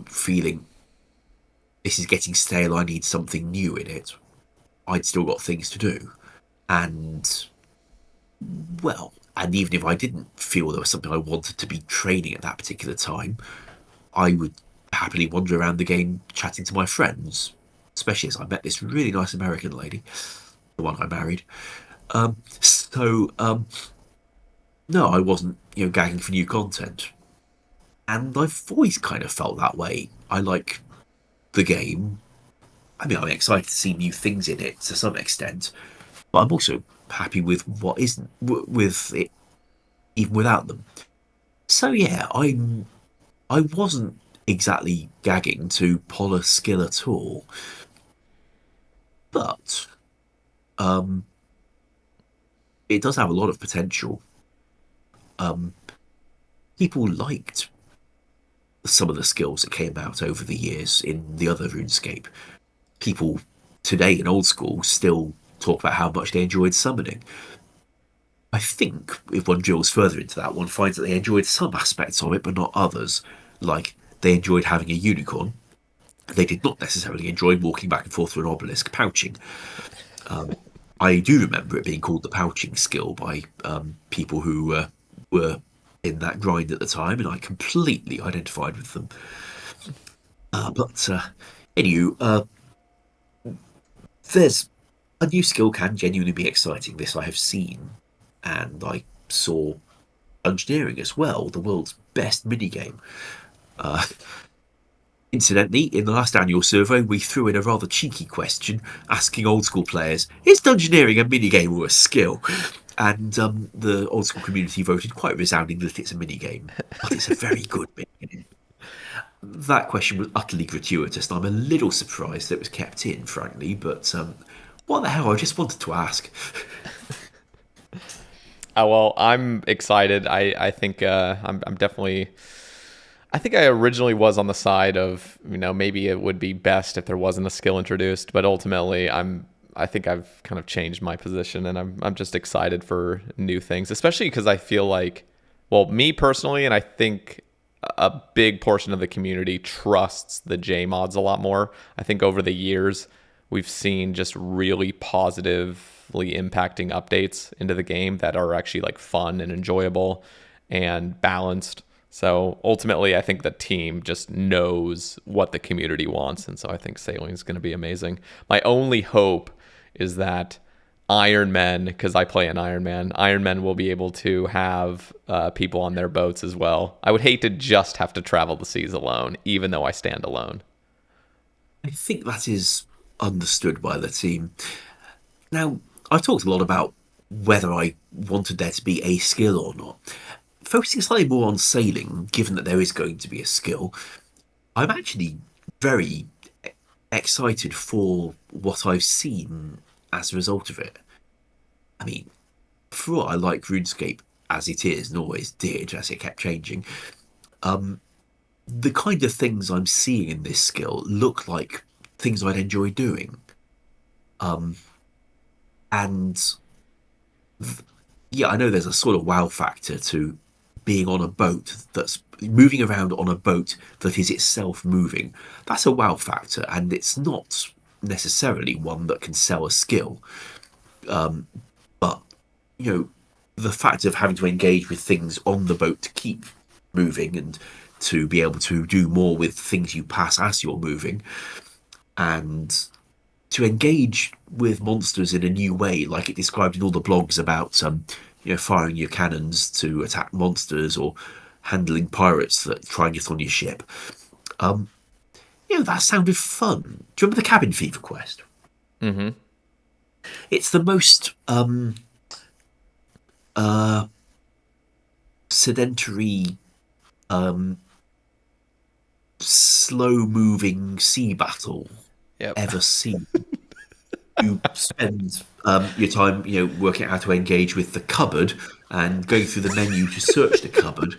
feeling this is getting stale. I need something new in it. I'd still got things to do, and and even if I didn't feel there was something I wanted to be training at that particular time, I would happily wander around the game chatting to my friends, especially as I met this really nice American lady, the one I married. No, I wasn't, gagging for new content. And I've always kind of felt that way. I like the game. I mean, I'm excited to see new things in it to some extent, but I'm also happy with what isn't, with it, even without them. So yeah, I wasn't exactly gagging to polish skill at all, but um, it does have a lot of potential. Um, People liked some of the skills that came out over the years in the other RuneScape. People today in old school still talk about how much they enjoyed summoning. I think if one drills further into that, one finds that they enjoyed some aspects of it, but not others. Like they enjoyed having a unicorn. They did not necessarily enjoy walking back and forth through an obelisk pouching. I do remember it being called the pouching skill by people who were in that grind at the time, and I completely identified with them. But anyway, there's a new skill can genuinely be exciting. This I have seen, and I saw engineering as well, the world's best minigame. Uh, Incidentally, in the last annual survey, we threw in a rather cheeky question asking old school players, is dungeoneering a minigame or a skill? And the old school community voted quite resoundingly that it's a minigame, but it's a very good minigame. That question was utterly gratuitous, and I'm a little surprised that it was kept in, frankly, but what the hell? I just wanted to ask. Oh well, I'm excited. I think I'm definitely. I think I originally was on the side of maybe it would be best if there wasn't a skill introduced, but ultimately I think I've kind of changed my position, and I'm just excited for new things, especially because I feel like, well, me personally, and I think a big portion of the community trusts the J mods a lot more. I think over the years we've seen just really positively impacting updates into the game that are actually like fun and enjoyable and balanced. So ultimately, I think the team just knows what the community wants, and so I think sailing is going to be amazing. My only hope is that Ironman, because I play an Ironman will be able to have people on their boats as well. I would hate to just have to travel the seas alone, even though I stand alone. I think that is understood by the team. Now, I've talked a lot about whether I wanted there to be a skill or not. Focusing slightly more on sailing, given that there is going to be a skill, I'm actually very excited for what I've seen as a result of it. I mean, for all I like RuneScape as it is and always did, as it kept changing, the kind of things I'm seeing in this skill look like things I'd enjoy doing. And yeah, I know there's a sort of wow factor to being on a boat that's moving around on a boat that is itself moving. That's a wow factor, and it's not necessarily one that can sell a skill. But, you know, the fact of having to engage with things on the boat to keep moving and to be able to do more with things you pass as you're moving and to engage with monsters in a new way, like it described in all the blogs about firing your cannons to attack monsters or handling pirates that try and get on your ship. That sounded fun. Do you remember the Cabin Fever quest? Mm-hmm. It's the most sedentary slow-moving sea battle Yep. ever seen. You spend your time, working out how to engage with the cupboard and going through the menu to search the cupboard,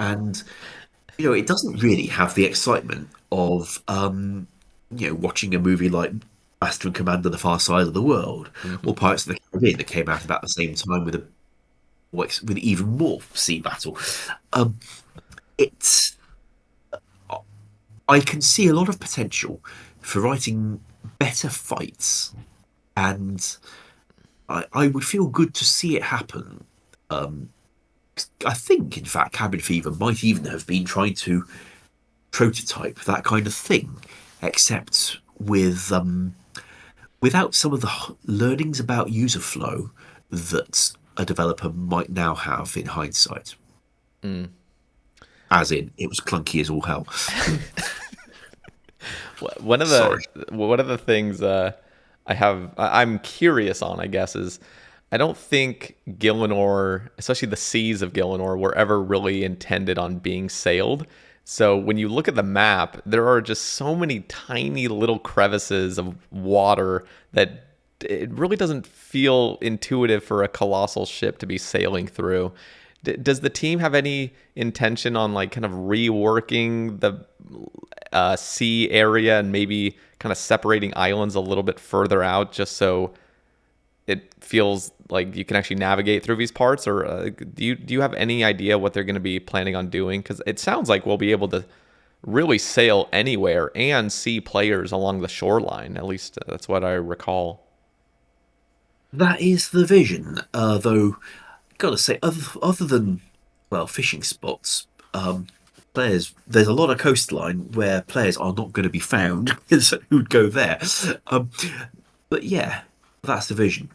and it doesn't really have the excitement of watching a movie like Master and Commander: The Far Side of the World or Hmm. Pirates of the Caribbean that came out about the same time with even more sea battle. Um, it's I can see a lot of potential for writing better fights, and I would feel good to see it happen. Um, I think, in fact, Cabin Fever might even have been trying to prototype that kind of thing, except without some of the learnings about user flow that a developer might now have in hindsight. Mm. As in, it was clunky as all hell. One of the Sorry. things I'm curious on, I guess, is I don't think Gielinor, especially the seas of Gielinor, were ever really intended on being sailed. So when you look at the map, there are just so many tiny little crevices of water that it really doesn't feel intuitive for a colossal ship to be sailing through. Does the team have any intention on like kind of reworking the sea area and maybe kind of separating islands a little bit further out just so it feels like you can actually navigate through these parts? Or do you have any idea what they're going to be planning on doing? Because it sounds like we'll be able to really sail anywhere and see players along the shoreline. At least that's what I recall. That is the vision, though. Gotta say, other than fishing spots, players there's a lot of coastline where players are not going to be found who'd go there. Um, but yeah, that's the vision.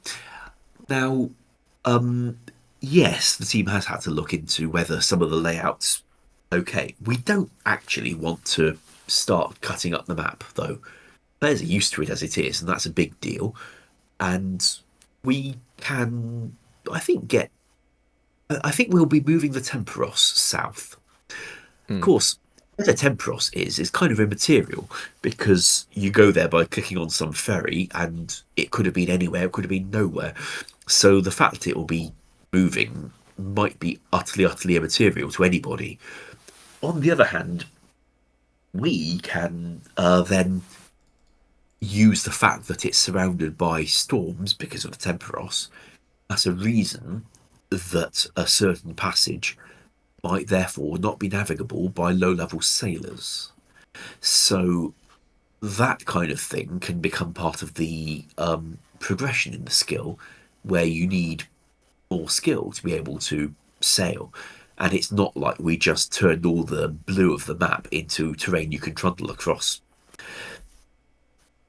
Now, um, yes, the team has had to look into whether some of the layouts. Okay, we don't actually want to start cutting up the map though. Players are used to it as it is, and that's a big deal. And we can, I think, get I think we'll be moving the Temperos south. Of Hmm. course, where the Temperos is kind of immaterial because you go there by clicking on some ferry and it could have been anywhere, it could have been nowhere. So the fact that it will be moving might be utterly, utterly immaterial to anybody. On the other hand, we can then use the fact that it's surrounded by storms because of the Temperos as a reason that a certain passage might therefore not be navigable by low level sailors. So that kind of thing can become part of the progression in the skill where you need more skill to be able to sail. And it's not like we just turned all the blue of the map into terrain you can trundle across.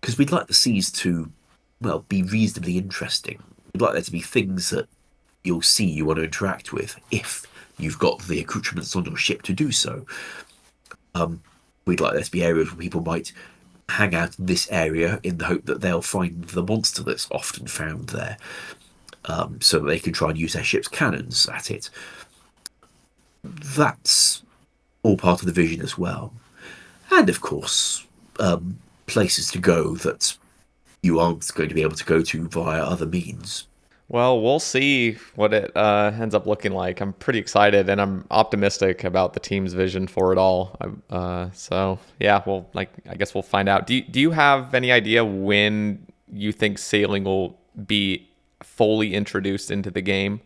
Because we'd like the seas to, be reasonably interesting. We'd like there to be things that you'll see you want to interact with if you've got the accoutrements on your ship to do so. We'd like there to be areas where people might hang out in this area in the hope that they'll find the monster that's often found there, so that they can try and use their ship's cannons at it. That's all part of the vision as well. And of course, places to go that you aren't going to be able to go to via other means. Well, we'll see what it ends up looking like. I'm pretty excited and I'm optimistic about the team's vision for it all. So yeah, well, like I guess we'll find out. Do you have any idea when you think sailing will be fully introduced into the game?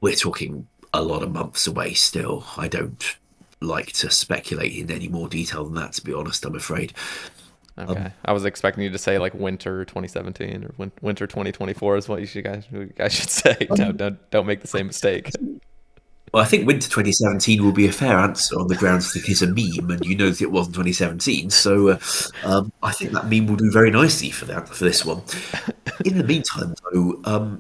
We're talking a lot of months away still. I don't like to speculate in any more detail than that, to be honest, I'm afraid. Okay, Um, I was expecting you to say like winter 2017 or winter 2024 is what you guys should say. No, um, don't make the same mistake. well, I think winter 2017 will be a fair answer on the grounds that it's a meme, and you know that it wasn't 2017. So I think that meme will do very nicely for this one. In the meantime, though,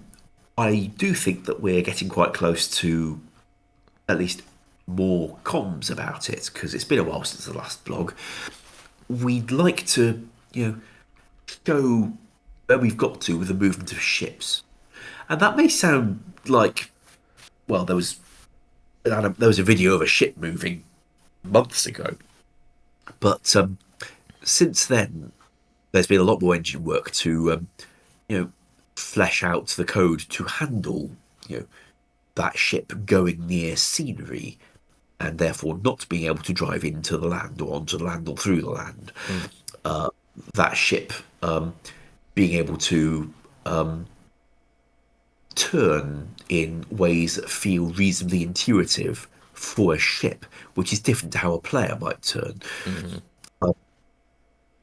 I do think that we're getting quite close to at least more comms about it because it's been a while since the last blog. We'd like to, show where we've got to with the movement of ships, and that may sound like, well, there was a video of a ship moving. months ago. But since then, there's been a lot more engine work to you know flesh out the code to handle you know that ship going near scenery and therefore not being able to drive into the land or onto the land or through the land. Mm. That ship being able to turn in ways that feel reasonably intuitive for a ship, which is different to how a player might turn. Hmm.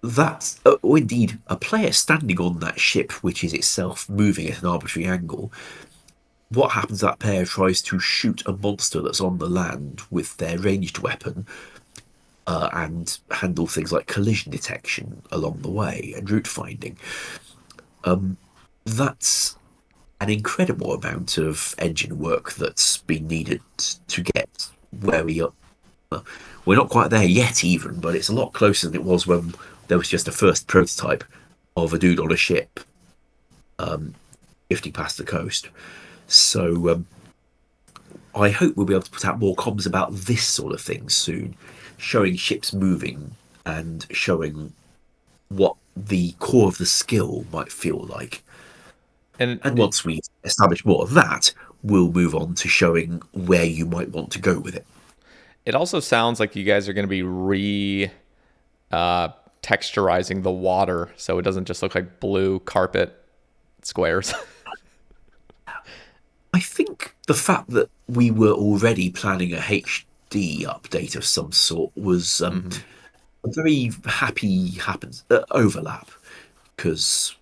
That's, or indeed, a player standing on that ship, which is itself moving at an arbitrary angle. What happens if that player tries to shoot a monster that's on the land with their ranged weapon and handle things like collision detection along the way and route finding? That's an incredible amount of engine work that's been needed to get where we are. We're not quite there yet, even, but it's a lot closer than it was when there was just a first prototype of a dude on a ship drifting past the coast. So I hope we'll be able to put out more comms about this sort of thing soon, showing ships moving and showing what the core of the skill might feel like. And And once we establish more of that, we'll move on to showing where you might want to go with it. it also sounds like you guys are going to be texturizing the water so it doesn't just look like blue carpet squares. I think the fact that we were already planning a HD update of some sort was Hmm. a very happy happens overlap because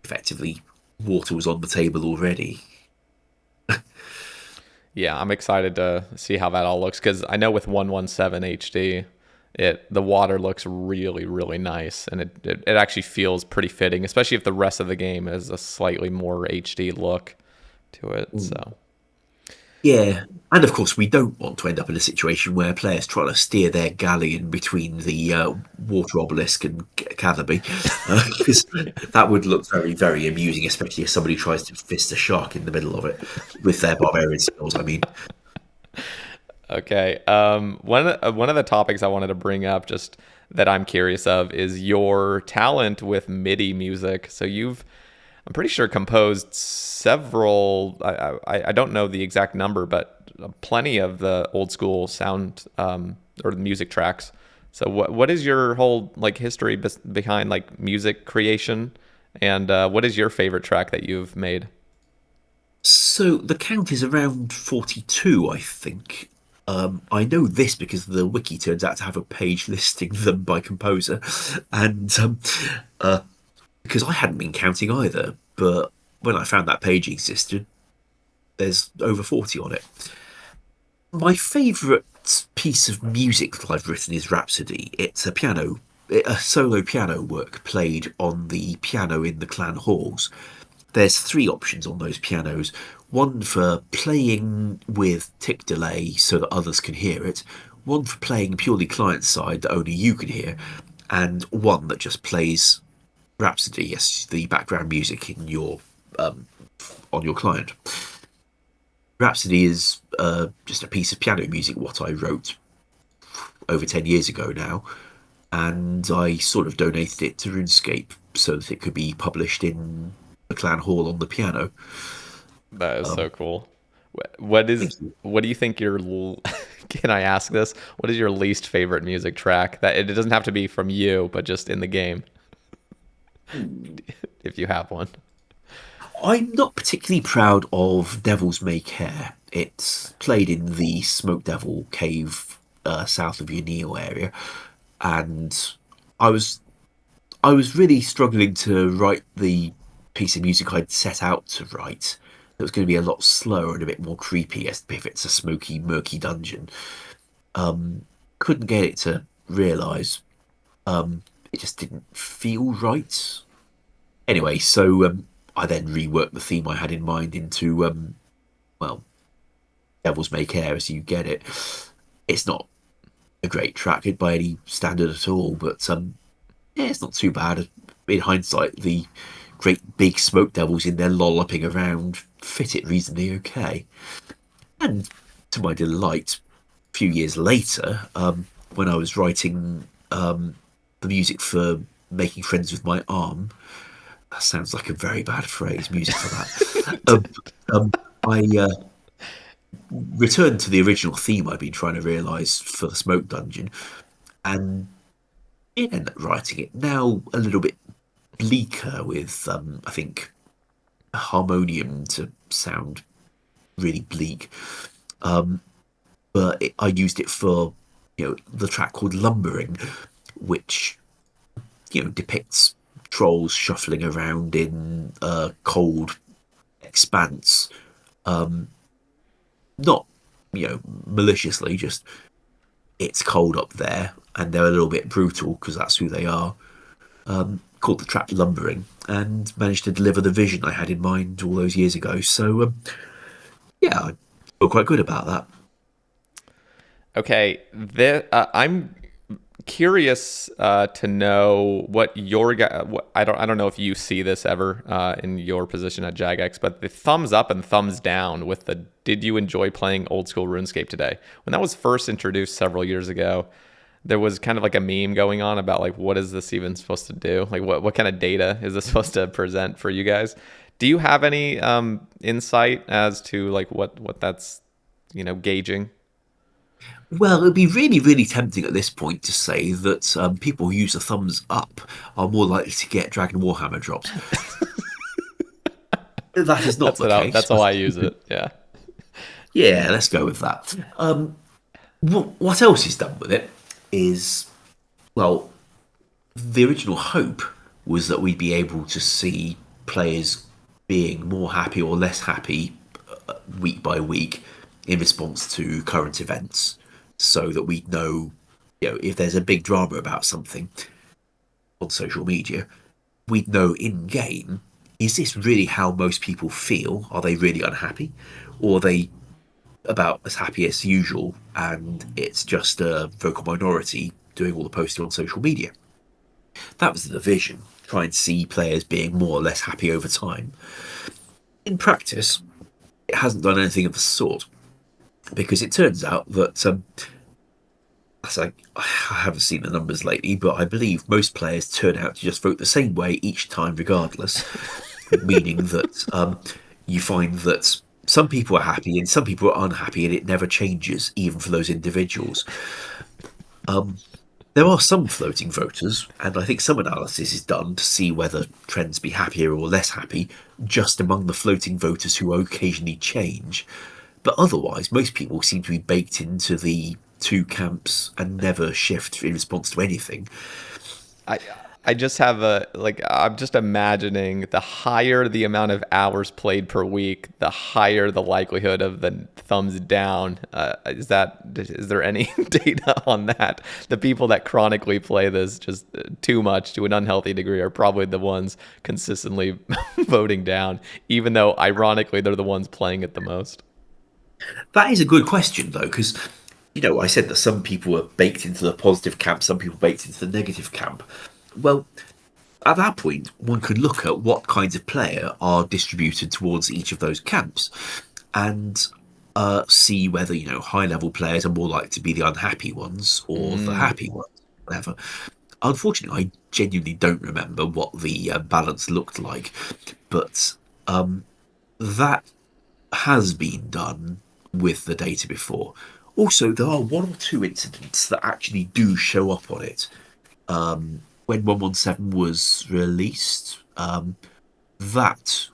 effectively water was on the table already. Yeah, I'm excited to see how that all looks because I know with 117 HD, the water looks really really nice and it actually feels pretty fitting, especially if the rest of the game is a slightly more HD look to it. So Yeah, and of course we don't want to end up in a situation where players try to steer their galleon between the water obelisk and Catherby, because that would look very, very amusing, especially if somebody tries to fist a shark in the middle of it with their barbarian skills. I mean, okay, one of the topics I wanted to bring up just that I'm curious of is your talent with MIDI music. So you've I'm pretty sure composed several. I don't know the exact number, but plenty of the old school sound or the music tracks. So what is your whole like history behind like music creation, and what is your favorite track that you've made? so the count is around 42, I think. I know this because the wiki turns out to have a page listing them by composer, and because I hadn't been counting either, but when I found that page existed, there's over 40 on it. My favourite piece of music that I've written is Rhapsody. It's a solo piano work played on the piano in the clan halls. There's three options on those pianos. One for playing with tick delay so that others can hear it, one for playing purely client side that only you can hear, and one that just plays Rhapsody, yes, the background music in your on your client. Rhapsody is just a piece of piano music what I wrote over 10 years ago now, and I sort of donated it to RuneScape so that it could be published in the clan hall on the piano. That is so Um, cool. What is Thank you. what do you think can I ask this? What is your least favorite music track? That it doesn't have to be from you, but just in the game, if you have one. I'm not particularly proud of Devil's Make Hair. It's played in the Smoke Devil cave south of Unil area, and I was I was really struggling to write the piece of music I'd set out to write. It was going to be a lot slower and a bit more creepy, as if it's a smoky, murky dungeon. Couldn't get it to realise. It just didn't feel right. Anyway, so I then reworked the theme I had in mind into well, Devil's Make Air as you get it. It's not a great track by any standard at all, but yeah, it's not too bad. In hindsight, the great big smoke devils in there lolloping around fit it reasonably okay. And to my delight, few years later, when I was writing the music for Making Friends with My Arm. That sounds like a very bad phrase, music for that. I returned to the original theme I'd been trying to realise for the Smoke Dungeon, and did end up writing it. Now a little bit bleaker with, I think, harmonium to sound really bleak. But I used it for, the track called Lumbering, which, depicts trolls shuffling around in a cold expanse. Not, maliciously, just it's cold up there and they're a little bit brutal because that's who they are. Called the track Lumbering, and managed to deliver the vision I had in mind all those years ago. So, yeah, I feel quite good about that. Okay, I'm curious to know what your guy. I don't know if you see this ever in your position at Jagex, but the thumbs up and thumbs down with the "Did you enjoy playing Old School RuneScape today?" When that was first introduced several years ago, there was kind of like a meme going on about like what is this even supposed to do? Like what kind of data is this supposed to present for you guys? Do you have any insight as to like what that's gauging? Well, it'd be really, really tempting at this point to say that people who use the thumbs up are more likely to get Dragon Warhammer drops. That is not the case, That's how but I use it. Yeah. yeah, let's go with that. What else is done with it is, well, the original hope was that we'd be able to see players being more happy or less happy week by week in response to current events, so that we'd know, if there's a big drama about something on social media, we'd know in game, is this really how most people feel? Are they really unhappy? Or are they about as happy as usual and it's just a vocal minority doing all the posting on social media? That was the vision, try and see players being more or less happy over time. In practice, it hasn't done anything of the sort, because it turns out that, I haven't seen the numbers lately, but I believe most players turn out to just vote the same way each time, regardless. Meaning that you find that some people are happy and some people are unhappy, and it never changes, even for those individuals. There are some floating voters, and I think some analysis is done to see whether trends be happier or less happy just among the floating voters who occasionally change. But otherwise, most people seem to be baked into the two camps and never shift in response to anything. I I just have a like I'm just imagining the higher the amount of hours played per week, the higher the likelihood of the thumbs down. Is there any data on that? The people that chronically play this just too much to an unhealthy degree are probably the ones consistently voting down, even though ironically they're the ones playing it the most. That is a good question, though, because, I said that some people are baked into the positive camp, some people baked into the negative camp. Well, at that point, one could look at what kinds of player are distributed towards each of those camps, and see whether, high level players are more likely to be the unhappy ones or the Mm, happy ones, whatever. Unfortunately, I genuinely don't remember what the balance looked like, but that has been done with the data before. Also, there are one or two incidents that actually do show up on it. When 117 was released, that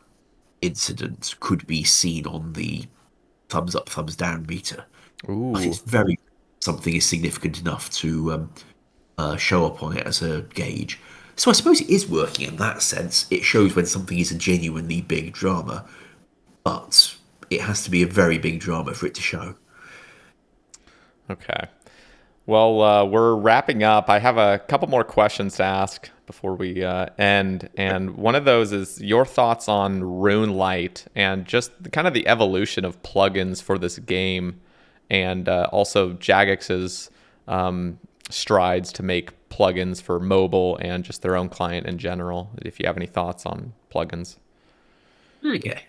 incident could be seen on the thumbs up, thumbs down meter, but it's ooh. very something is significant enough to show up on it as a gauge. So I suppose it is working in that sense. It shows when something is a genuinely big drama, but it has to be a very big drama for it to show. Okay. Well, we're wrapping up. I have a couple more questions to ask before we end. And one of those is your thoughts on Rune Light and just kind of the evolution of plugins for this game, and also Jagex's strides to make plugins for mobile and just their own client in general. If you have any thoughts on plugins. Okay.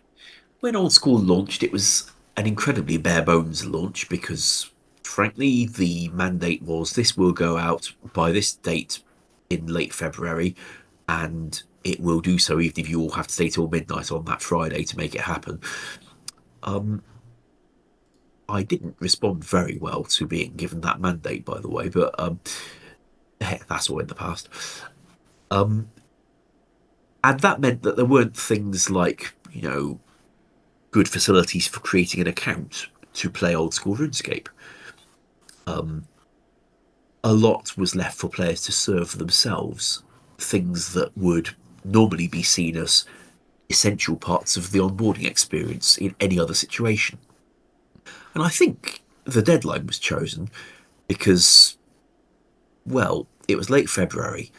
When Old School launched, it was an incredibly bare bones launch because frankly, the mandate was this will go out by this date in late February, and it will do so even if you all have to stay till midnight on that Friday to make it happen. I didn't respond very well to being given that mandate, by the way, but heck, that's all in the past. And that meant that there weren't things like, good facilities for creating an account to play old school RuneScape. A lot was left for players to serve for themselves, things that would normally be seen as essential parts of the onboarding experience in any other situation. And I think the deadline was chosen because, well, it was late February.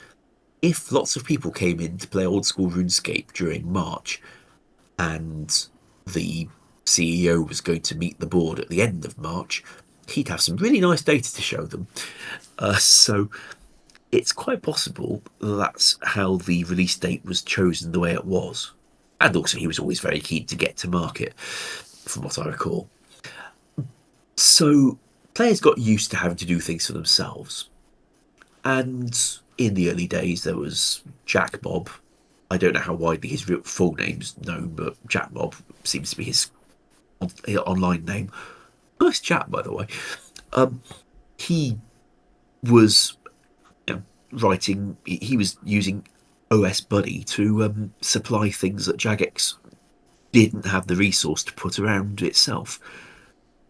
If lots of people came in to play old school RuneScape during March and the CEO was going to meet the board at the end of March, he'd have some really nice data to show them. So it's quite possible that's how the release date was chosen the way it was. And also, he was always very keen to get to market, from what I recall. So players got used to having to do things for themselves. And in the early days, there was Jack Bob. I don't know how widely his real full name's known, but Jack Bob seems to be his online name. Nice chap, by the way. He was writing. He was using OS Buddy to supply things that Jagex didn't have the resource to put around itself.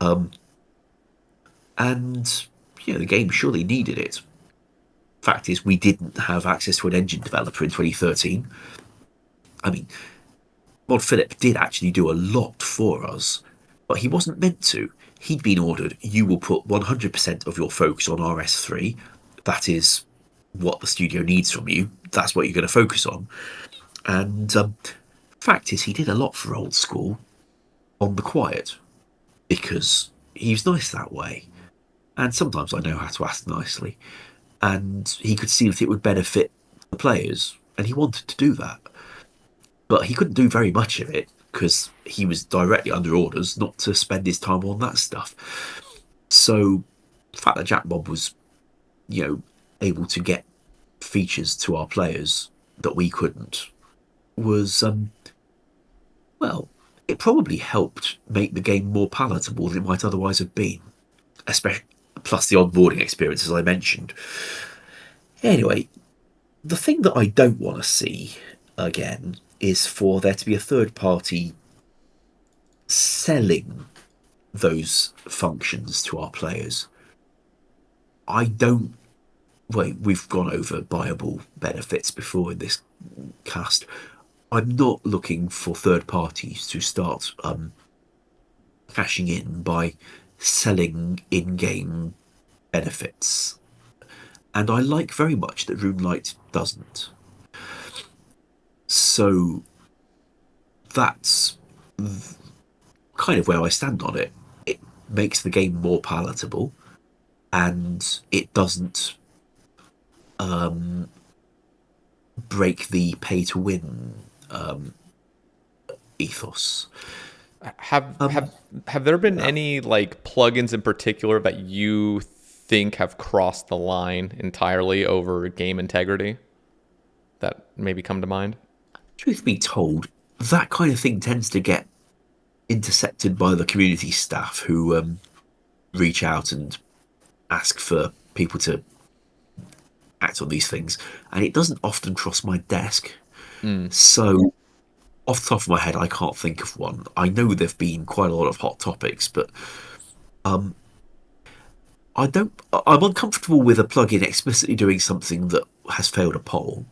And the game surely needed it. Fact is, we didn't have access to an engine developer in 2013. I mean, Mod Philip did actually do a lot for us, but he wasn't meant to. He'd been ordered, you will put 100% of your focus on RS3. That is what the studio needs from you. That's what you're going to focus on. And fact is, he did a lot for Old School on the quiet because he was nice that way. And sometimes I know how to ask nicely. And he could see that it would benefit the players, and he wanted to do that. But he couldn't do very much of it because he was directly under orders not to spend his time on that stuff. So the fact that Jack Bob was, able to get features to our players that we couldn't was, well, it probably helped make the game more palatable than it might otherwise have been, especially plus the onboarding experience, as I mentioned. Anyway, the thing that I don't want to see again is for there to be a third party selling those functions to our players. I don't. Wait, we've gone over buyable benefits before in this cast. I'm not looking for third parties to start cashing in by selling in-game benefits. And I like very much that RuneLite doesn't. So that's kind of where I stand on it. It makes the game more palatable, and it doesn't break the pay-to-win ethos. Have there been any plugins in particular that you think have crossed the line entirely over game integrity that maybe come to mind? Truth be told, that kind of thing tends to get intercepted by the community staff who reach out and ask for people to act on these things, and it doesn't often cross my desk. So off the top of my head, I can't think of one. I know there've been quite a lot of hot topics, but I'm uncomfortable with a plugin explicitly doing something that has failed a poll.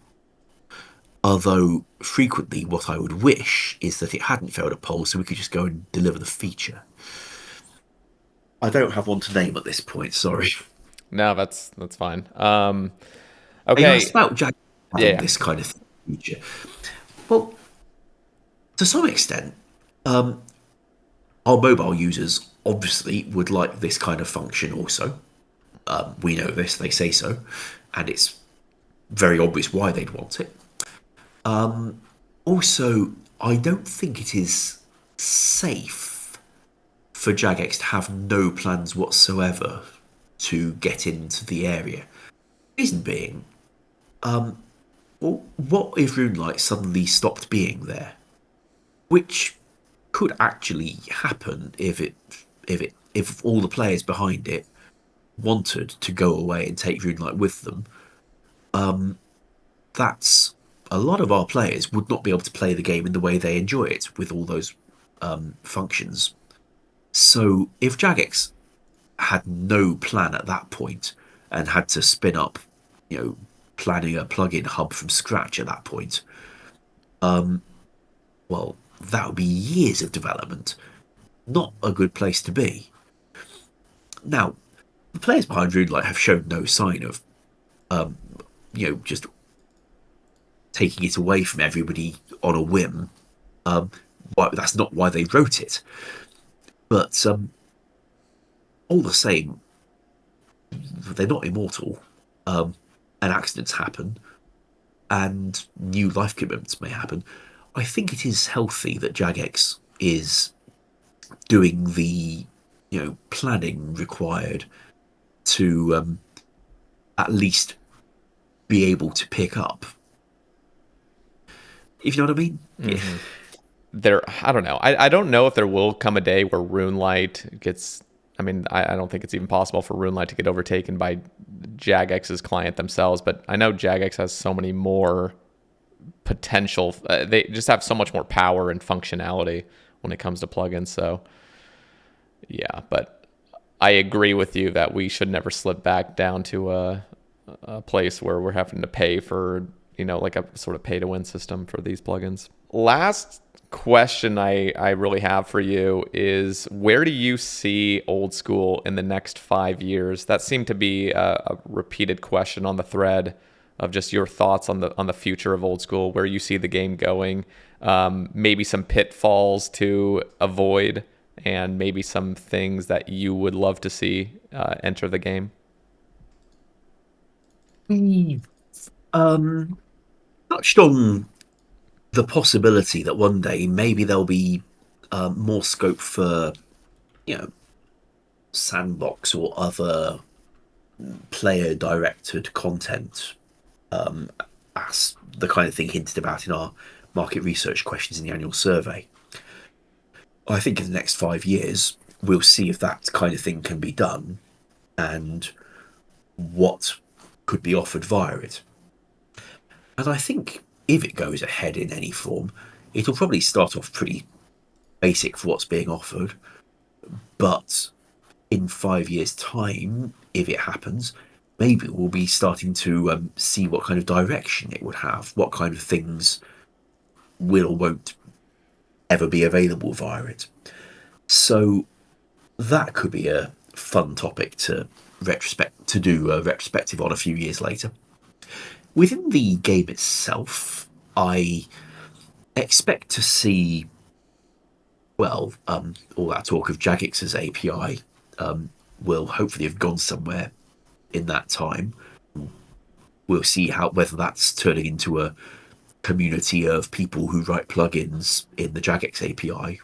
Although frequently what I would wish is that it hadn't failed a poll so we could just go and deliver the feature. I don't have one to name at this point, sorry. No, that's fine. You Okay. asked about Jagex having this kind of feature. Well, to some extent, our mobile users obviously would like this kind of function also. We know this, they say so, and it's very obvious why they'd want it. Also, I don't think it is safe for Jagex to have no plans whatsoever to get into the area. Reason being, well, what if Runelight suddenly stopped being there? Which could actually happen if all the players behind it wanted to go away and take Runelight with them. That's a lot of our players would not be able to play the game in the way they enjoy it with all those functions. So if Jagex had no plan at that point and had to spin up, planning a plugin hub from scratch at that point, well, that would be years of development. Not a good place to be. Now, the players behind Runelight have shown no sign of, just taking it away from everybody on a whim. That's not why they wrote it. But all the same, they're not immortal, and accidents happen, and new life commitments may happen. I think it is healthy that Jagex is doing the planning required to at least be able to pick up. If you know what I mean? Mm-hmm. I don't know. I don't know if there will come a day where RuneLight gets. I mean, I don't think it's even possible for RuneLight to get overtaken by Jagex's client themselves. But I know Jagex has so many more potential. They just have so much more power and functionality when it comes to plugins. So, yeah. But I agree with you that we should never slip back down to a place where we're having to pay for, like a sort of pay-to-win system for these plugins. Last question I really have for you is, where do you see Old School in the next 5 years? That seemed to be a repeated question on the thread of just your thoughts on the future of Old School, where you see the game going, maybe some pitfalls to avoid, and maybe some things that you would love to see enter the game. Touched on the possibility that one day maybe there'll be more scope for, sandbox or other player-directed content, as the kind of thing hinted about in our market research questions in the annual survey. I think in the next 5 years, we'll see if that kind of thing can be done and what could be offered via it. And I think if it goes ahead in any form, it'll probably start off pretty basic for what's being offered. But in 5 years' time, if it happens, maybe we'll be starting to see what kind of direction it would have, what kind of things will or won't ever be available via it. So that could be a fun topic to do a retrospective on a few years later. Within the game itself, I expect to see, all that talk of Jagex's API will hopefully have gone somewhere in that time. We'll see whether that's turning into a community of people who write plugins in the Jagex API.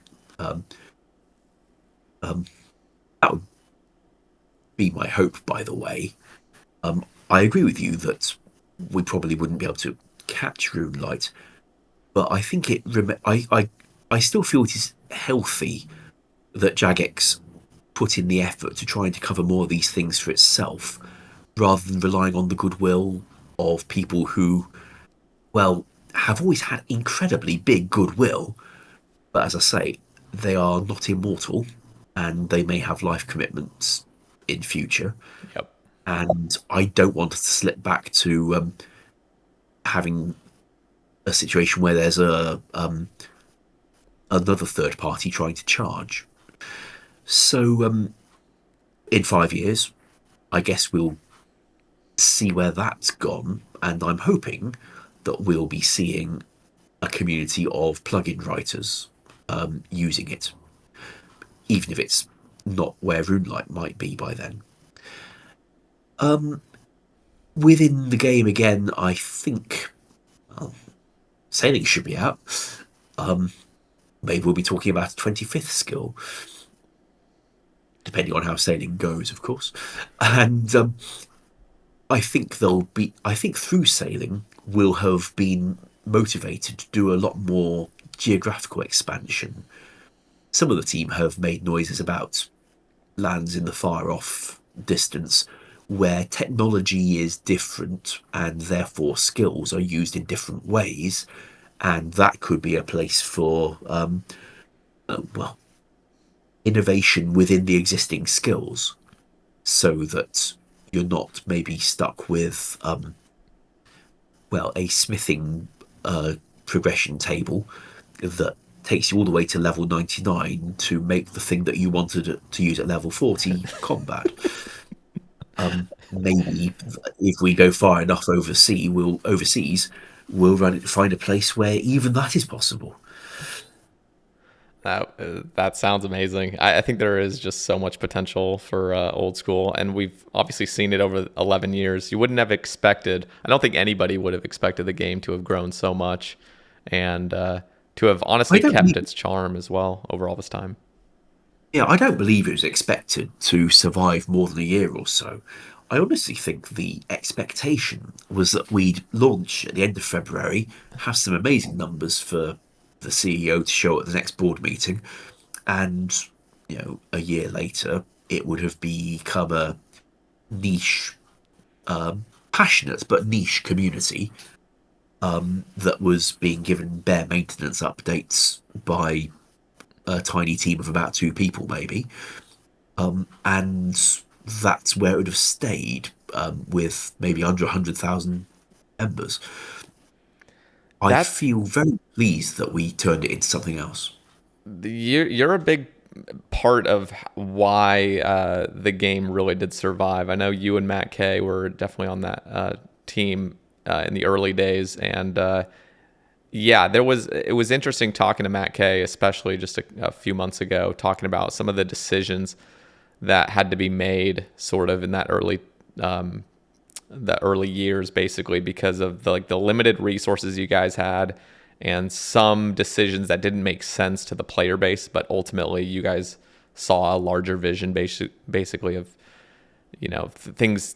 That would be my hope, by the way. I agree with you that we probably wouldn't be able to catch RuneLight, but I think I still feel it is healthy that Jagex put in the effort to trying to cover more of these things for itself, rather than relying on the goodwill of people who, have always had incredibly big goodwill, but as I say, they are not immortal, and they may have life commitments in future. Yep. And I don't want us to slip back to having a situation where there's another third party trying to charge. So in 5 years, I guess we'll see where that's gone, and I'm hoping that we'll be seeing a community of plugin writers using it, even if it's not where RuneLight might be by then. Within the game, again, I think sailing should be out. Maybe we'll be talking about a 25th skill. depending on how sailing goes, of course. And I think through sailing, we'll have been motivated to do a lot more geographical expansion. Some of the team have made noises about lands in the far off distance where technology is different and therefore skills are used in different ways. And that could be a place for, well, innovation within the existing skills so that you're not maybe stuck with, well, a smithing progression table that takes you all the way to level 99 to make the thing that you wanted to use at level 40 combat. Maybe if we go far enough overseas, we'll find a place where even that is possible. That sounds amazing. I think there is just so much potential for old school, and we've obviously seen it over 11 years. You wouldn't have expected. I don't think anybody would have expected the game to have grown so much, and to have I honestly don't kept believe, its charm as well over all this time. yeah, I don't believe it was expected to survive more than a year or so. I honestly think the expectation was that we'd launch at the end of February, have some amazing numbers for the CEO to show at the next board meeting, and a year later, it would have become a niche, passionate but niche community that was being given bare maintenance updates by a tiny team of about 2 people, maybe. And that's where it would have stayed with maybe under 100,000 members. I That's feel very pleased that we turned it into something else. you're a big part of why the game really did survive. I know you and Matt K were definitely on that team in the early days, and yeah, it was interesting talking to Matt K, especially just a few months ago, talking about some of the decisions that had to be made sort of in that the early years, basically because of the limited resources you guys had and some decisions that didn't make sense to the player base, but ultimately you guys saw a larger vision basically of things.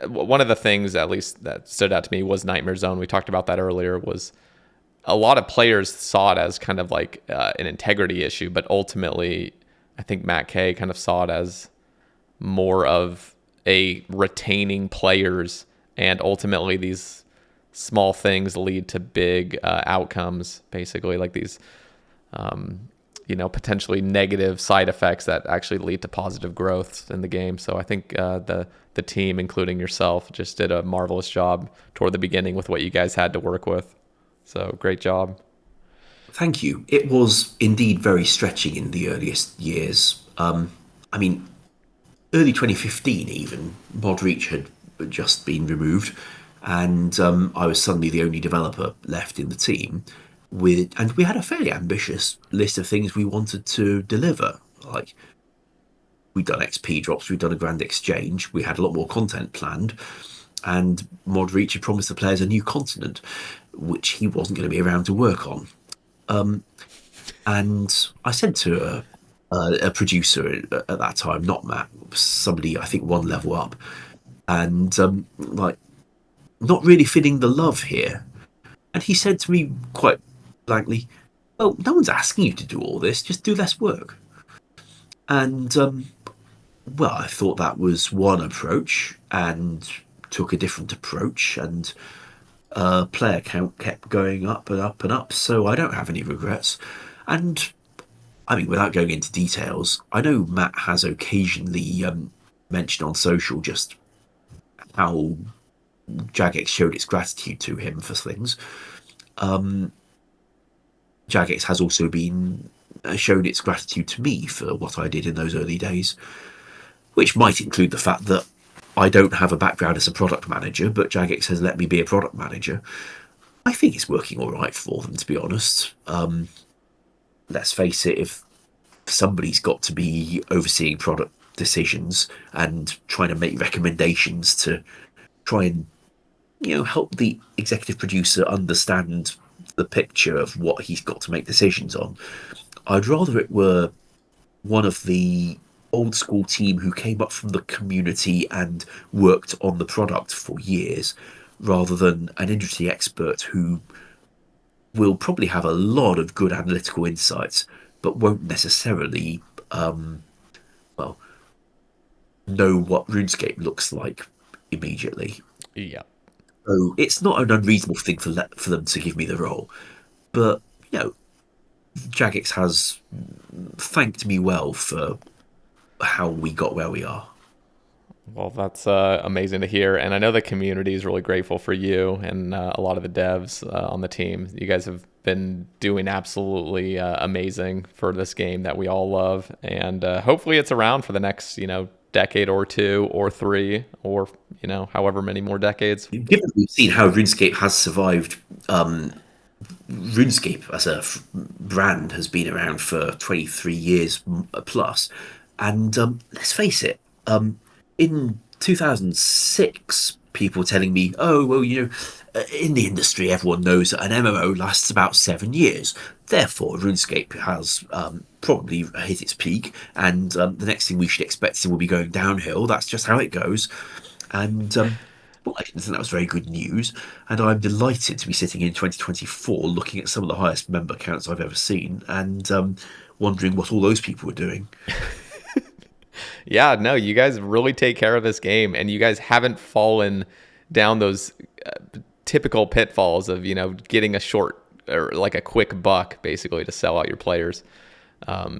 One of the things at least that stood out to me was Nightmare Zone. We talked about that earlier. Was a lot of players saw it as kind of like an integrity issue, but ultimately I think Matt K kind of saw it as more of a retaining players, and ultimately these small things lead to big outcomes, basically like these potentially negative side effects that actually lead to positive growth in the game. So I think the team, including yourself, just did a marvelous job toward the beginning with what you guys had to work with. So great job. Thank you. It was indeed very stretching in the earliest years. I mean, early 2015, even, Mod Reach had just been removed, and I was suddenly the only developer left in the team. And we had a fairly ambitious list of things we wanted to deliver. Like, we'd done XP drops, we'd done a grand exchange, we had a lot more content planned, and Mod Reach had promised the players a new continent, which he wasn't going to be around to work on. And I said to a producer at that time, not Matt, somebody I think one level up, and like, not really feeling the love here. And he said to me quite blankly, "Well, no one's asking you to do all this. Just do less work." And well, I thought that was one approach, and took a different approach, and player count kept going up and up and up. So I don't have any regrets. And I mean, without going into details, I know Matt has occasionally mentioned on social just how Jagex showed its gratitude to him for things. Jagex has also been shown its gratitude to me for what I did in those early days, which might include the fact that I don't have a background as a product manager, but Jagex has let me be a product manager. I think it's working all right for them, to be honest. Let's face it, if somebody's got to be overseeing product decisions and trying to make recommendations to try and help the executive producer understand the picture of what he's got to make decisions on, I'd rather it were one of the old school team who came up from the community and worked on the product for years, rather than an industry expert who will probably have a lot of good analytical insights, but won't necessarily, well, know what RuneScape looks like immediately. Yeah. So it's not an unreasonable thing for them to give me the role, but you know, Jagex has thanked me well for how we got where we are. Well, that's amazing to hear. And I know the community is really grateful for you and a lot of the devs on the team. You guys have been doing absolutely amazing for this game that we all love. And hopefully it's around for the next, decade or two or three or, however many more decades. Given that we've seen how RuneScape has survived, RuneScape as a brand has been around for 23 years plus. And let's face it, in 2006, people telling me, oh, well, in the industry, everyone knows that an MMO lasts about 7 years. Therefore, RuneScape has probably hit its peak, and the next thing we should expect is it will be going downhill. That's just how it goes. And well, I didn't think that was very good news, and I'm delighted to be sitting in 2024 looking at some of the highest member counts I've ever seen and wondering what all those people were doing. Yeah, no, you guys really take care of this game, and you guys haven't fallen down those typical pitfalls of getting a short or like a quick buck basically to sell out your players.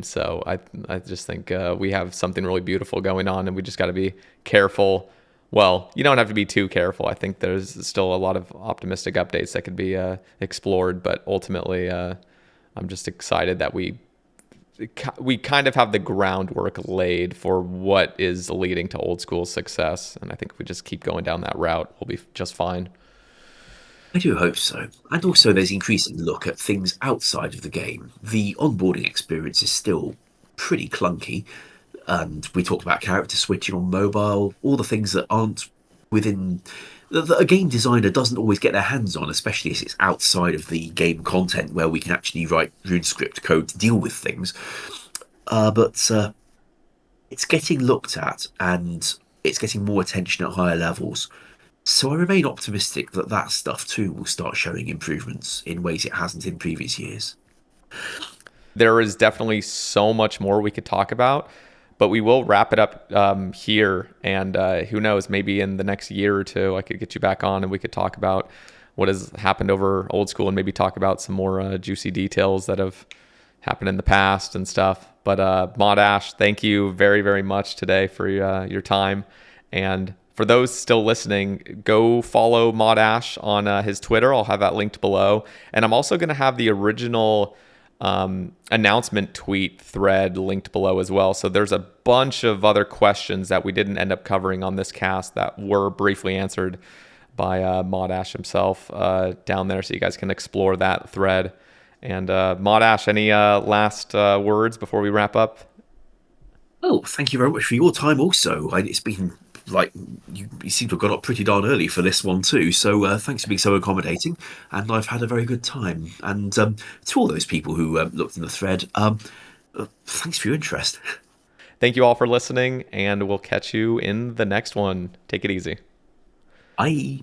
So I just think we have something really beautiful going on, and we just got to be careful. Well, you don't have to be too careful. I think there's still a lot of optimistic updates that could be explored, but ultimately, I'm just excited that we kind of have the groundwork laid for what is leading to Old School's success, and I think if we just keep going down that route, we'll be just fine. I do hope so. And also, there's increasing look at things outside of the game. The onboarding experience is still pretty clunky, and we talked about character switching on mobile, all the things that aren't within that a game designer doesn't always get their hands on, especially as it's outside of the game content where we can actually write RuneScript code to deal with things. But it's getting looked at and it's getting more attention at higher levels. So I remain optimistic that that stuff too will start showing improvements in ways it hasn't in previous years. There is definitely so much more we could talk about, but we will wrap it up here. And who knows, maybe in the next year or two, I could get you back on and we could talk about what has happened over Old School and maybe talk about some more juicy details that have happened in the past and stuff. But Mod Ash, thank you very, very much today for your time. And for those still listening, go follow Mod Ash on his Twitter. I'll have that linked below. And I'm also going to have the original announcement tweet thread linked below as well. So there's a bunch of other questions that we didn't end up covering on this cast that were briefly answered by Mod Ash himself down there. So you guys can explore that thread. And Mod Ash, any last words before we wrap up? Oh, thank you very much for your time also. It's been like you seem to have got up pretty darn early for this one too. So thanks for being so accommodating, and I've had a very good time. And to all those people who looked in the thread, thanks for your interest. Thank you all for listening, and we'll catch you in the next one. Take it easy. Bye.